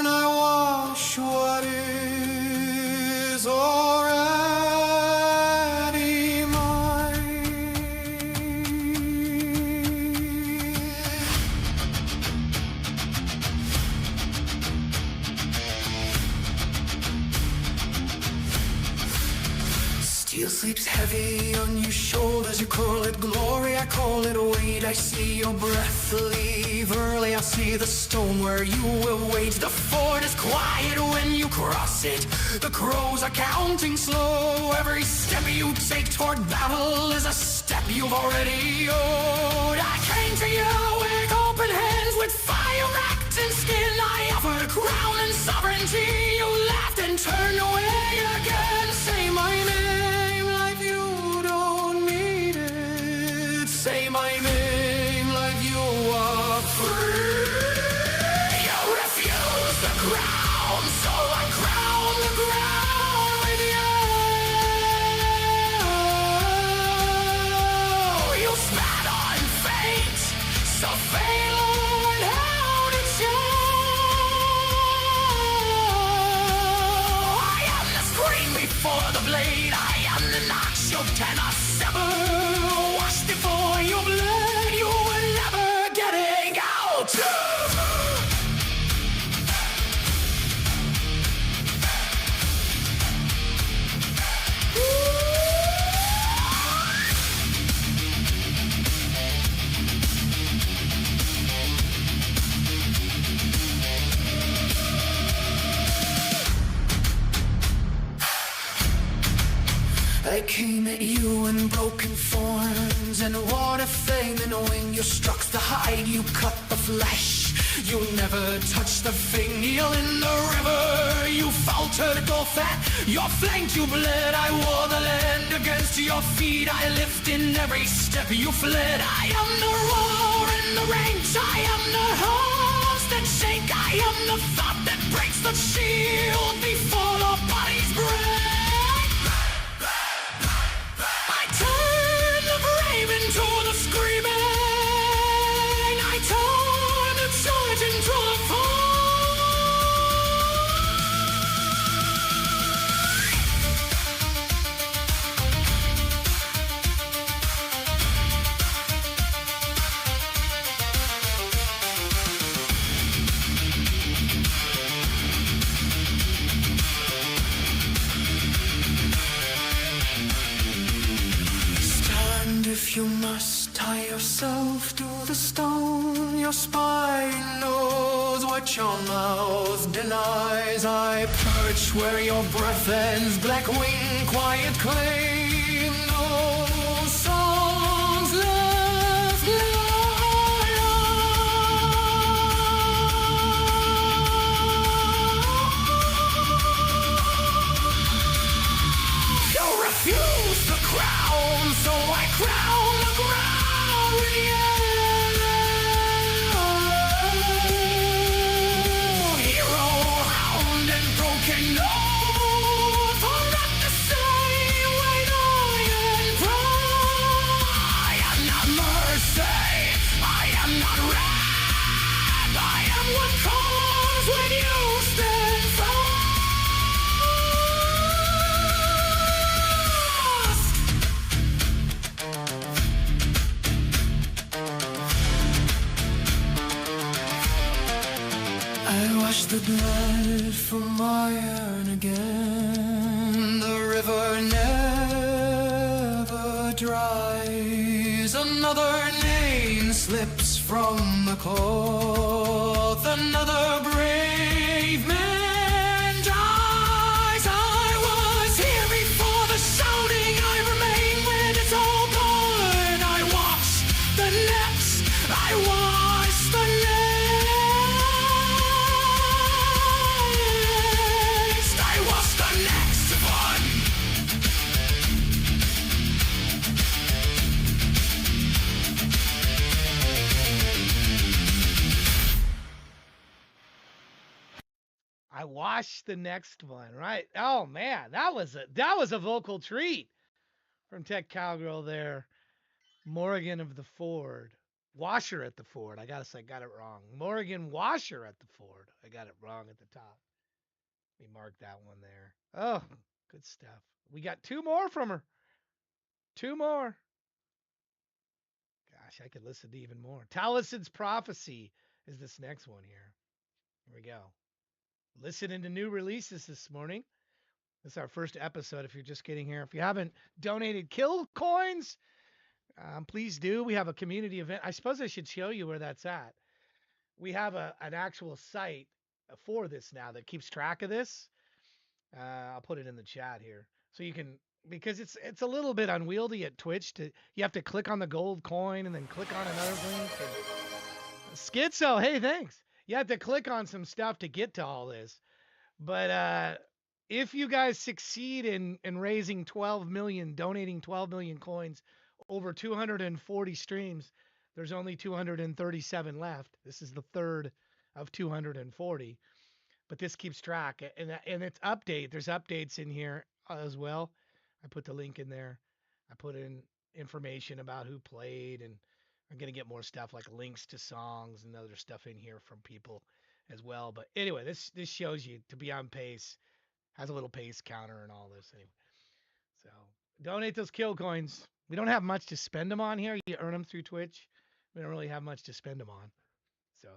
I wash what is already mine. Steel sleeps heavy on your shoulders. You call it glory, I call it weight. I see your breath leave early. I see the stone where you will wait. The fort is quiet when you cross it. The crows are counting slow. Every step you take toward battle is a step you've already owed. I came to you with open hands, with fire wrapped in skin. I offered a crown and sovereignty. You laughed and turned away again. Say my name like you don't mean it. Say my name like you are free. You refuse the crown, so I crown the ground with you. You spat on fate, so fail on how to show. I am the scream before the blade. I am the notch you cannot sever. Wash before you bled. You were never getting out. I came at you in broken forms and water flame, and when you struck the hide, you cut the flesh. You never touched the fingnail in the river. You faltered, go fat, your flank you bled. I wore the land against your feet. I lived in every step you fled. I am the roar in the ranks. I am the horse that shake. I am the thought that breaks the shield before the bodies break. I turn the brave into the screaming. yourself to the stone. Your spine knows what your mouth denies. I perch where your breath ends. Black wing, quiet claim. No songs left. You refuse the crown, so I crown the ground with you. Hero, hound, and broken oath are not the same. Wait, I am pride. I am not mercy. I am not wrath. I am what comes when you stand fast. I wash the blood from my urn again. The river never dries. Another name slips from the cloth. Another brave man dies. I was here before the shouting. I remain when it's all gone. I watch the next. I watch the next. I watch the next one. I watched the next one, right? Oh man, that was a vocal treat from Tech Cowgirl there. Morgan of the Ford. Washer at the Ford. I gotta say, I got it wrong. Morgan Washer at the Ford. I got it wrong at the top. Let me mark that one there. Oh, good stuff. We got two more from her. Two more. Gosh, I could listen to even more. Talison's Prophecy is this next one here. Here we go. Listening to new releases this morning. This is our first episode if you're just getting here. If you haven't donated Kill Coins, please do. We have a community event. I suppose I should show you where that's at. We have an actual site for this now that keeps track of this. I'll put it in the chat here. So you can, because it's a little bit unwieldy at Twitch. You have to click on the gold coin and then click on another link. Schizo, hey, thanks. You have to click on some stuff to get to all this. But if you guys succeed in raising 12 million, donating 12 million coins over 240 streams, there's only 237 left. This is the third of 240. But this keeps track. And it's update. There's updates in here as well. I put the link in there. I put in information about who played, and I'm going to get more stuff like links to songs and other stuff in here from people as well. But anyway, this shows you to be on pace. Has a little pace counter and all this anyway. So donate those kill coins. We don't have much to spend them on here. You earn them through Twitch. We don't really have much to spend them on. So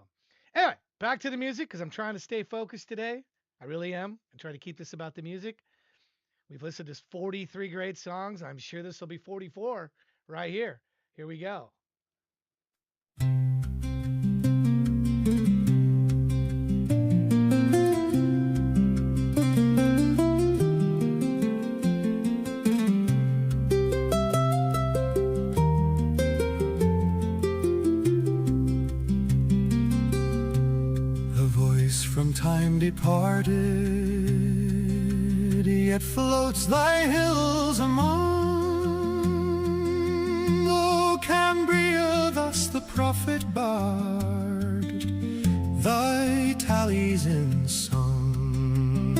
anyway, back to the music because I'm trying to stay focused today. I really am. I'm trying to keep this about the music. We've listened to 43 great songs. I'm sure this will be 44 right here. Here we go. From time departed, yet floats thy hills among. O Cambria, thus the prophet bard thy tallies in song.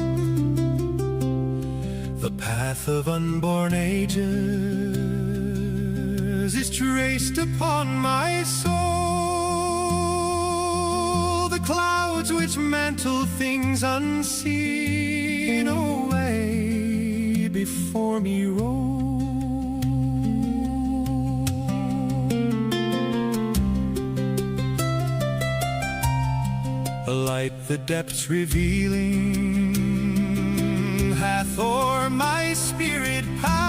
The path of unborn ages is traced upon my soul. Clouds which mantle things unseen away before me roll. A light the depths revealing hath o'er my spirit passed,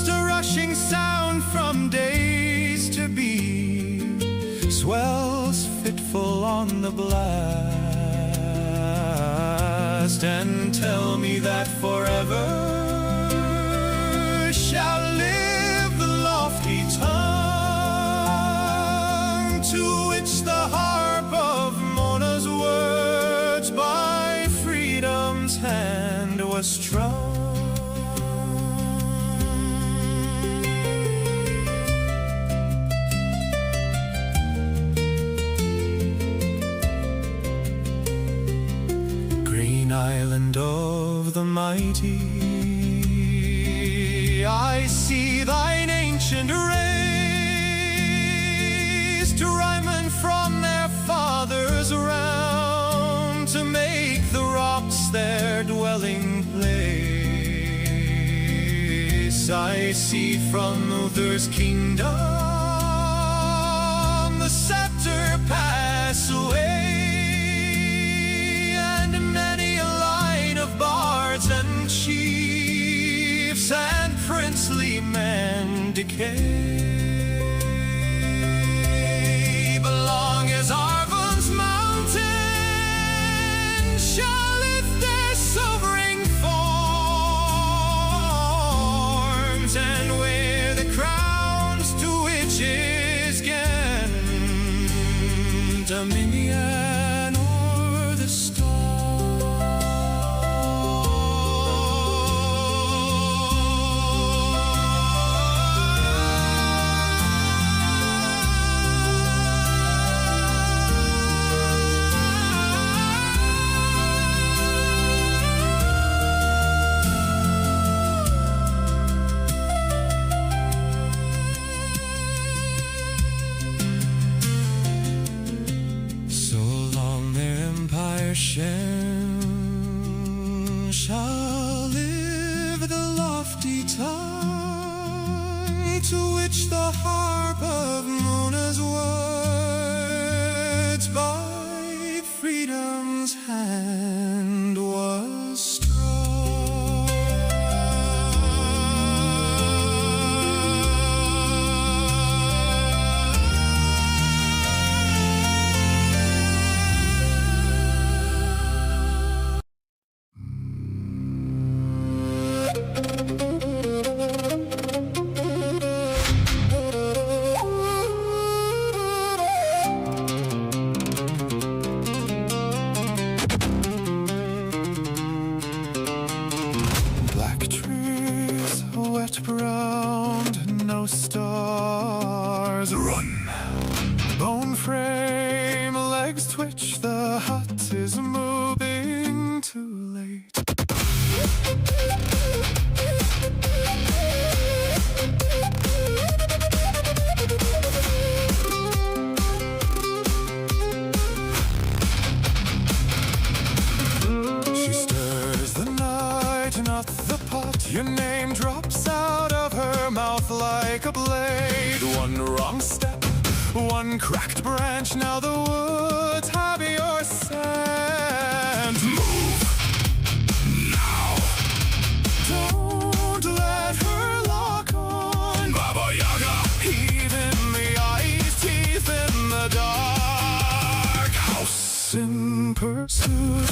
a rushing sound from the blast, and tell me that forever shall live the lofty tongue to which the harp of Mona's words by freedom's hand was strung. Island of the mighty, I see thine ancient race to Ryman from their fathers around, to make the rocks their dwelling place. I see from Uther's kingdom the scepter pass away, bards and chiefs and princely men decay. But long as Arvon's mountain shall lift their sobering forms, and wear the crowns to which is given dominion o'er the stars. Shall live the lofty tongue to which the harp of Mona's words by freedom's hand was strung. Browned, no stars. Run! Bone frame, legs twitch, the hut is moving too late. She stirs the night, not the pot. Your name drops out of her mouth like a blade. One wrong step, one cracked branch, now the woods have your scent. Move now! Don't let her lock on. Baba Yaga! Heave in the eyes, teeth in the dark. House in pursuit.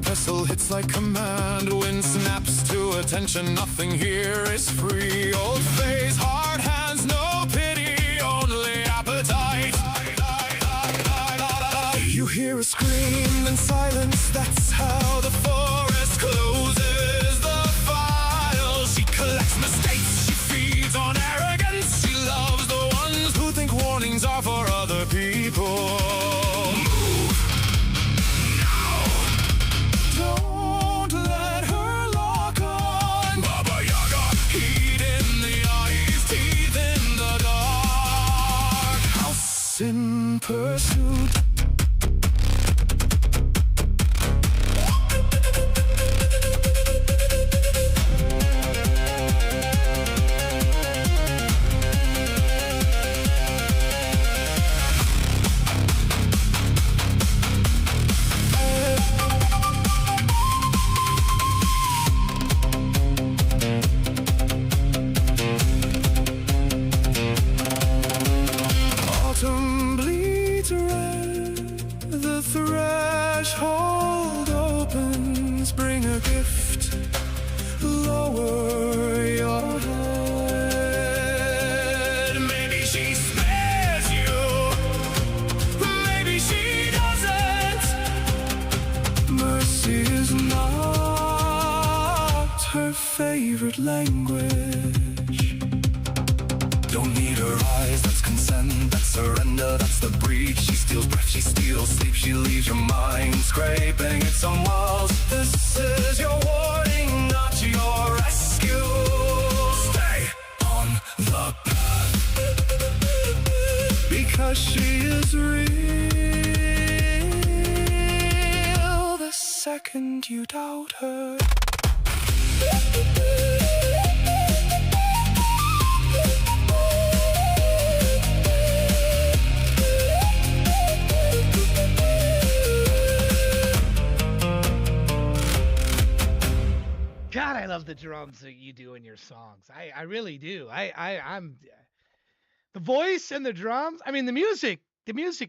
Pestle hits like command, wind snaps to attention, nothing here is free. Old face, hard hands, no pity, only appetite. You hear a scream, then silence, that's how the forest closes the file. She collects mistakes, she feeds on arrogance, she loves the ones who think warnings are for other people. Don't let her lock on. Baba Yaga, heat in the eyes, teeth in the dark. House in pursuit. a gift. Lower your head. Maybe she spares you, maybe she doesn't. Mercy is not her favorite language. Don't need her eyes, that's consent, that's surrender, that's the breach. She steals breath, she steals sleep, she leaves your mind scraping its own walls. This is your warning, not your rescue. Stay on the path, because she is real. The second you doubt her, God, I love the drums that you do in your songs. I really do. I'm the voice and the drums. I mean, the music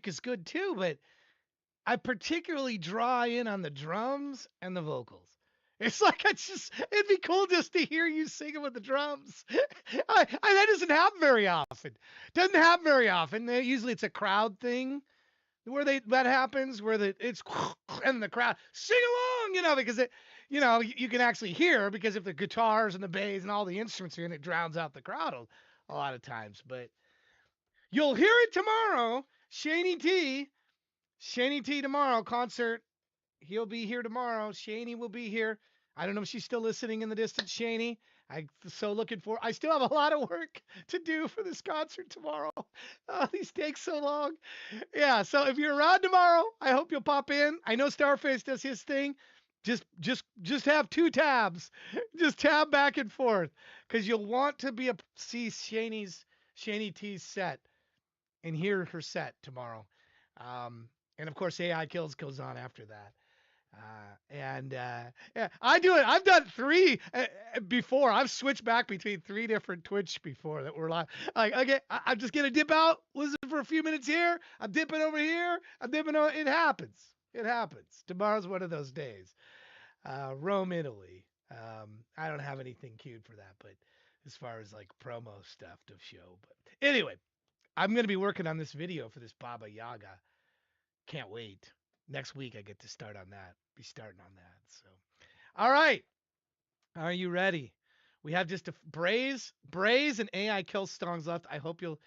is good too, but I particularly draw in on the drums and the vocals. It's like it'd be cool just to hear you singing with the drums. That doesn't happen very often. Usually it's a crowd thing where that happens, where it's and the crowd sing along, because you can actually hear, because if the guitars and the bass and all the instruments are in, it drowns out the crowd a lot of times. But you'll hear it tomorrow. Shaney T tomorrow concert. He'll be here tomorrow. Shaney will be here. I don't know if she's still listening in the distance, Shaney. I'm so looking for. I still have a lot of work to do for this concert tomorrow. Oh, these take so long. Yeah, so if you're around tomorrow, I hope you'll pop in. I know Starface does his thing. Just have two tabs. Just tab back and forth, because you'll want to see Shaney T's set and hear her set tomorrow. And of course, AI Kills goes on after that. Yeah, I do it. I've done 3 before. I've switched back between 3 different Twitch before that were live. Like, okay, I'm just gonna dip out, listen for a few minutes here. I'm dipping over here. I'm dipping over. It happens. Tomorrow's one of those days. Rome, Italy. I don't have anything queued for that, but as far as like promo stuff to show. But anyway, I'm gonna be working on this video for this Baba Yaga. Can't wait. Next week I get to start on that. Be starting on that. So, all right. Are you ready? We have just a Braze and AI Kill songs left. I hope you'll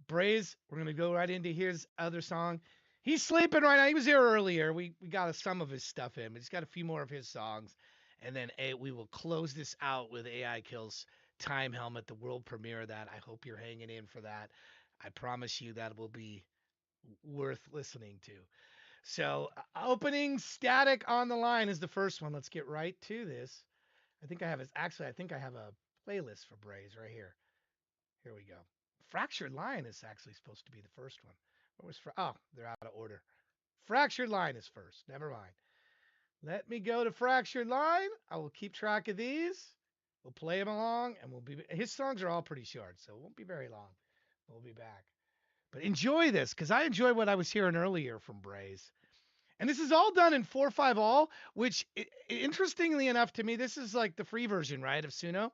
Braze. We're gonna go right into his other song. He's sleeping right now. He was here earlier. We got some of his stuff in. We just got a few more of his songs, and then we will close this out with AI Kill's Time Helmet, the world premiere of that. I hope you're hanging in for that. I promise you that will be worth listening to. So, opening Static on the Line is the first one. Let's get right to this. I think I have a playlist for Braze right here. Here we go. Fractured Line is actually supposed to be the first one. They're out of order. Fractured Line is first. Never mind. Let me go to Fractured Line. I will keep track of these. We'll play them along, and his songs are all pretty short, so it won't be very long. We'll be back. But enjoy this, because I enjoy what I was hearing earlier from Braze. And this is all done in 4/5 all, which, interestingly enough to me, this is like the free version, right, of Suno.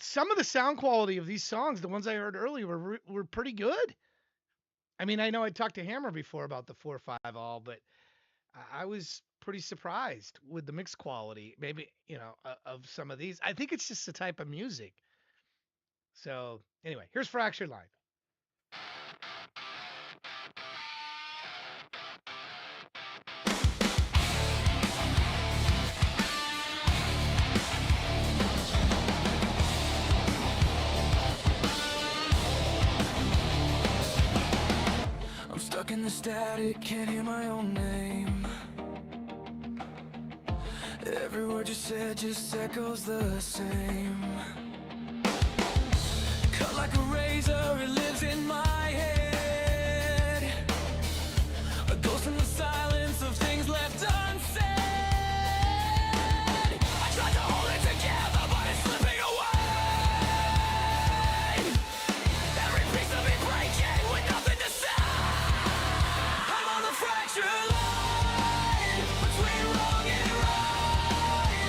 Some of the sound quality of these songs, the ones I heard earlier, were pretty good. I mean, I know I talked to Hammer before about the 4/5 all, but I was pretty surprised with the mix quality, maybe, of some of these. I think it's just the type of music. So, anyway, here's Fractured Line. Stuck in the static, can't hear my own name. Every word you said just echoes the same. Cut like a razor, it lives in my head. A ghost in the silence of things left unsaid. I tried to hold it together, but it's slipping away. Every piece of it breaking with nothing to say. Fractured line between wrong and right.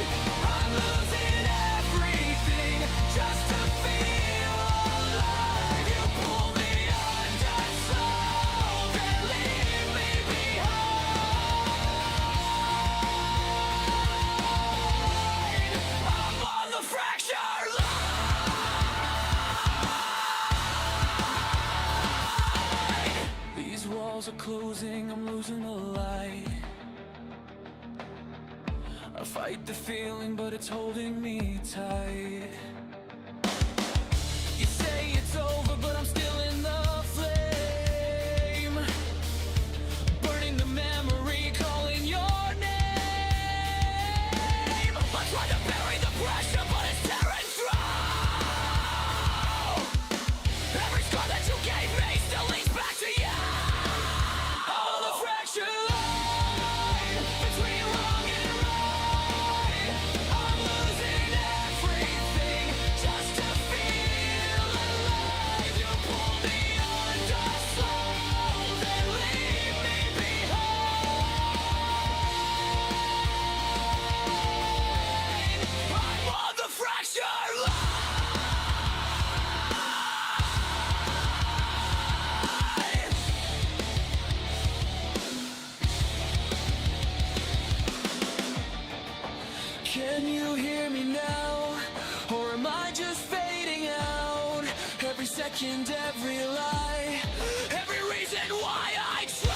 closing, I'm losing the light. I fight the feeling, but it's holding me tight. You say it's over, but I'm still in the flame. Burning the memory, calling your name. I try to bury the pressure, but it's tearing through. Every scar that you gave me still leads back to you. All the fractured line between wrong and right. I'm losing everything just to feel alive. You pull me under slow, then leave me behind. I'm on the fractured line. Can you hear me now? Or am I just fading out? Every second, every lie, every reason why I try.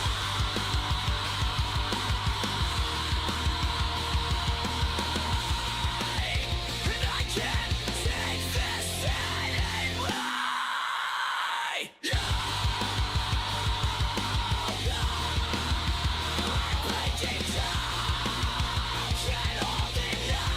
And I can't take this anymore. Breaking down, can't hold it now.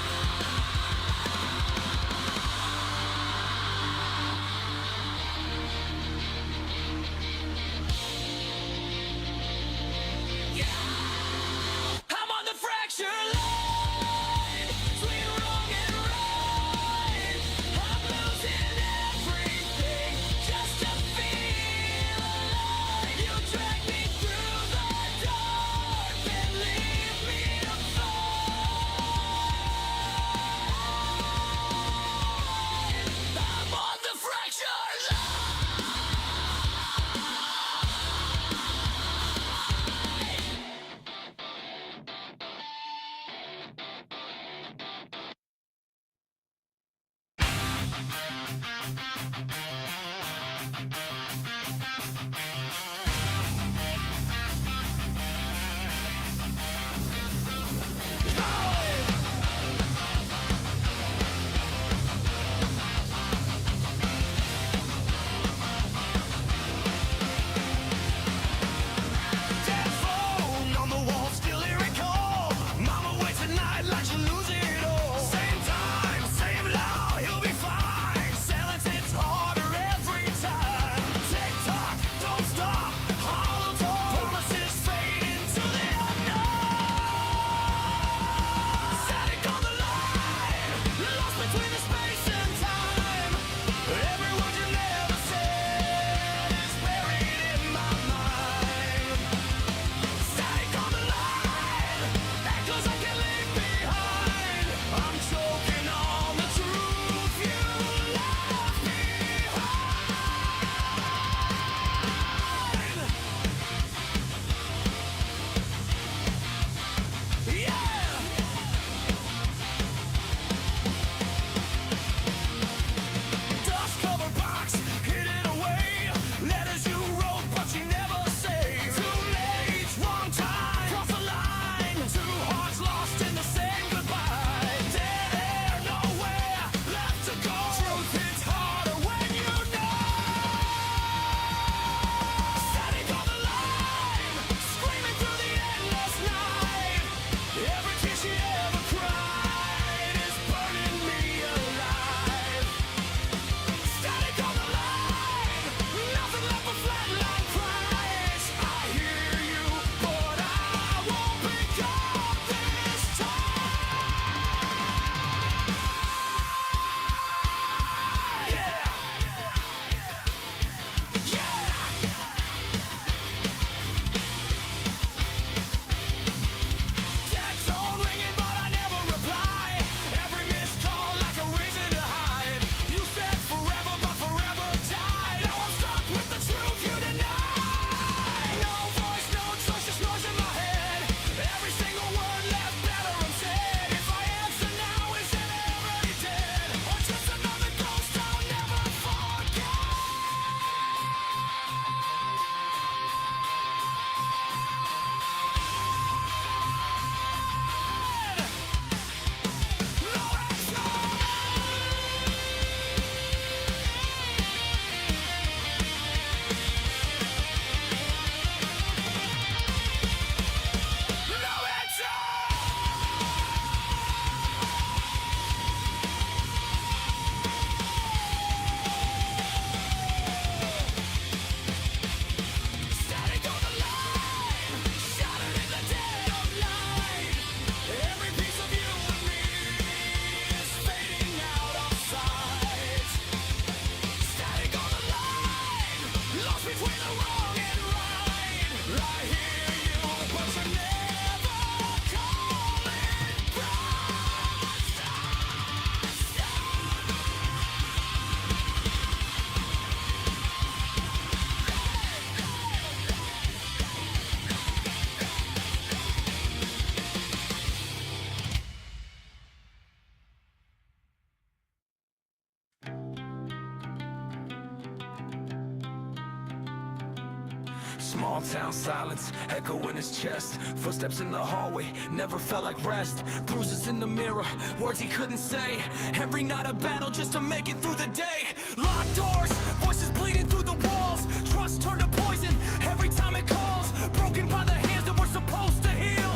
Small town silence, echo in his chest. Footsteps in the hallway, never felt like rest. Bruises in the mirror, words he couldn't say. Every night a battle just to make it through the day. Locked doors, voices bleeding through the walls. Trust turned to poison every time it calls. Broken by the hands that were supposed to heal.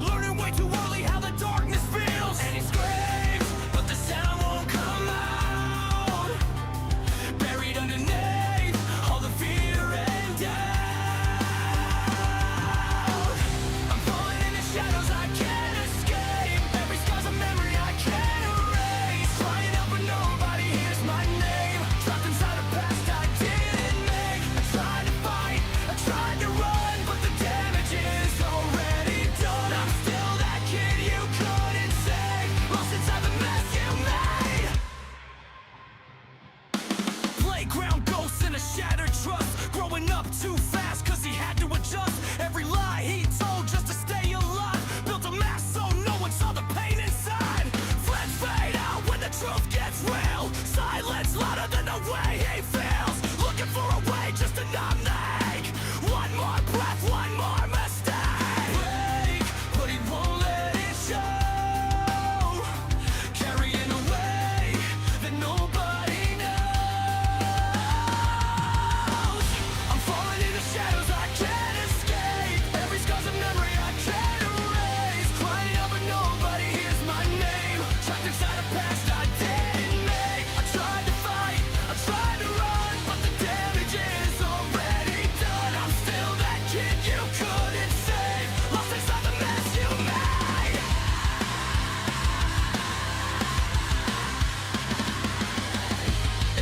Learning way too early how the darkness feels. And he screams, but the sound won't come out. Buried underneath all the fear and doubt. I'm falling in the shadows I can't escape. Every scar's a memory I can't erase. Trying out but nobody hears my name. Trapped inside a past I didn't make. I tried to fight, I tried to run, but the damage is already done. I'm still that kid you couldn't save. Lost inside the mess you made. Playground ghosts in a shattered trust. Growing up too fast cause he had to adjust. Every lie he told just to stay alive. Built a mask so no one saw the pain inside. Friends fade out when the truth gets real. Silence louder than the way he feels. Looking for a way just to not make one more breath, one more mistake. Break, but he won't let it show. Carrying a weight that nobody knows. I'm falling in the shadows I can't escape. Every scar's a memory I can't erase. Crying out but nobody hears my name. Trapped inside a past I didn't make. I tried to fight, I tried to run, but the damage is already done. I'm still that kid you couldn't save. Lost inside the mess you made.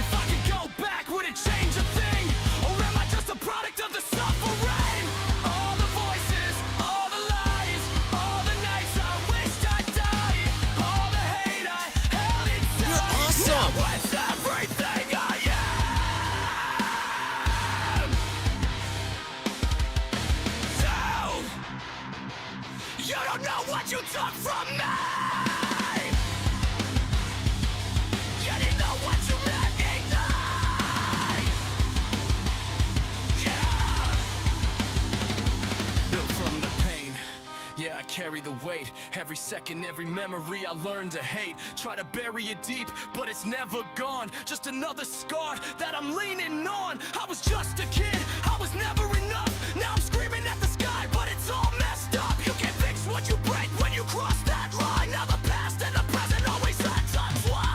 If I could go back, would it change a thing? Or am I just a product of the suffering? All the voices, all the lies, all the nights I wished I'd die, all the hate I held inside. You're awesome. Now it's everything I am. So, you don't know what you took from me. You didn't know what you let me die. Yeah. Built from the pain. Yeah, I carry the weight. Every second, every memory I learned to hate. Try to bury it deep, but it's never gone. Just another scar that I'm leaning on. I was just a kid, I was never enough. Now I'm screaming at the sky, but it's all messed up. You can't fix what you break when you cross that line. Now the past and the present always intertwine.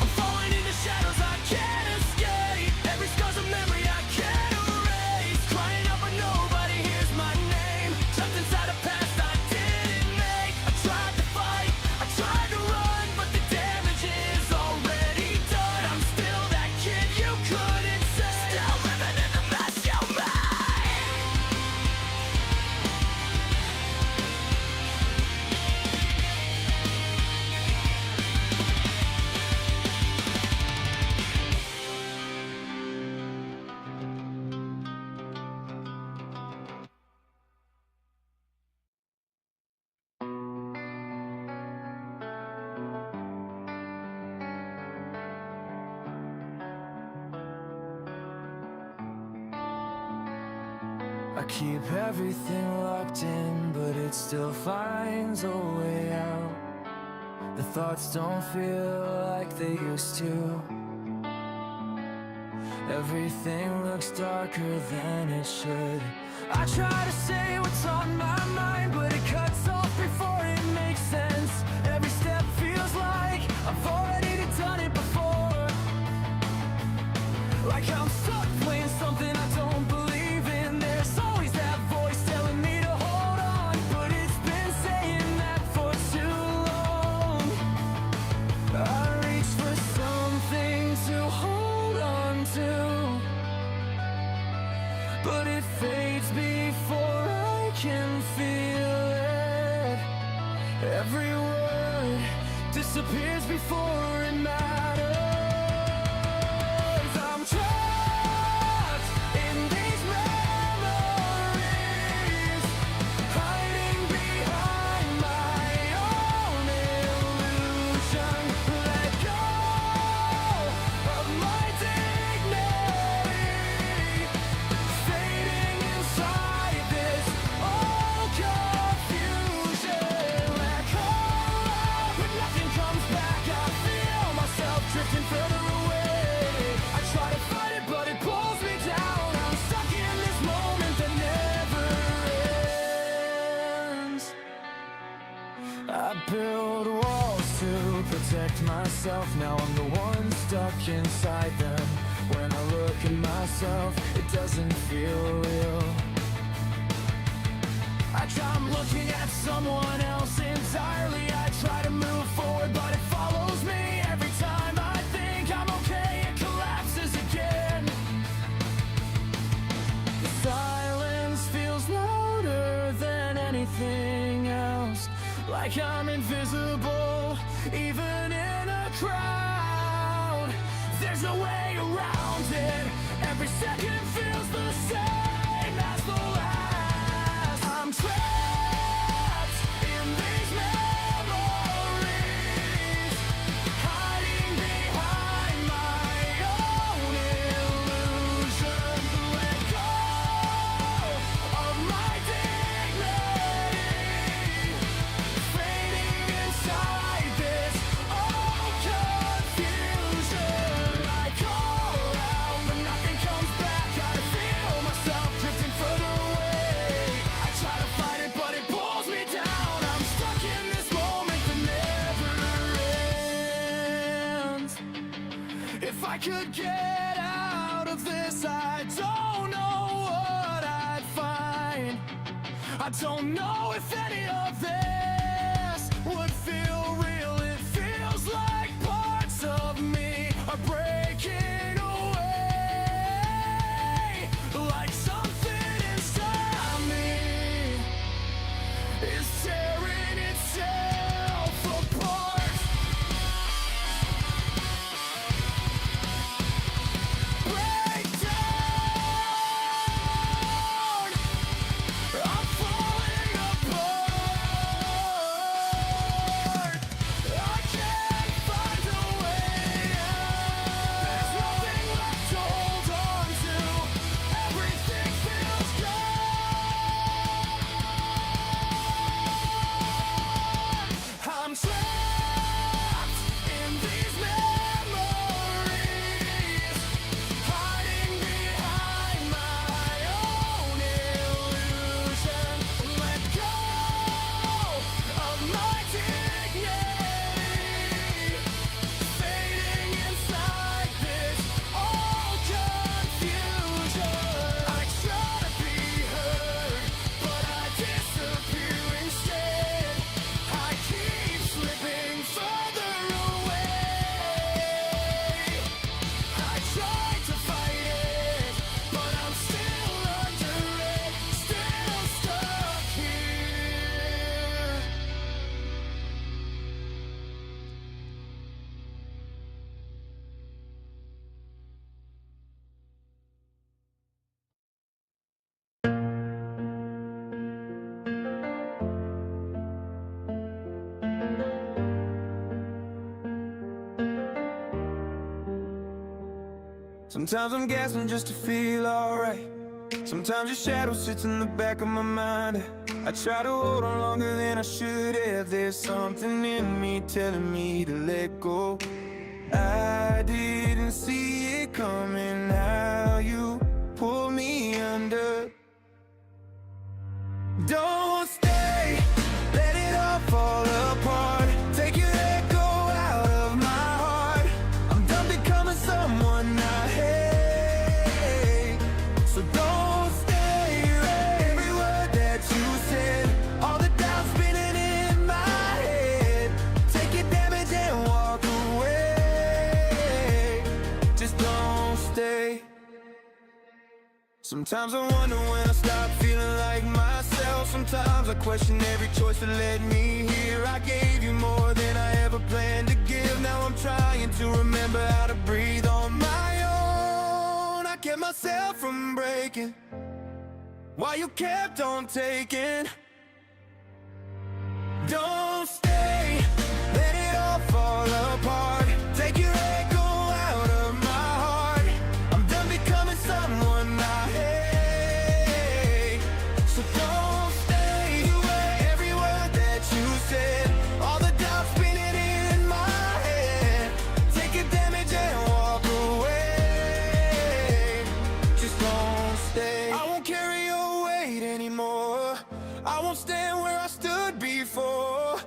I'm falling in the shadows I can't escape. Every scar's a memory I can't erase. Crying out but nobody hears my name. Trapped inside a past I didn't make. I tried to fight, I tried to run, but the damage is already done. I'm still that kid you couldn't save. Still living in the mess you made. I keep everything locked in, but it still finds a way out. The thoughts don't feel like they used to. Everything looks darker than it should. I try to say what's on my mind, but it cuts off before it makes sense. Every step feels like I've already done it before. Like I'm stuck playing something I don't believe in. There's always that voice telling me to hold on, but it's been saying that for too long. I reach for something to hold on to, but it fades before I can feel it. Every word disappears before it matters. I'm trapped in these memories, hiding behind my own illusion. Let go of my dignity. I build walls to protect myself. Now I'm the one stuck inside them. When I look at myself, it doesn't feel real. I'm looking at someone else entirely. I try to move forward, but it follows me. Every time I think I'm okay, it collapses again. The silence feels louder than anything else. Like I'm invisible, even in a crowd. There's no way around it. Every second feels the same as the last. I'm trapped in these memories, hiding behind my own illusion. Let go of my dignity, fading inside this old confusion. I call out, but nothing comes back. I feel myself drifting further away. I try to fight it, but it pulls me down. I'm stuck in this moment that never ends. If I could get out of this, I don't know what I'd find. I don't know if any of this would feel real. It feels like parts of me are breaking away. Like something inside me is tearing itself apart. Breakdown. I'm falling apart. I can't find a way out. There's nothing left to hold on to. Everything feels gone. I'm trapped in these memories, hiding behind my own illusion. Let go of my dignity, fading inside this old confusion. I try to be heard, but I disappear instead. I keep slipping further away. I try to fight it, but I'm still under it, still stuck here. Sometimes I'm gasping just to feel alright. Sometimes your shadow sits in the back of my mind. I try to hold on longer than I should have. There's something in me telling me to let go. I didn't see it coming, how you pulled me under. Don't stay, let it all fall apart. Take your echo out of my heart. I'm done becoming someone I hate. So don't stay, every word that you said, all the doubts spinning in my head. Take your damage and walk away. Just don't stay. Sometimes I wonder when I stop feeling like myself. Sometimes I question every choice that led me here. I gave you more than I ever planned to give. Now I'm trying to remember how to breathe on my own. I kept myself from breaking while you kept on taking. Don't stay, let it all fall apart. Take your echo out of my heart. I'm done becoming someone I hate. So don't stay away. Every word that you said, all the doubts spinning in my head. Take your damage and walk away. Just don't stay. I won't carry your weight anymore. I won't stand where I stood before.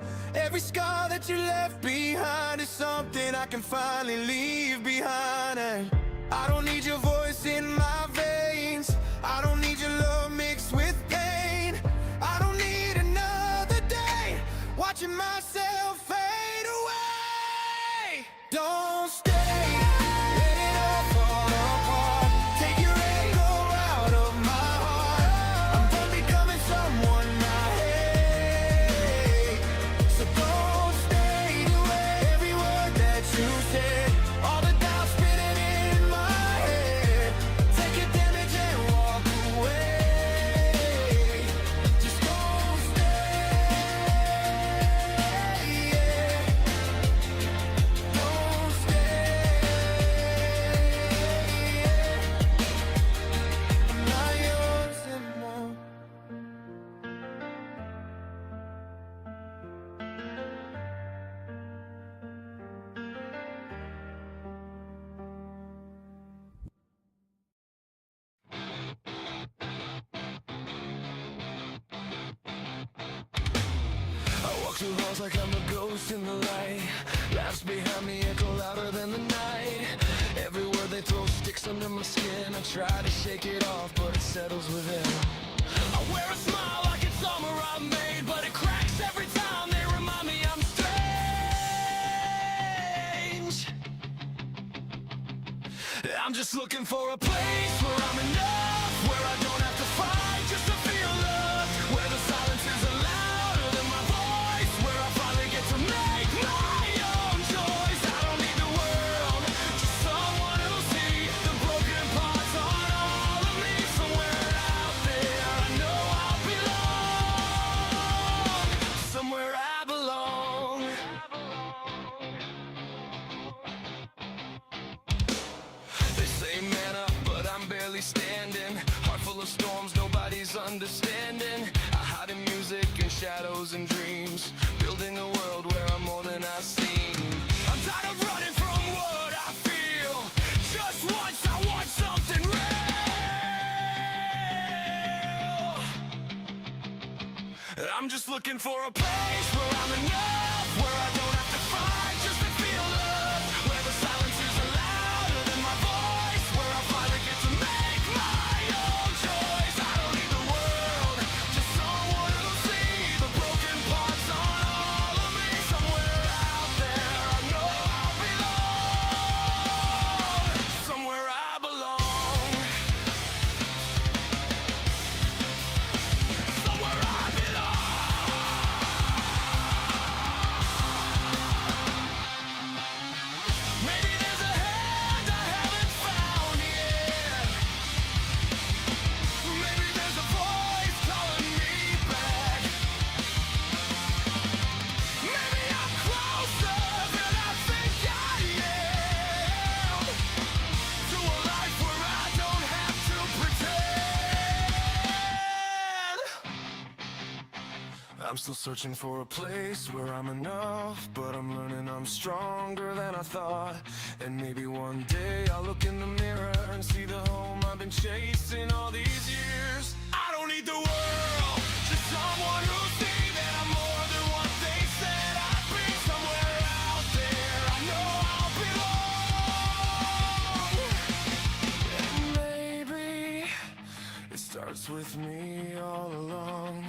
Every scar that you left behind is something I can finally leave behind. And I don't need your voice in my veins. I don't need your love mixed with pain. I don't need another day watching myself fade away. Don't stay, let it all fall apart. Take your echo out of my heart. I'm done becoming someone I hate. So don't stay away. Every word that you said, all the doubts spinning in my head. Take your damage and walk away. Just don't stay. Don't stay. I'm not yours anymore. I walk through halls like I'm a ghost in the light. Laughs behind me echo louder than the night. Every word they throw sticks under my skin. I try to shake it off, but it settles within. I wear a smile like it's armor I made, but it cracks every time they remind me I'm strange. I'm just looking for a place where I'm enough, where I don't have to fight just to feel loved, where the silence isn't louder than my voice, where I finally get to make my own choice. I don't need the world, just someone who'll see the broken parts on all of me. Somewhere out there I know I'll belong. Somewhere I belong. They say man up, but I'm barely standing. Heart full of storms, nobody's understanding. I hide in music and shadows and dreams, building a world where I'm more than I seem. I'm tired of running from what I feel. Just once I want something real. I'm just looking for a place where I'm enough, where I don't have to fight just to feel loved, where the silence isn't louder than my voice, where I finally get to make my own choice. I don't need the world, just someone who'll see the broken parts on all of me. Somewhere out there I know I'll belong. Somewhere I belong. Somewhere I belong. Maybe there's a hand I haven't found yet. Maybe there's a voice calling me back. Maybe I'm closer than I think I am, to a life where I don't have to pretend. I'm still searching for a place where I'm enough, but I'm learning I'm stronger than I thought. And maybe one day I'll look in the mirror and see the home I've been chasing all these years. I don't need the world, just someone who'll see that I'm more than what they said I'd be. Somewhere out there I know I'll belong. And maybe it starts with me all along.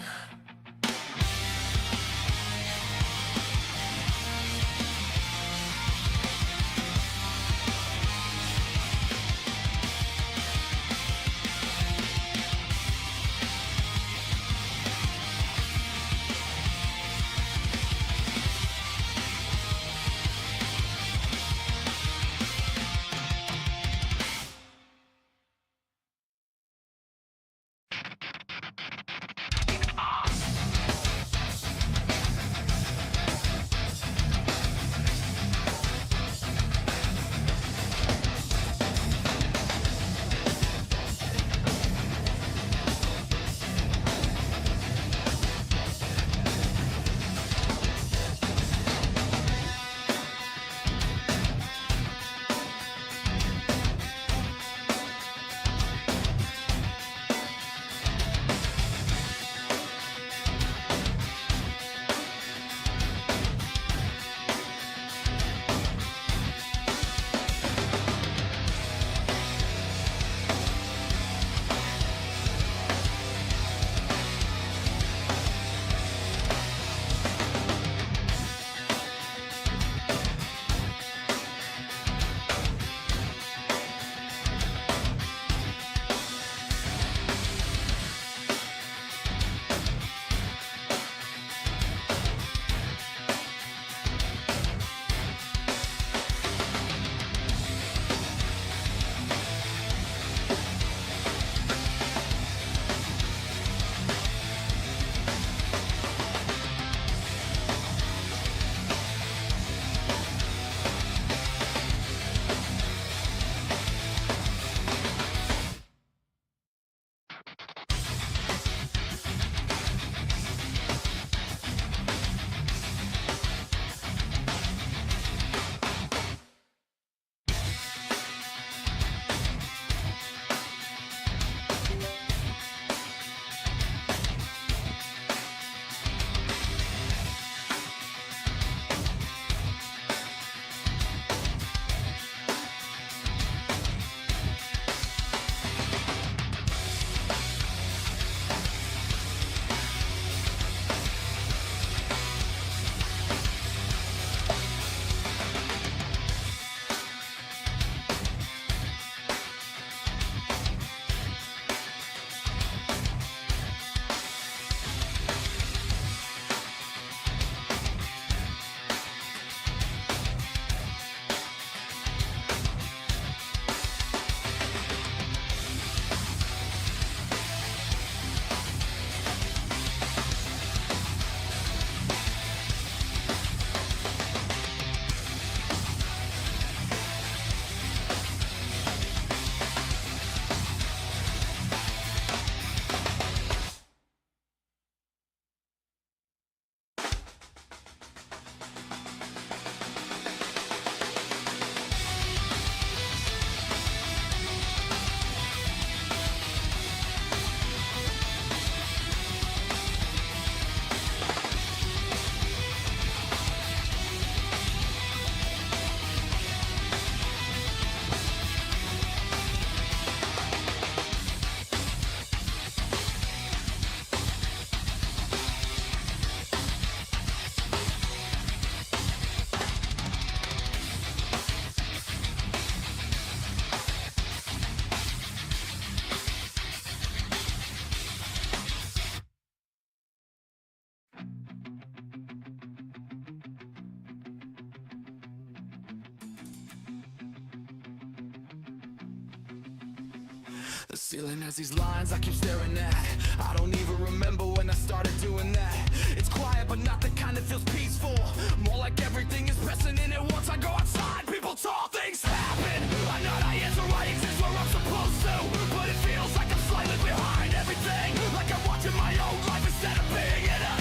The ceiling has these lines I keep staring at. I don't even remember when I started doing that. It's quiet but not the kind that feels peaceful. More like everything is pressing in at once. I go outside, people talk, things happen. I know I answer, I exist where I'm supposed to, but it feels like I'm slightly behind everything. Like I'm watching my own life instead of being in it.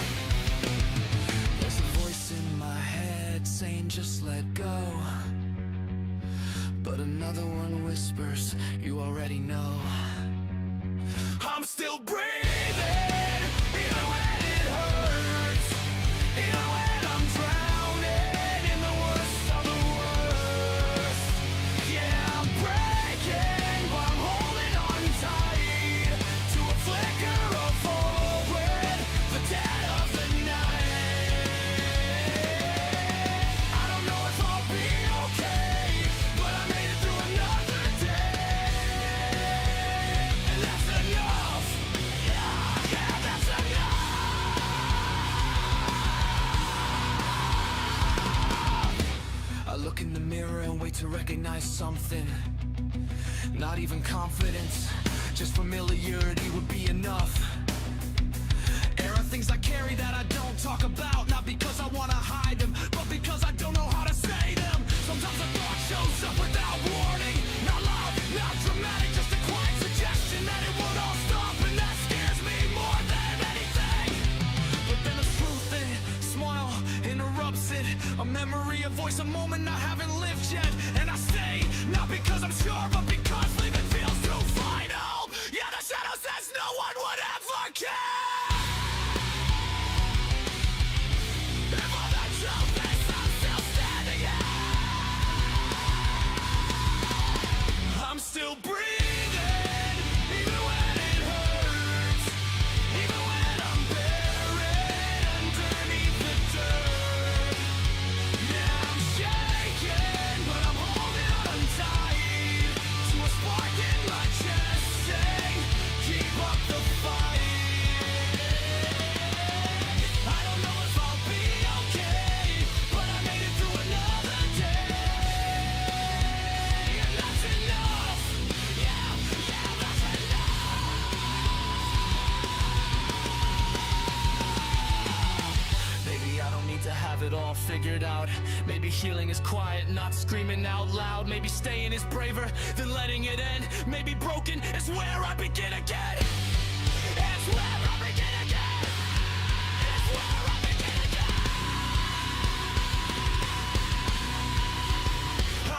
There's a voice in my head saying just let go, but another one whispers, you already know. I'm still breathing, even when it hurts, even when I'm drowning in the worst of the worst. Yeah, I'm breaking, but I'm holding on tight to a flicker of hope with the dead of the night. I don't know if I'll be okay, but I made it through another day, and that's enough. Yeah, that's enough. I look in the mirror and wait to recognize something. Not even confidence, just familiarity would be enough. There are things I carry that I don't talk about, not because I wanna hide them, but because I don't know how to say them. Sometimes a thought shows up without warning, not loud, not dramatic, just a quiet suggestion that it would all stop, and that scares me more than anything. But then the truth, it smile interrupts it, a memory, a voice, a moment I haven't lived yet, and I stay, not because I'm sure, but because leaving feels too final. Yeah, the shadow says no one would ever care. And for the truth is I'm still standing here. I'm still breathing, even when it hurts, even when I'm buried underneath the dirt. Yeah, I'm shaking, but I'm holding on tight to a spark in my chest saying, keep up the fight. I don't know if I'll be okay, but I made it through another day, and that's enough. Yeah, that's enough. Maybe I don't need to have it all figured out. Maybe healing is quiet, not screaming out loud. Maybe staying is braver than letting it end. Maybe broken is where I begin again. It's where I begin again. It's where I begin again.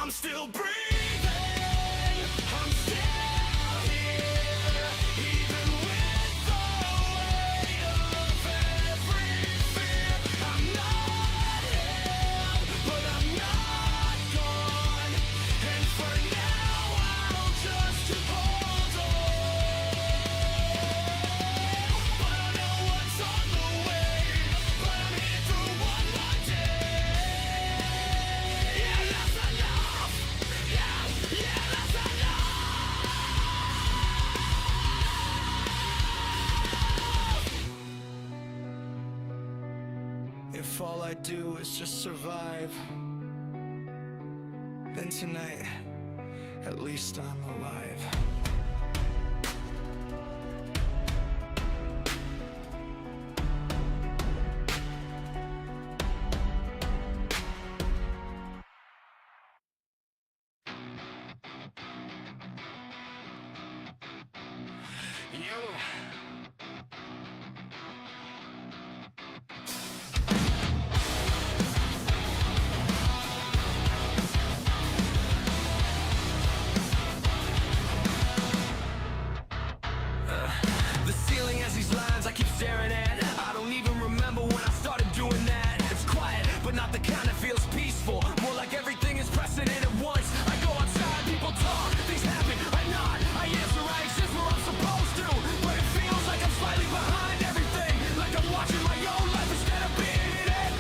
I'm still breathing. I'm still here, even with the weight of every fear. I'm not him, but I'm not gone. And for now, I'll just hold on. But I know what's on the way. But I'm here through one more day. Yeah, that's enough. Yeah, that's enough. If all I do is just survive, then tonight, at least I'm alive. The ceiling has these lines I keep staring at. I don't even remember when I started doing that. It's quiet, but not the kind that feels peaceful. More like everything is pressing in at once. I go outside, people talk, things happen. I nod, I answer, I exist where I'm supposed to, but it feels like I'm slightly behind everything. Like I'm watching my own life instead of being in it.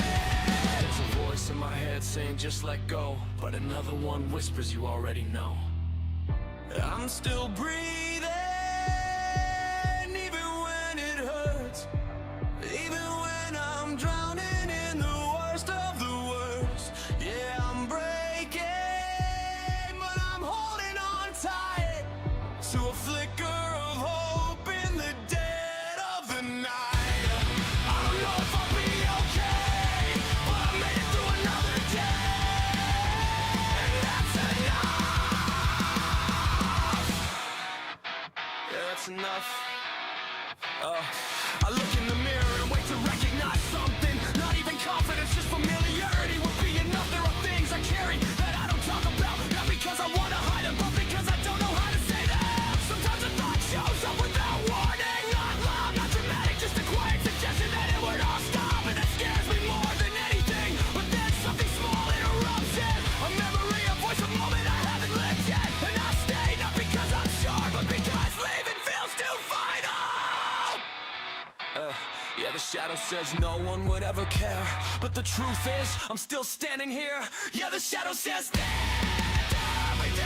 There's a voice in my head saying just let go, but another one whispers you already know. I'm still breathing, even when it hurts, even when I'm drowning in the worst of the worst. Yeah, I'm breaking, but I'm holding on tight to a flicker says no one would ever care, but the truth is, I'm still standing here. Yeah, the shadow says stand every day.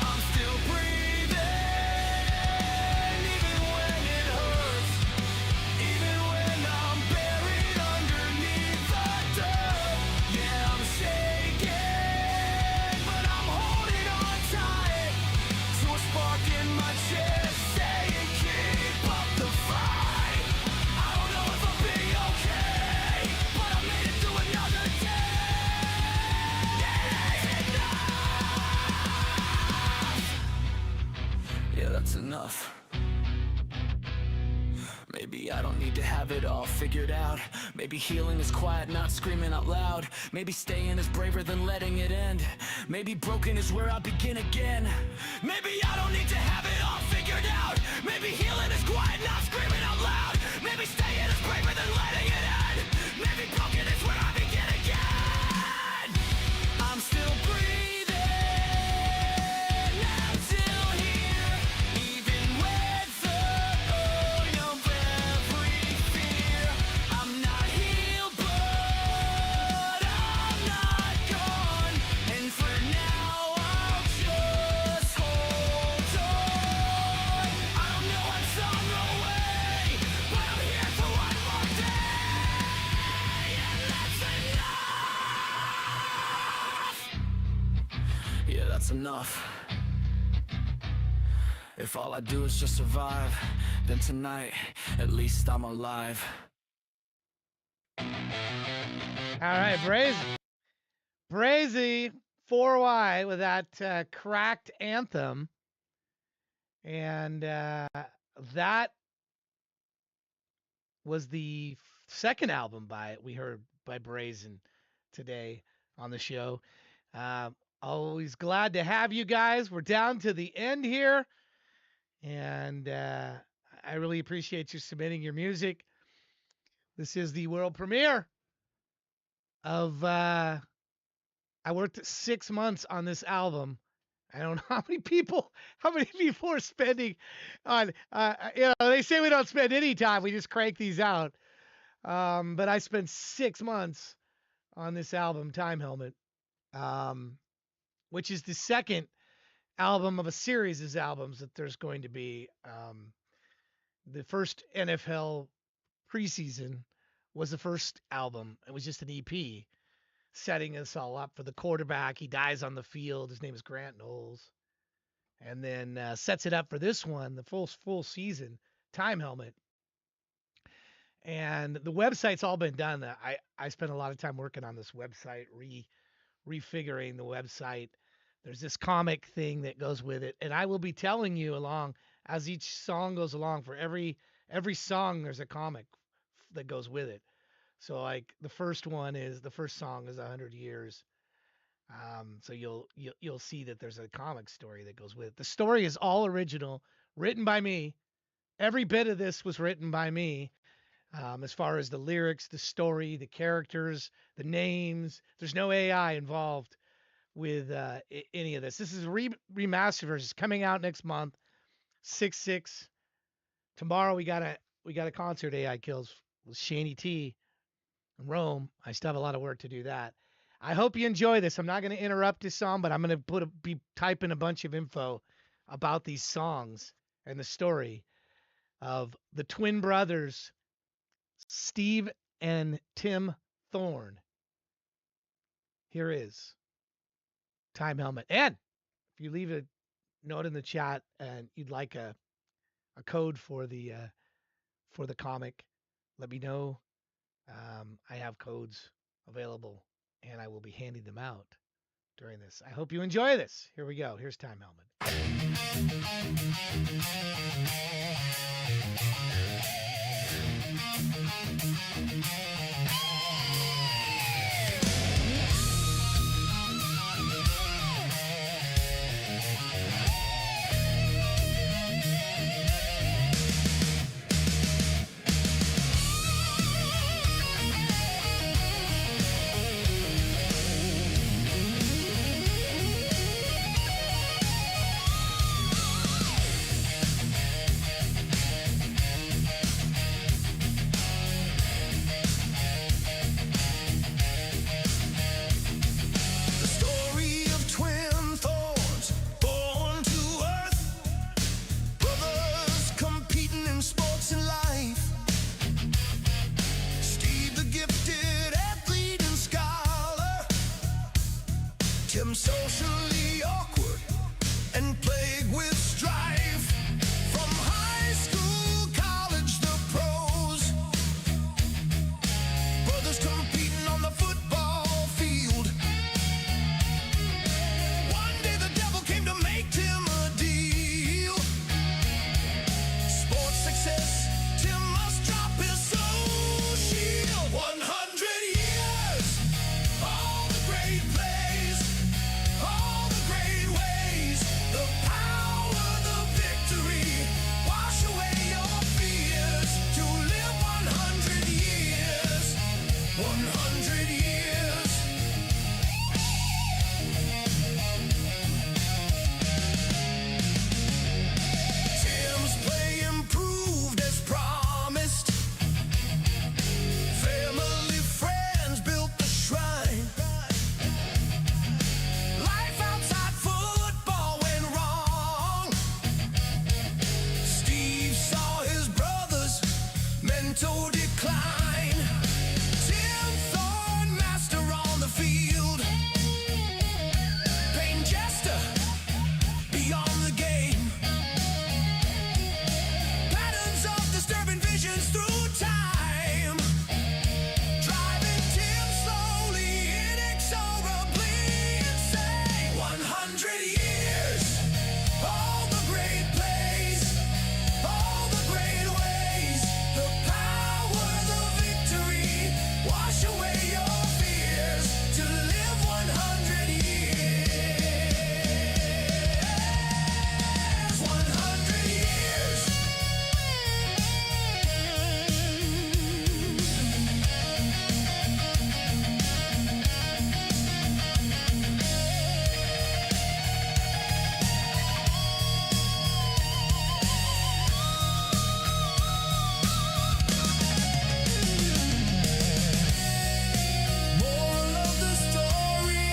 I'm still breathing, even when it hurts, even when I'm buried underneath the dirt. Yeah, I'm shaking, but I'm holding on tight to a spark in my chest saying keep up the fight. I don't know if I'll be okay, but I made it through another day. Yeah, that's enough. Maybe I don't need to have it all figured out. Maybe healing is quiet, not screaming out loud. Maybe staying is braver than letting it end. Maybe broken is where I begin again. Maybe I don't need to have it all figured out. Maybe healing is quiet, not screaming out loud. Maybe staying is braver than letting it end. Maybe broken is where I begin again. I'm still breathing, I'm still here, even with the oil of every fear. I'm not healed, but I'm not gone. And for now, I'll just hold on. I don't know what's on the way, but I'm here for one more day, and that's enough. Yeah, that's enough. If all I do is just survive, then tonight, at least I'm alive. All right, Brazy 4Y with that cracked anthem. And that was the second album we heard by Brazen today on the show. Always glad to have you guys. We're down to the end here. And I really appreciate you submitting your music. This is the world premiere of I worked 6 months on this album. I don't know how many people are spending on they say we don't spend any time, we just crank these out. But I spent 6 months on this album, Time Helmet, which is the second album of a series of albums that there's going to be. The first NFL preseason was the first album. It was just an EP setting us all up for the quarterback. He dies on the field. His name is Grant Knowles. And then sets it up for this one, the full season, Time Helmet. And the website's all been done. I spent a lot of time working on this website, refiguring the website. There's this comic thing that goes with it, and I will be telling you along as each song goes along. For every song, there's a comic that goes with it. So like the first song is 100 years. So you'll see that there's a comic story that goes with it. The story is all original, written by me. Every bit of this was written by me. As far as the lyrics, the story, the characters, the names, there's no AI involved with any of this. This is remastered version. It's coming out next month, 6/6. Tomorrow we got a concert AI Kills with Shani T in Rome. I still have a lot of work to do that. I hope you enjoy this. I'm not going to interrupt this song, but I'm going to be typing a bunch of info about these songs and the story of the twin brothers, Steve and Tim Thorne. Here is Time Helmet. And if you leave a note in the chat and you'd like a code for the comic, let me know. I have codes available and I will be handing them out during this. I hope you enjoy this. Here we go. Here's Time Helmet. mental decline. Tim Thorne, master on the field. Payne Jester, beyond the game. Patterns of disturbing visions through time. Driving Tim slowly, inexorably insane. 100 years, all the great plays, all the great ways, the power, the victory, wash away your fears to live 100 years. 100 years. Moral of the story: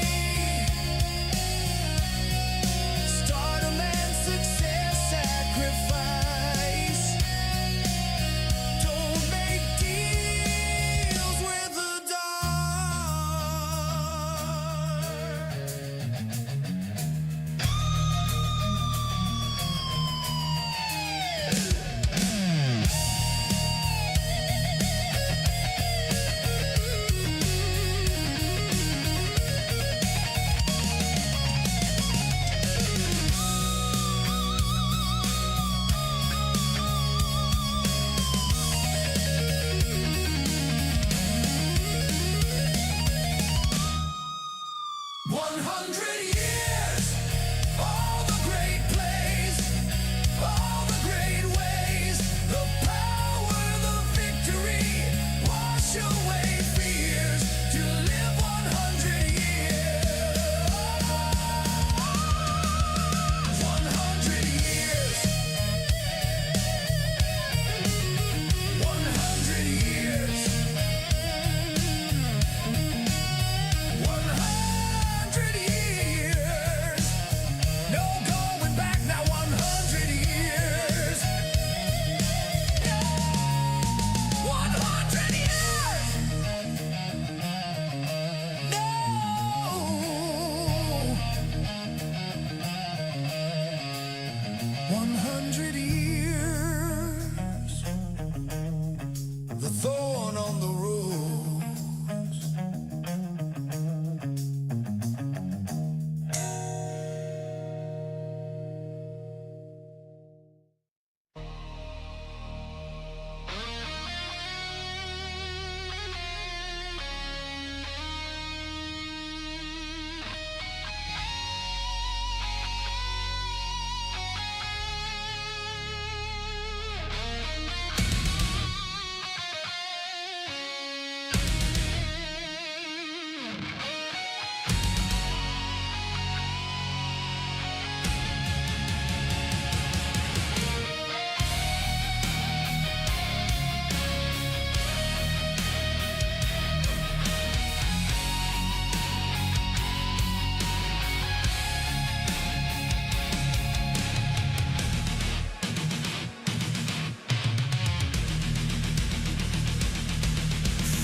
stardom and success sacrifice. Don't make deals with the dark. One 100 years, all the great plays, all the great ways, the power, the victory, wash away fears to live 100 years. 100 years. 100 years. 100 years. No going back now. 100 years. 100 years. No. 100 years. The thorn on the rose.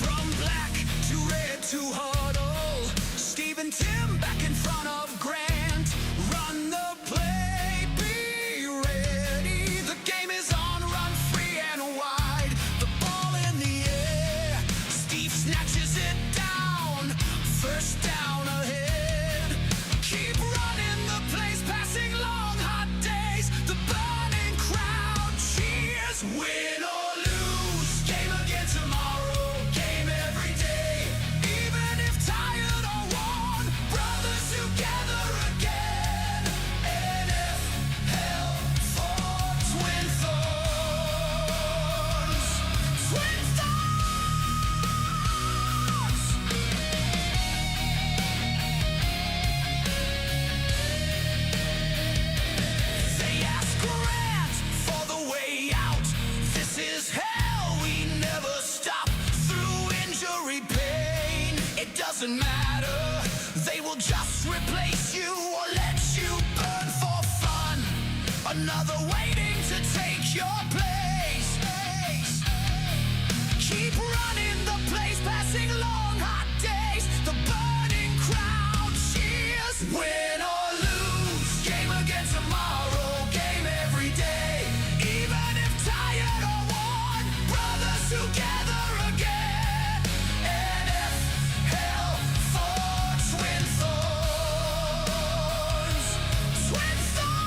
From black to red to huddle, Steve and Tim back in front of Grant. Run the play, be ready. The game is on, run free and wide. The ball in the air, Steve snatches it down. First down ahead. Keep running the plays, passing long hot days. The burning crowd cheers. Win or lose, game again tomorrow, game every day. Even if tired or worn, brothers together again. NFL for Twin Thorns. Twin Thorns. They ask Grant for the way out. This is hell, we never stop. Through injury pain, it doesn't matter. They will just replace you or let you burn for fun. Another waiting to take your place. keep running the place, passing long hot days. The burning crowd cheers. Win or lose, game against tomorrow, game every day. Even if tired or worn, brothers together again. NF hell for Twin Thorns. Twin Thorns.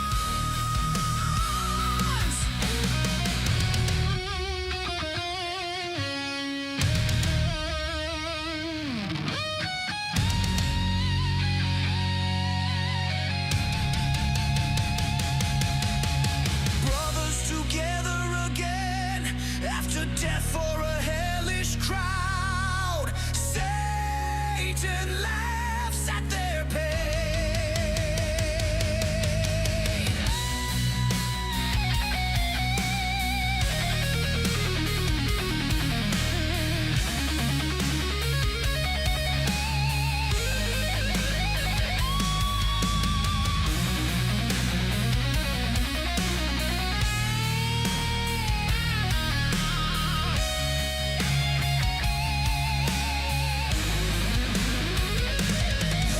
Brothers together again after death for a hellish crowd. Satan laughs at their pain.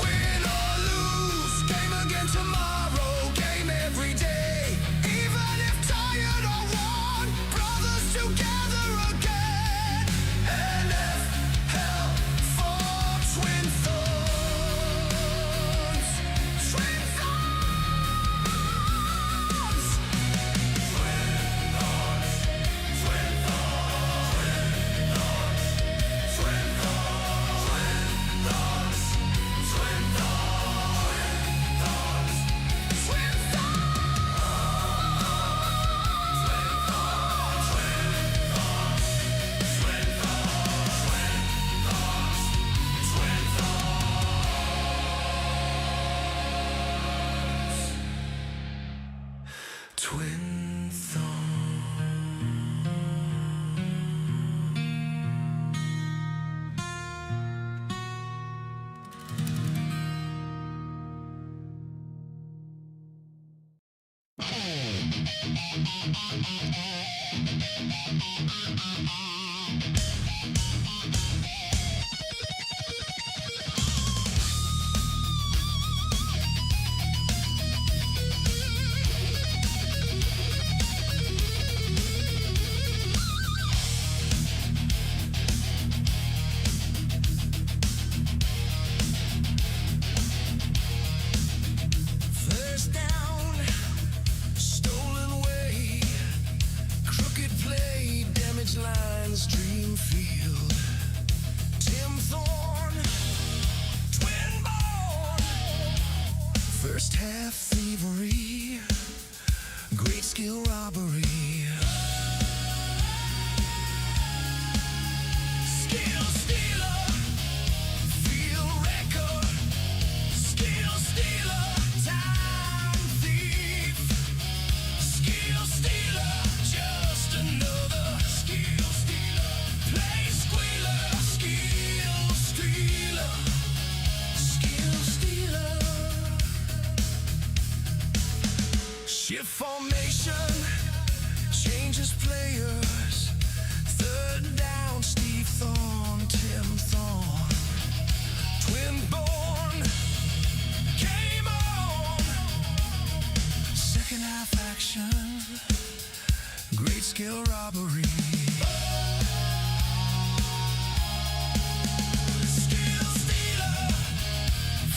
Win or lose, game again tomorrow, game every day. Even if tired or worn, brothers together again. NF hell for Twin Thorns. Twin Thorns. Twin Thorns. Twin Thorns. Twin Thorns. Twin Thorns. Twin Twin First down, stolen away, crooked play, damaged lines, dream field. Tim Thorne, twin born, first half thievery, great skill robbery. Skill stealer, field wrecker, skill stealer, time thief. Skill stealer, just another skill stealer. Play squealer, skill stealer, skill stealer. Shift formation, changes players. Third down, Steve Thorne, Tim Thorne. Twin born, game on. Second half action, great skill robbery. Skill stealer,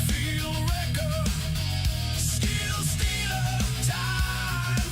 field wrecker, skill stealer, time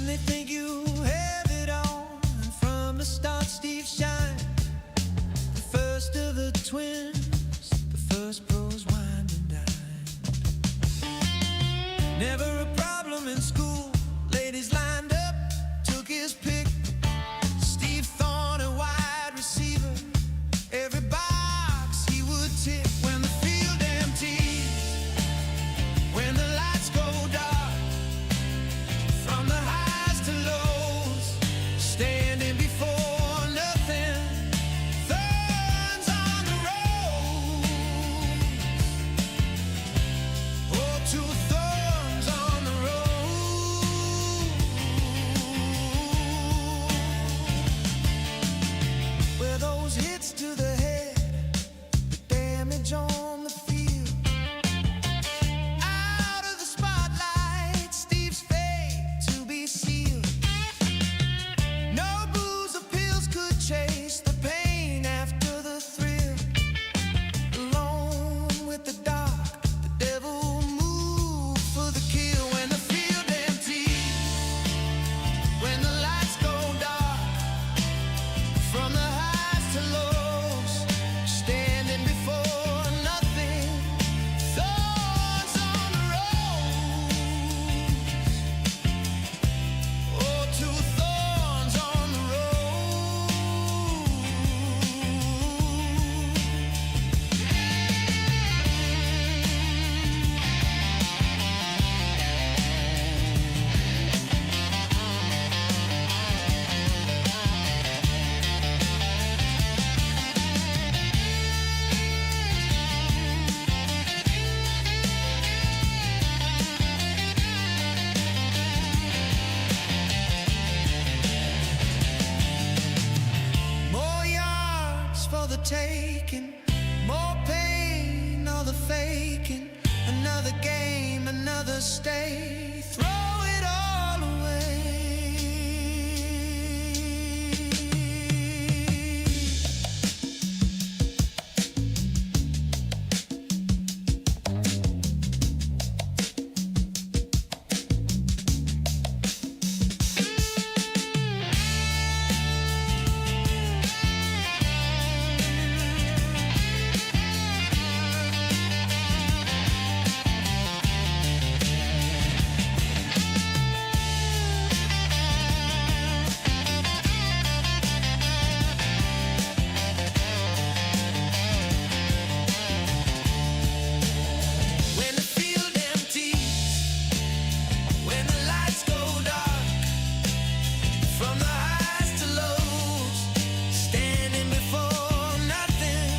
they think you have it all. And from the start, Steve shined, the first of the twins, the first pros wine and dine. Never a problem in school, ladies lined up, took his pick. Steve Thorne, a wide receiver, every box he would tick. When the field empties, when the lights go dark, from the highs to lows, standing before nothing, thorns on the road. Oh, two thorns on the road. Where those hits to the head, the damage on the field. Out of the spotlight, Steve's fate to be sealed. No booze or pills could chase the pain after the thrill. Alone with the dark, the devil moved for the kill. When the field empties, when the lights go dark, from the highs to lows, standing before nothing, thorns on the road. Oh, two thorns on the road. More yards for the taking, more pain, all the faking. Another game, another stay. Throw it all away. When the field empties, when the lights go dark, from the highs to lows, standing before nothing,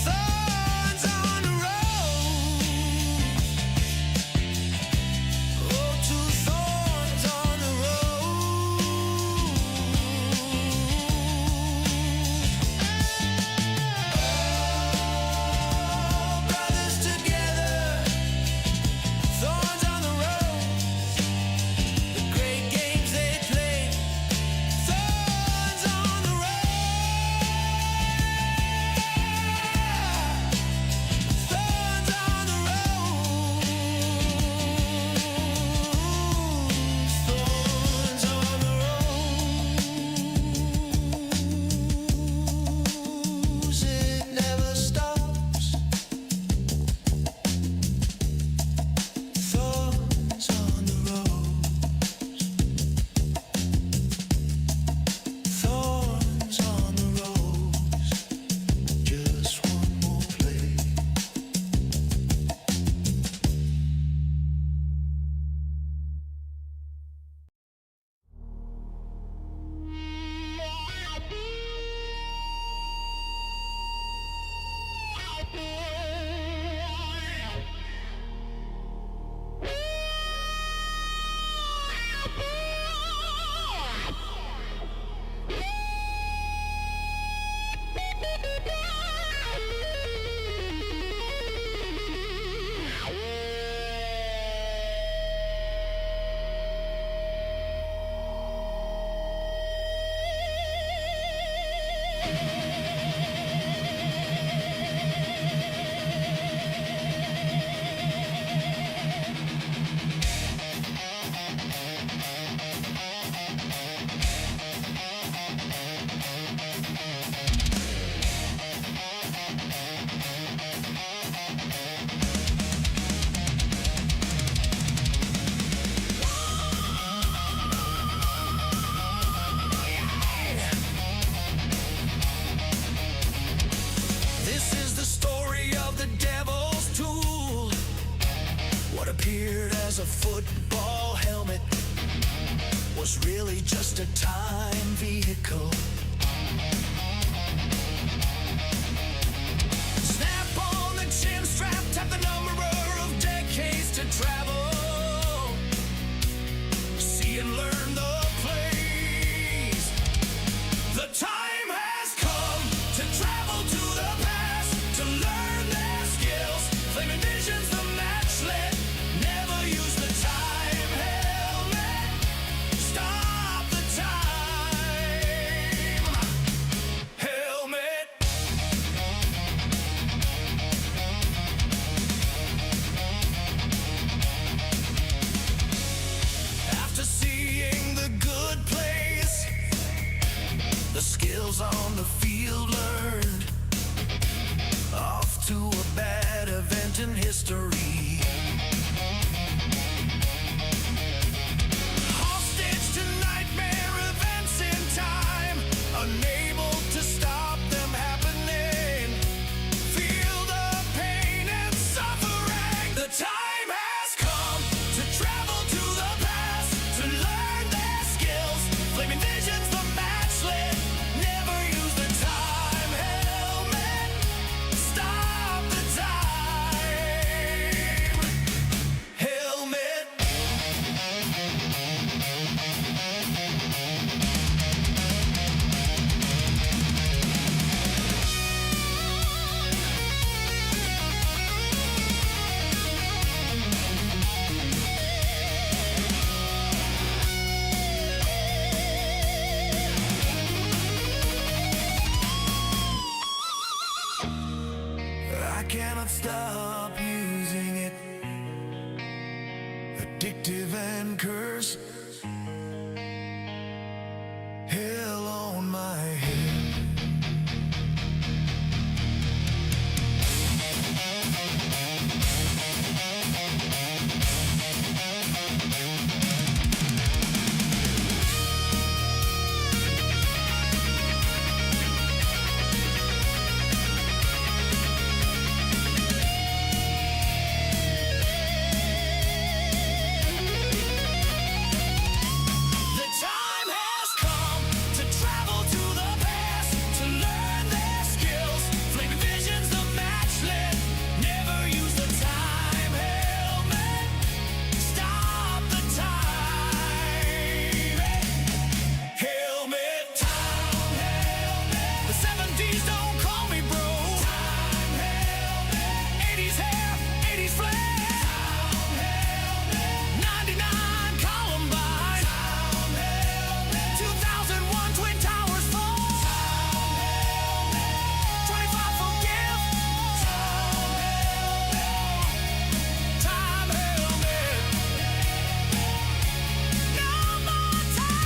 thorns on the road. Oh, two thorns on the road. Oh, brothers together, thorns on the road. The great games they play, thorns on the road. Thorns on the road. Thorns on the road. It never stops. Thorns on the road. Thorns on the rose. Just one more play. This is the story of the devil's tool. What appeared as a football helmet was really just a time vehicle. Snap on the chin strap, tap the number of decades to travel. See and learn the plays. The time has come to travel to the past, to learn their skills. Flaming visions, the match lit. Never use the time helmet. Stop the time helmet. After seeing the good plays, the skills on the field learned, off to a bad event in history. Hostage to nightmare events in time, unable to stop them happening. Feel the pain and suffering. The time has come to travel to the past, to learn their skills. Flaming visions, the match lit. Never use the time helmet. Stop the time helmet. I cannot stop using it. Addictive and curse. Hell on my head. The time has come to travel to the past, to learn their skills. Flaming visions, the match lit. Never use the time helmet. Stop the time helmet. Time helmet. The 70s don't call me bro. Time helmet. 80s hair, 80s flare. Time helmet. 99 Columbine. Time helmet. 2001 Twin Towers fall. Time helmet. 25 forgive. Time helmet. Time helmet. No more time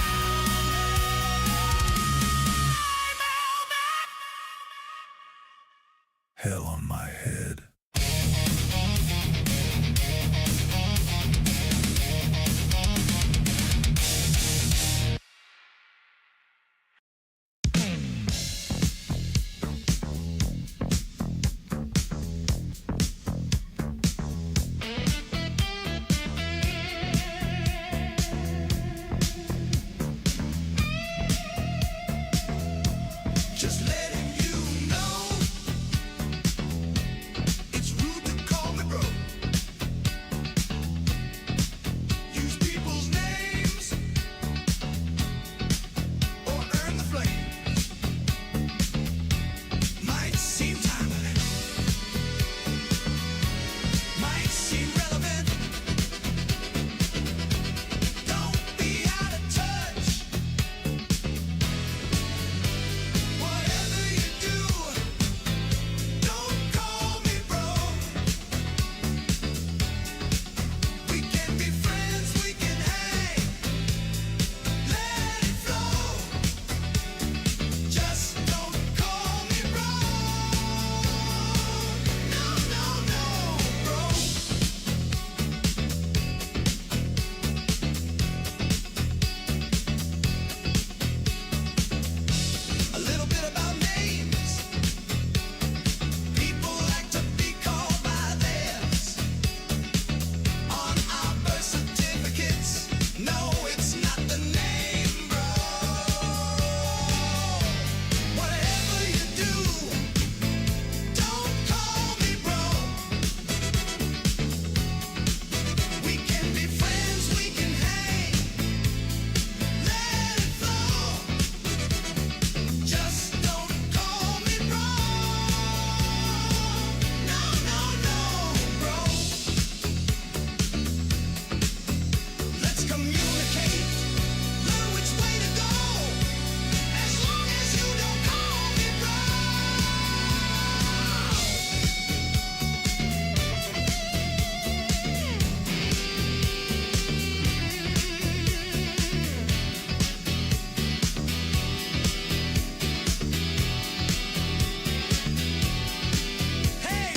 helmet. Hell on my head. Just letting you know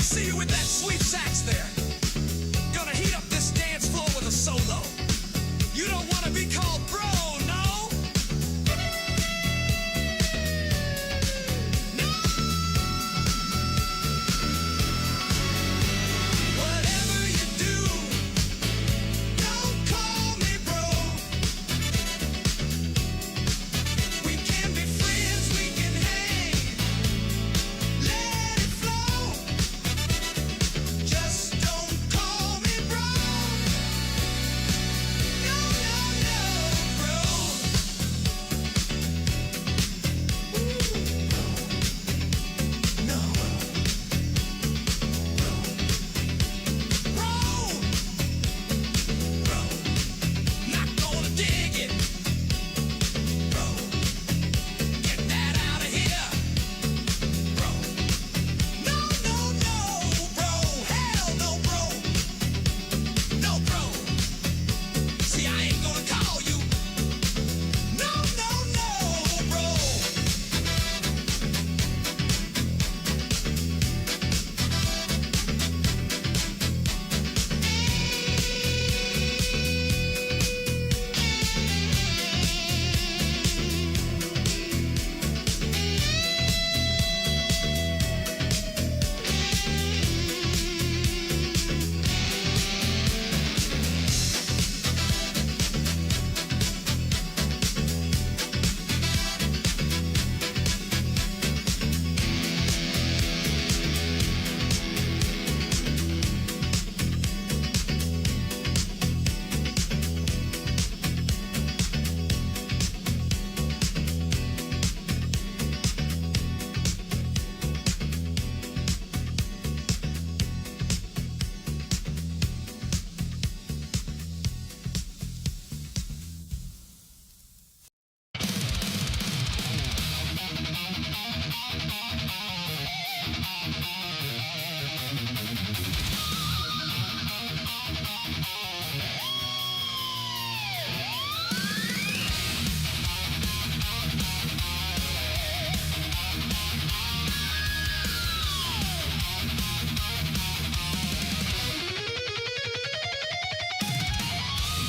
see you with that sweet sax there. Gonna heat up this dance floor with a solo. You don't want to be called bro, no? No. Whatever you do, don't call me bro. We can be friends, we can hang. Let it flow. Just don't call me bro. No, bro. No. Bro. Not gonna dig it. Bro. Get that out of here. Bro. No, bro. Hell no, bro. No, bro. See, I ain't gonna call you. No, bro.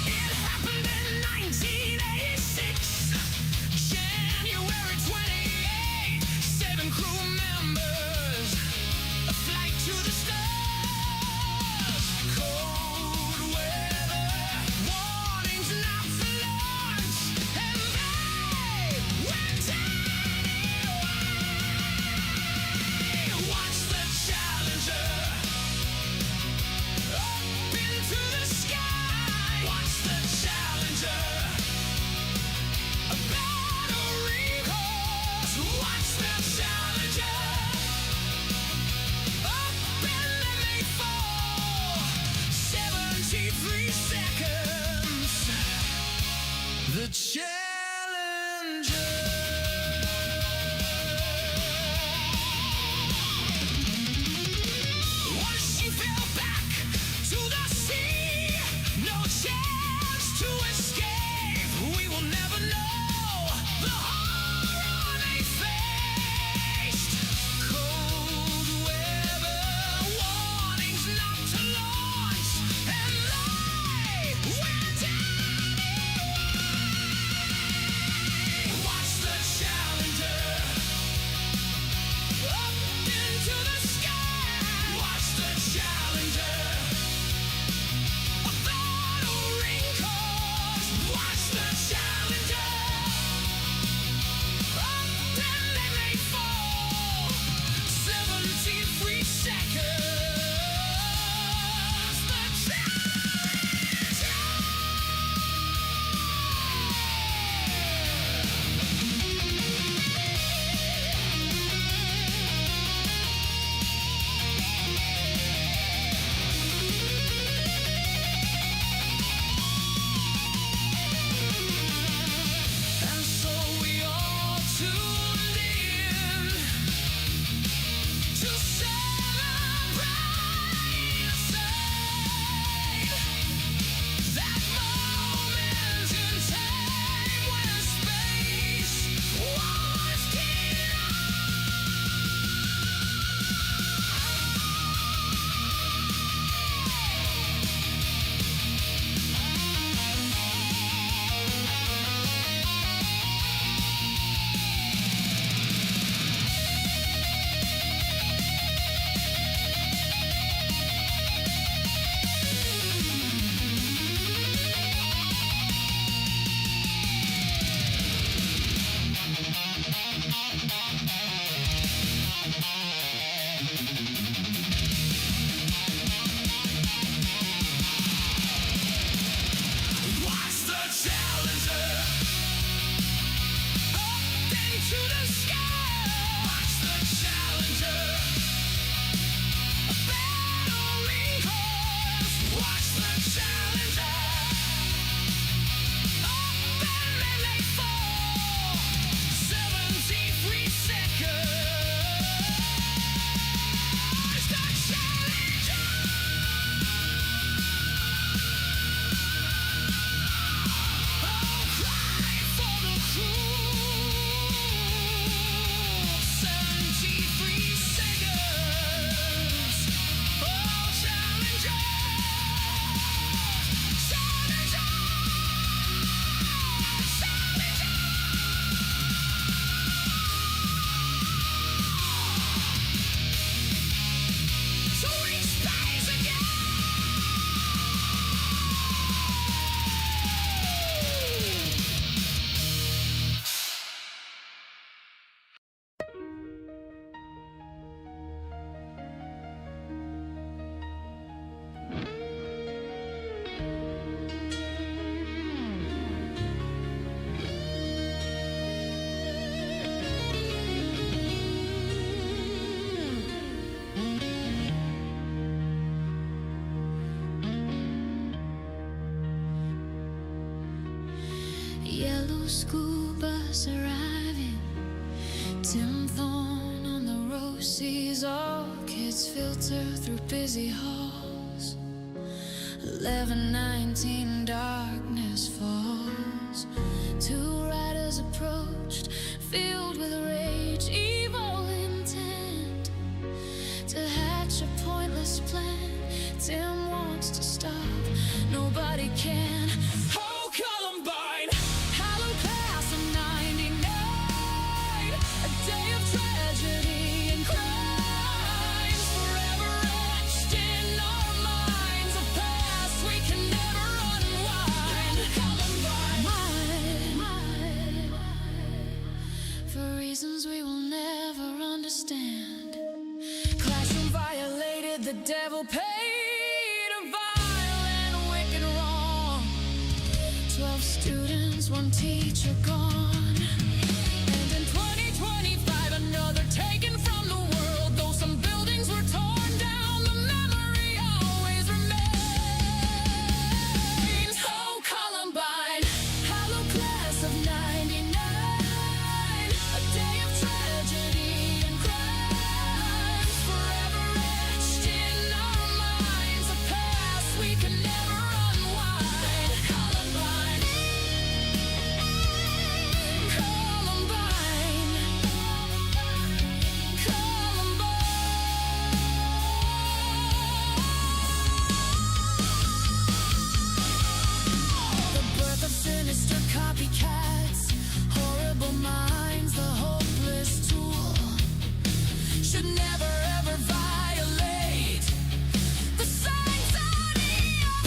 It happened in 1986, January 28. 7 crew members, a flight to the stars. Cold weather, warnings not for launch, and they went anyway. Watch the Challenger up into the sky. Watch the Challenger. A battery course. Watch the Challenger. Up and then they fall. 73 seconds. The Challenger. Once she fell back to the sea, no chance to escape. We will never know the horror they faced. Cold weather, warnings not to launch, and they went anyway. Watch the Challenger up into the sky. Watch the Challenger. A battering course. Watch the Challenger. Up and then they fall. 73 seconds. The Challenger. And so we all tuned in to 7 school bus arriving. Tim Thorne on the row sees all kids filter through busy halls. 11:19, darkness falls. Two riders approached, filled with rage, evil intent to hatch a pointless plan. Tim wants to stop, nobody can. Oh, Columbine, hallowed class of '99, a day of tragedy and crimes, forever etched in our minds, a past we can never unwind. Columbine, for reasons we will never understand. Classroom violated, the devil paid a violent, wicked wrong. 12 students, one teacher gone. And in 2025, another taken from the world. Though some buildings were torn down, the memory always remains. Oh, Columbine, hallowed class of '99, a day of tragedy and crimes, forever etched in our minds, a past we can never unwind. Columbine, Columbine, Columbine. The birth of sinister copycats, horrible minds, the hopeless tool, should never ever violate the sanctity of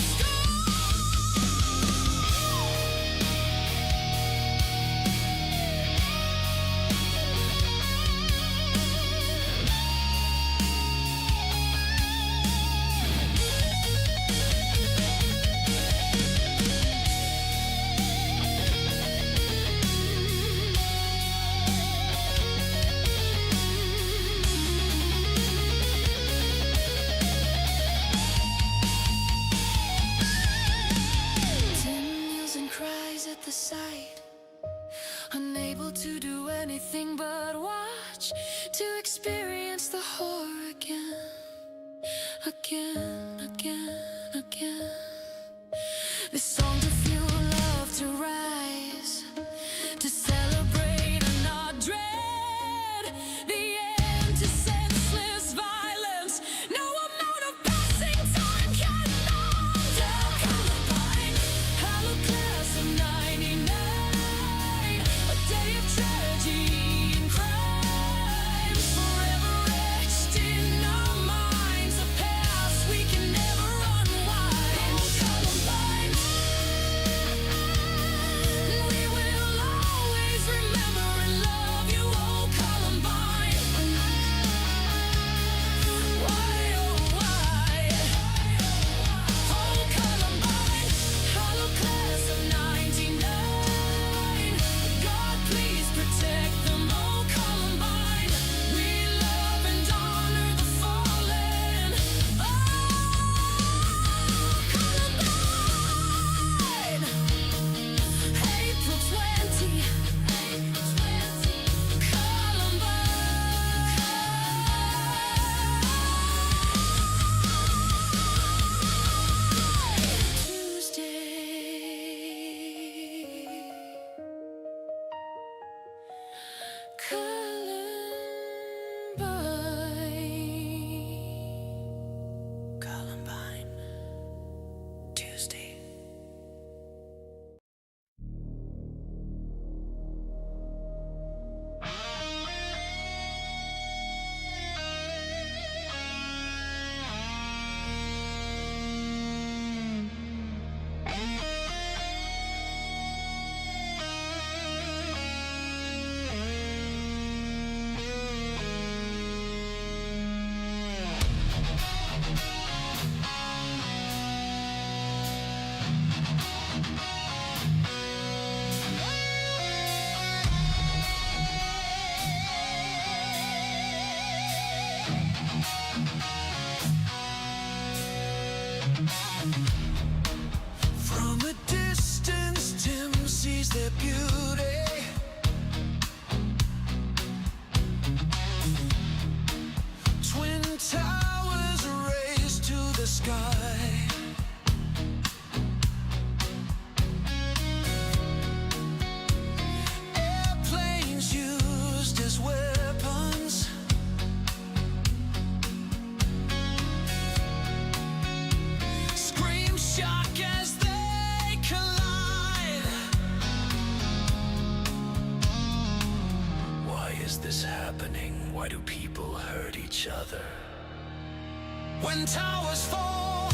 Tim kneels and cries at the sight, unable to do anything but watch, to experience the horror again, again, again, again. This song to fuel love to rise, to celebrate and not dread the end to senseless violence. No amount of passing time can undo. Columbine, hallowed class of '99, a day of tragedy and crimes, forever etched in our minds, a past we can never unwind. Oh, Columbine, we will always remember and love you. Oh, Columbine, why, oh, why? Oh, Columbine, hallowed class of '99, God, please protect them. Oh, Columbine, we love and honor the fallen. Oh, Columbine, April 20, Columbine, Tuesday. Columbine, Tuesday. From a distance, Tim sees their beauty towers raised to the sky. Airplanes used as weapons. Scream shock as they collide. Why is this happening? Why do people hurt each other? When towers fall,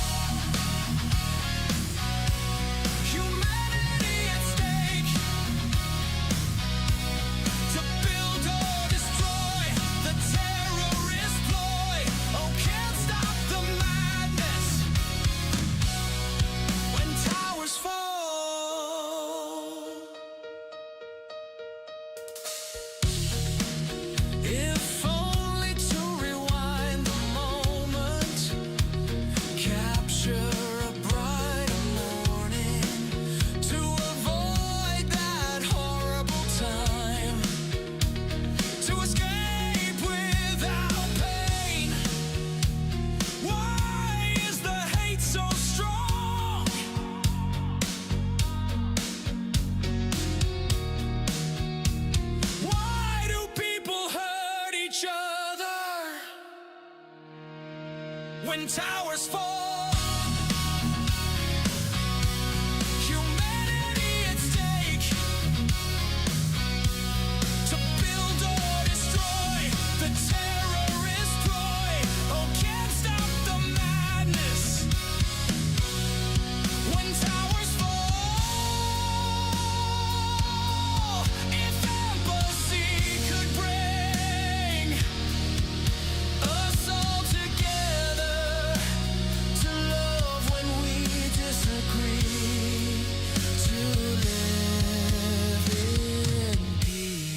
humanity at stake. To build or destroy, the terrorist ploy. Oh, can't stop the madness. When towers fall. If only to rewind the moment, capture a brighter morning, to avoid that horrible time, to escape without pain. Why is the hate so strong? Why do people hurt each other? When towers fall, humanity at stake. To build or destroy, the terrorist ploy. Oh, can't stop the madness. When towers fall. If empathy could bring us all together, to love when we disagree, to live in peace.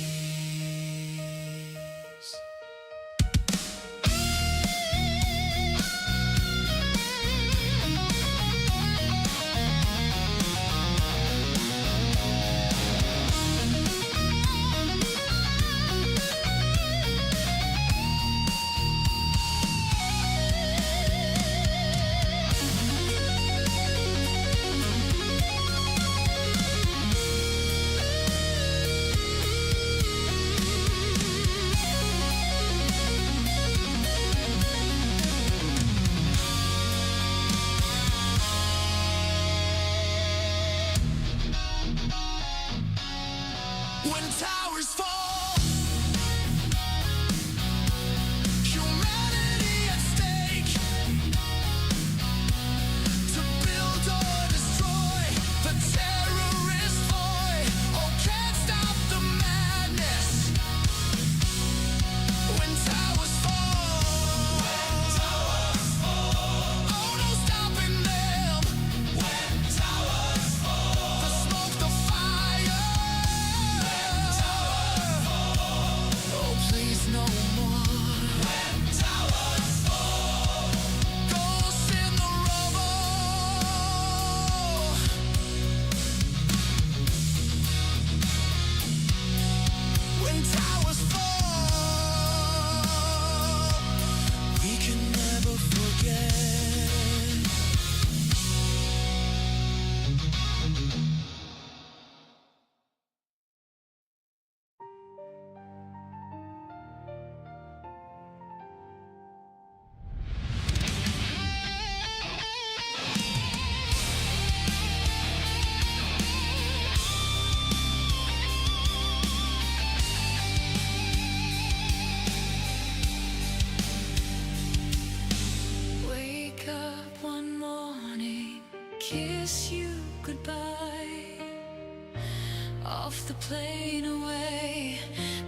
When towers fall, humanity at stake. To build or destroy, the terrorist ploy. Oh, can't stop the madness. When towers fall. Oh, no stopping them. When towers fall. The smoke, the fire. Oh, please no more. When towers fall. Ghosts in the rubble. When towers fall, we can never forget. Wake up one morning, kiss you goodbye. Off the plane away,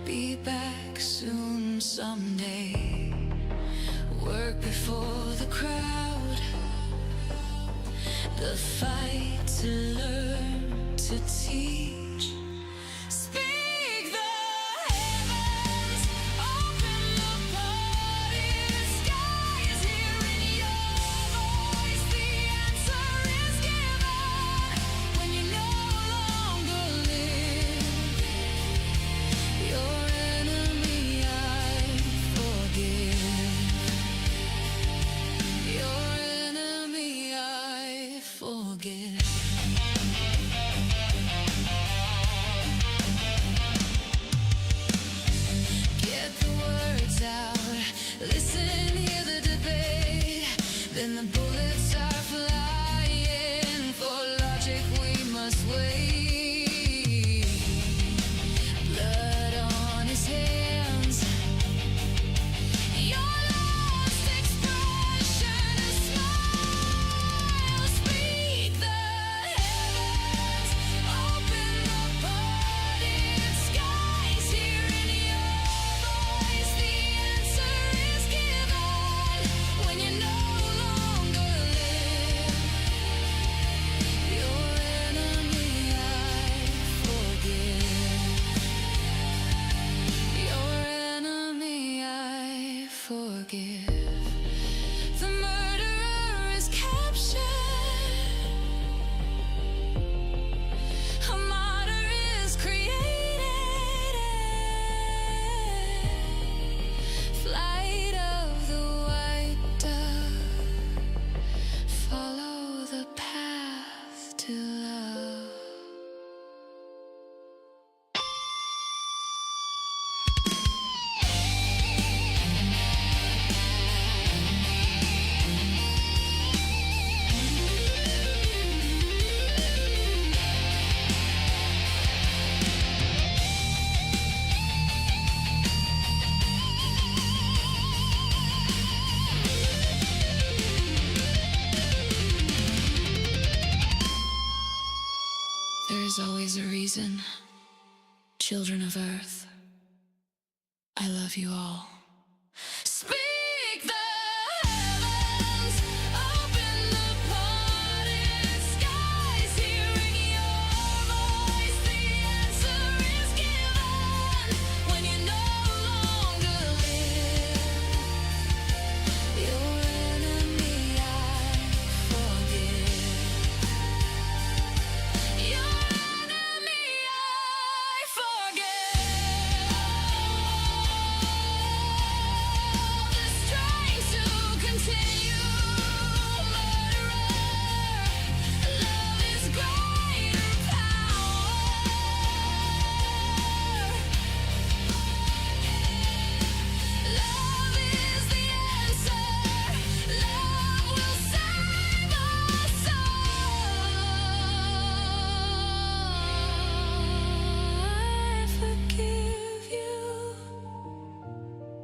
be back soon someday. Work before the crowd, the fight to learn to teach. Speak the heavens, open the party. The sky is hearing your voice. The answer is given when you no longer live. Your enemy I forgive. and the bullets are flying. For logic we must wait. Blood on his hands. Your lost expression, a smile. Speak the heavens, open the parted skies. Hearing your voice, the answer is given. When you no longer live, your enemy I forgive. Your enemy I forgive. The murderer is captured. A martyr is created. Flight of the white dove. Follow the path to love. There is always a reason. Children of Earth, I love you all. Speak the heavens, open the parted skies. Hearing your voice, the answer is given. When you no longer live, your enemy I forgive. Your enemy I forgive. The strength to continue, murderer. Love is greater power. Love is the answer. Love will save us all. I forgive you.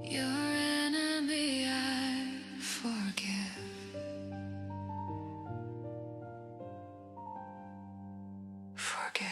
Your enemy I forgive. Forgive.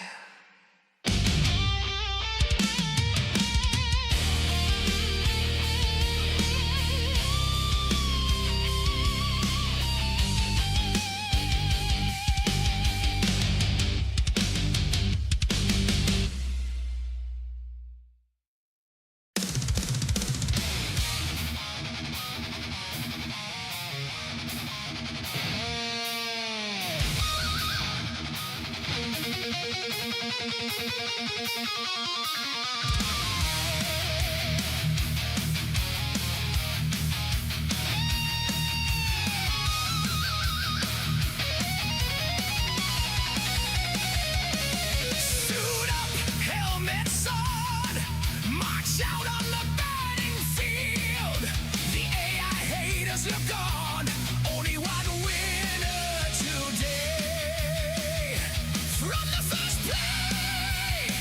Suit up, helmets on, march out on the burning field. The AI haters look on, only one winner today. From the first play,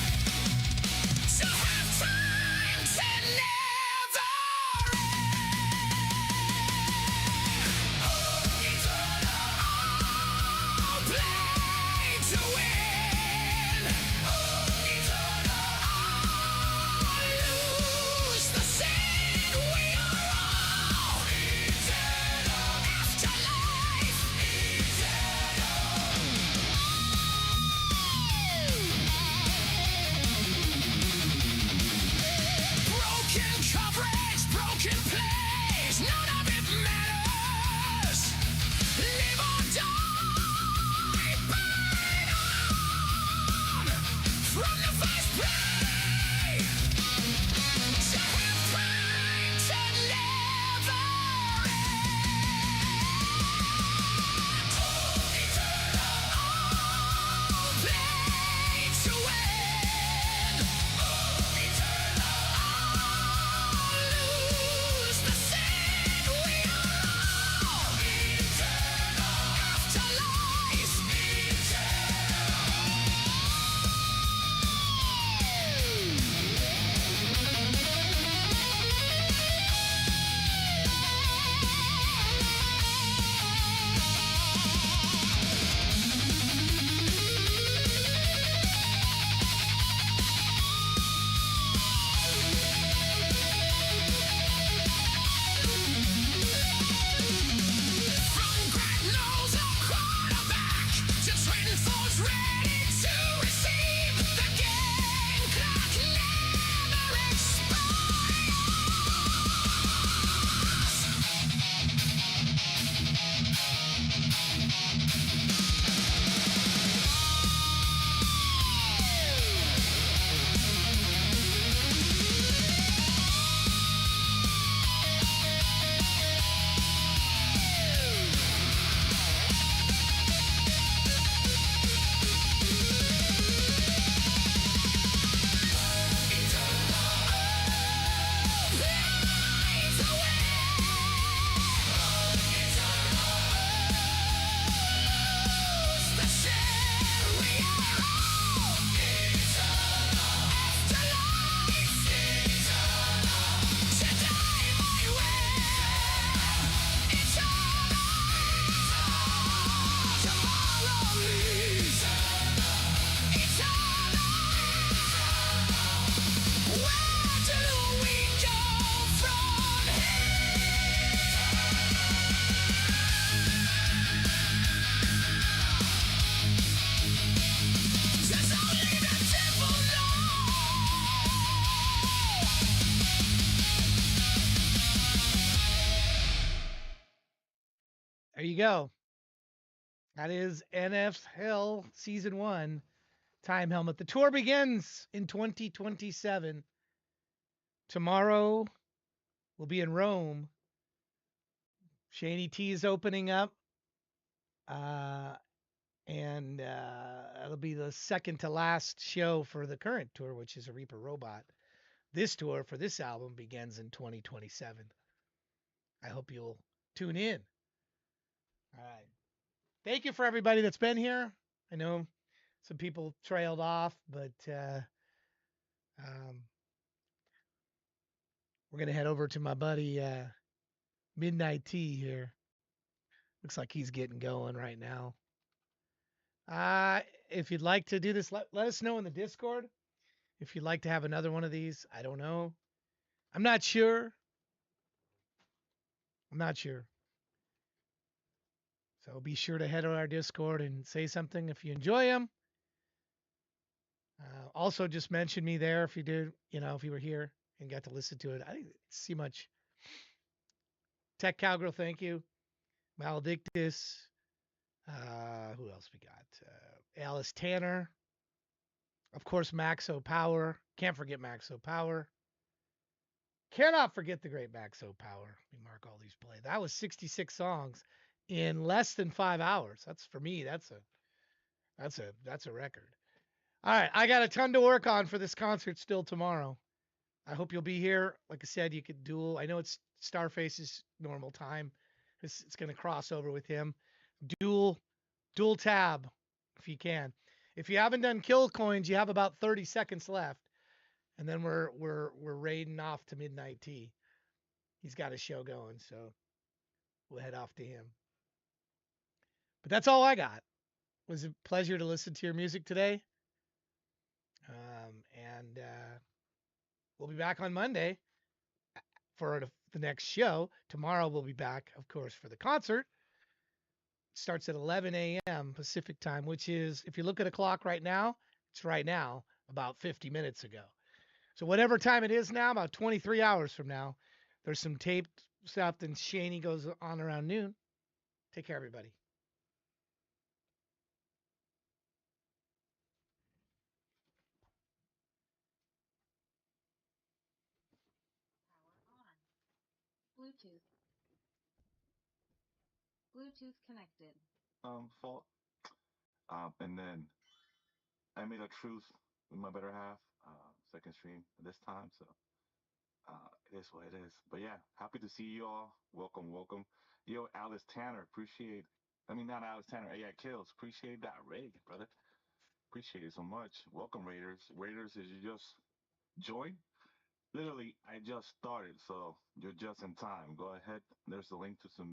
There you go. That is NFL Season 1 Time Helmet. The tour begins in 2027. Tomorrow we'll be in Rome. Shaney T is opening up. And it'll be the second to last show for the current tour, which is a Reaper Robot. This tour for this album begins in 2027. I hope you'll tune in. All right. Thank you for everybody that's been here. I know some people trailed off, but we're going to head over to my buddy Midnight T here. Looks like he's getting going right now. If you'd like to do this, let us know in the Discord. If you'd like to have another one of these, I don't know. I'm not sure. So be sure to head to our Discord and say something if you enjoy them. Also, just mention me there if you did, if you were here and got to listen to it. I didn't see much. Tech Cowgirl, thank you. Maledictus. Who else we got? Alice Tanner. Of course, Maxo Power. Can't forget Maxo Power. Cannot forget the great Maxo Power. Let me mark all these play. That was 66 songs in less than 5 hours. That's for me. That's a record. All right, I got a ton to work on for this concert still tomorrow. I hope you'll be here. Like I said, you could duel. I know it's Starface's normal time. It's going to cross over with him. Dual tab if you can. If you haven't done kill coins, you have about 30 seconds left, and then we're raiding off to Midnight T. He's got a show going, so we'll head off to him. But that's all I got. It was a pleasure to listen to your music today. And we'll be back on Monday for the next show. Tomorrow we'll be back, of course, for the concert. It starts at 11 a.m. Pacific time, which is, if you look at a clock right now, it's right now, about 50 minutes ago. So whatever time it is now, about 23 hours from now, there's some taped stuff, and Shaney goes on around noon. Take care, everybody. Bluetooth. Bluetooth connected. Fault. And then I made a truce with my better half, second stream this time, so it is what it is. But yeah, happy to see you all. Welcome. Yo, Alice Tanner, not Alice Tanner, AI Kills, appreciate that raid, brother. Appreciate it so much. Welcome, Raiders. Raiders, is you just joined? Literally, I just started, so you're just in time. Go ahead. There's a link to some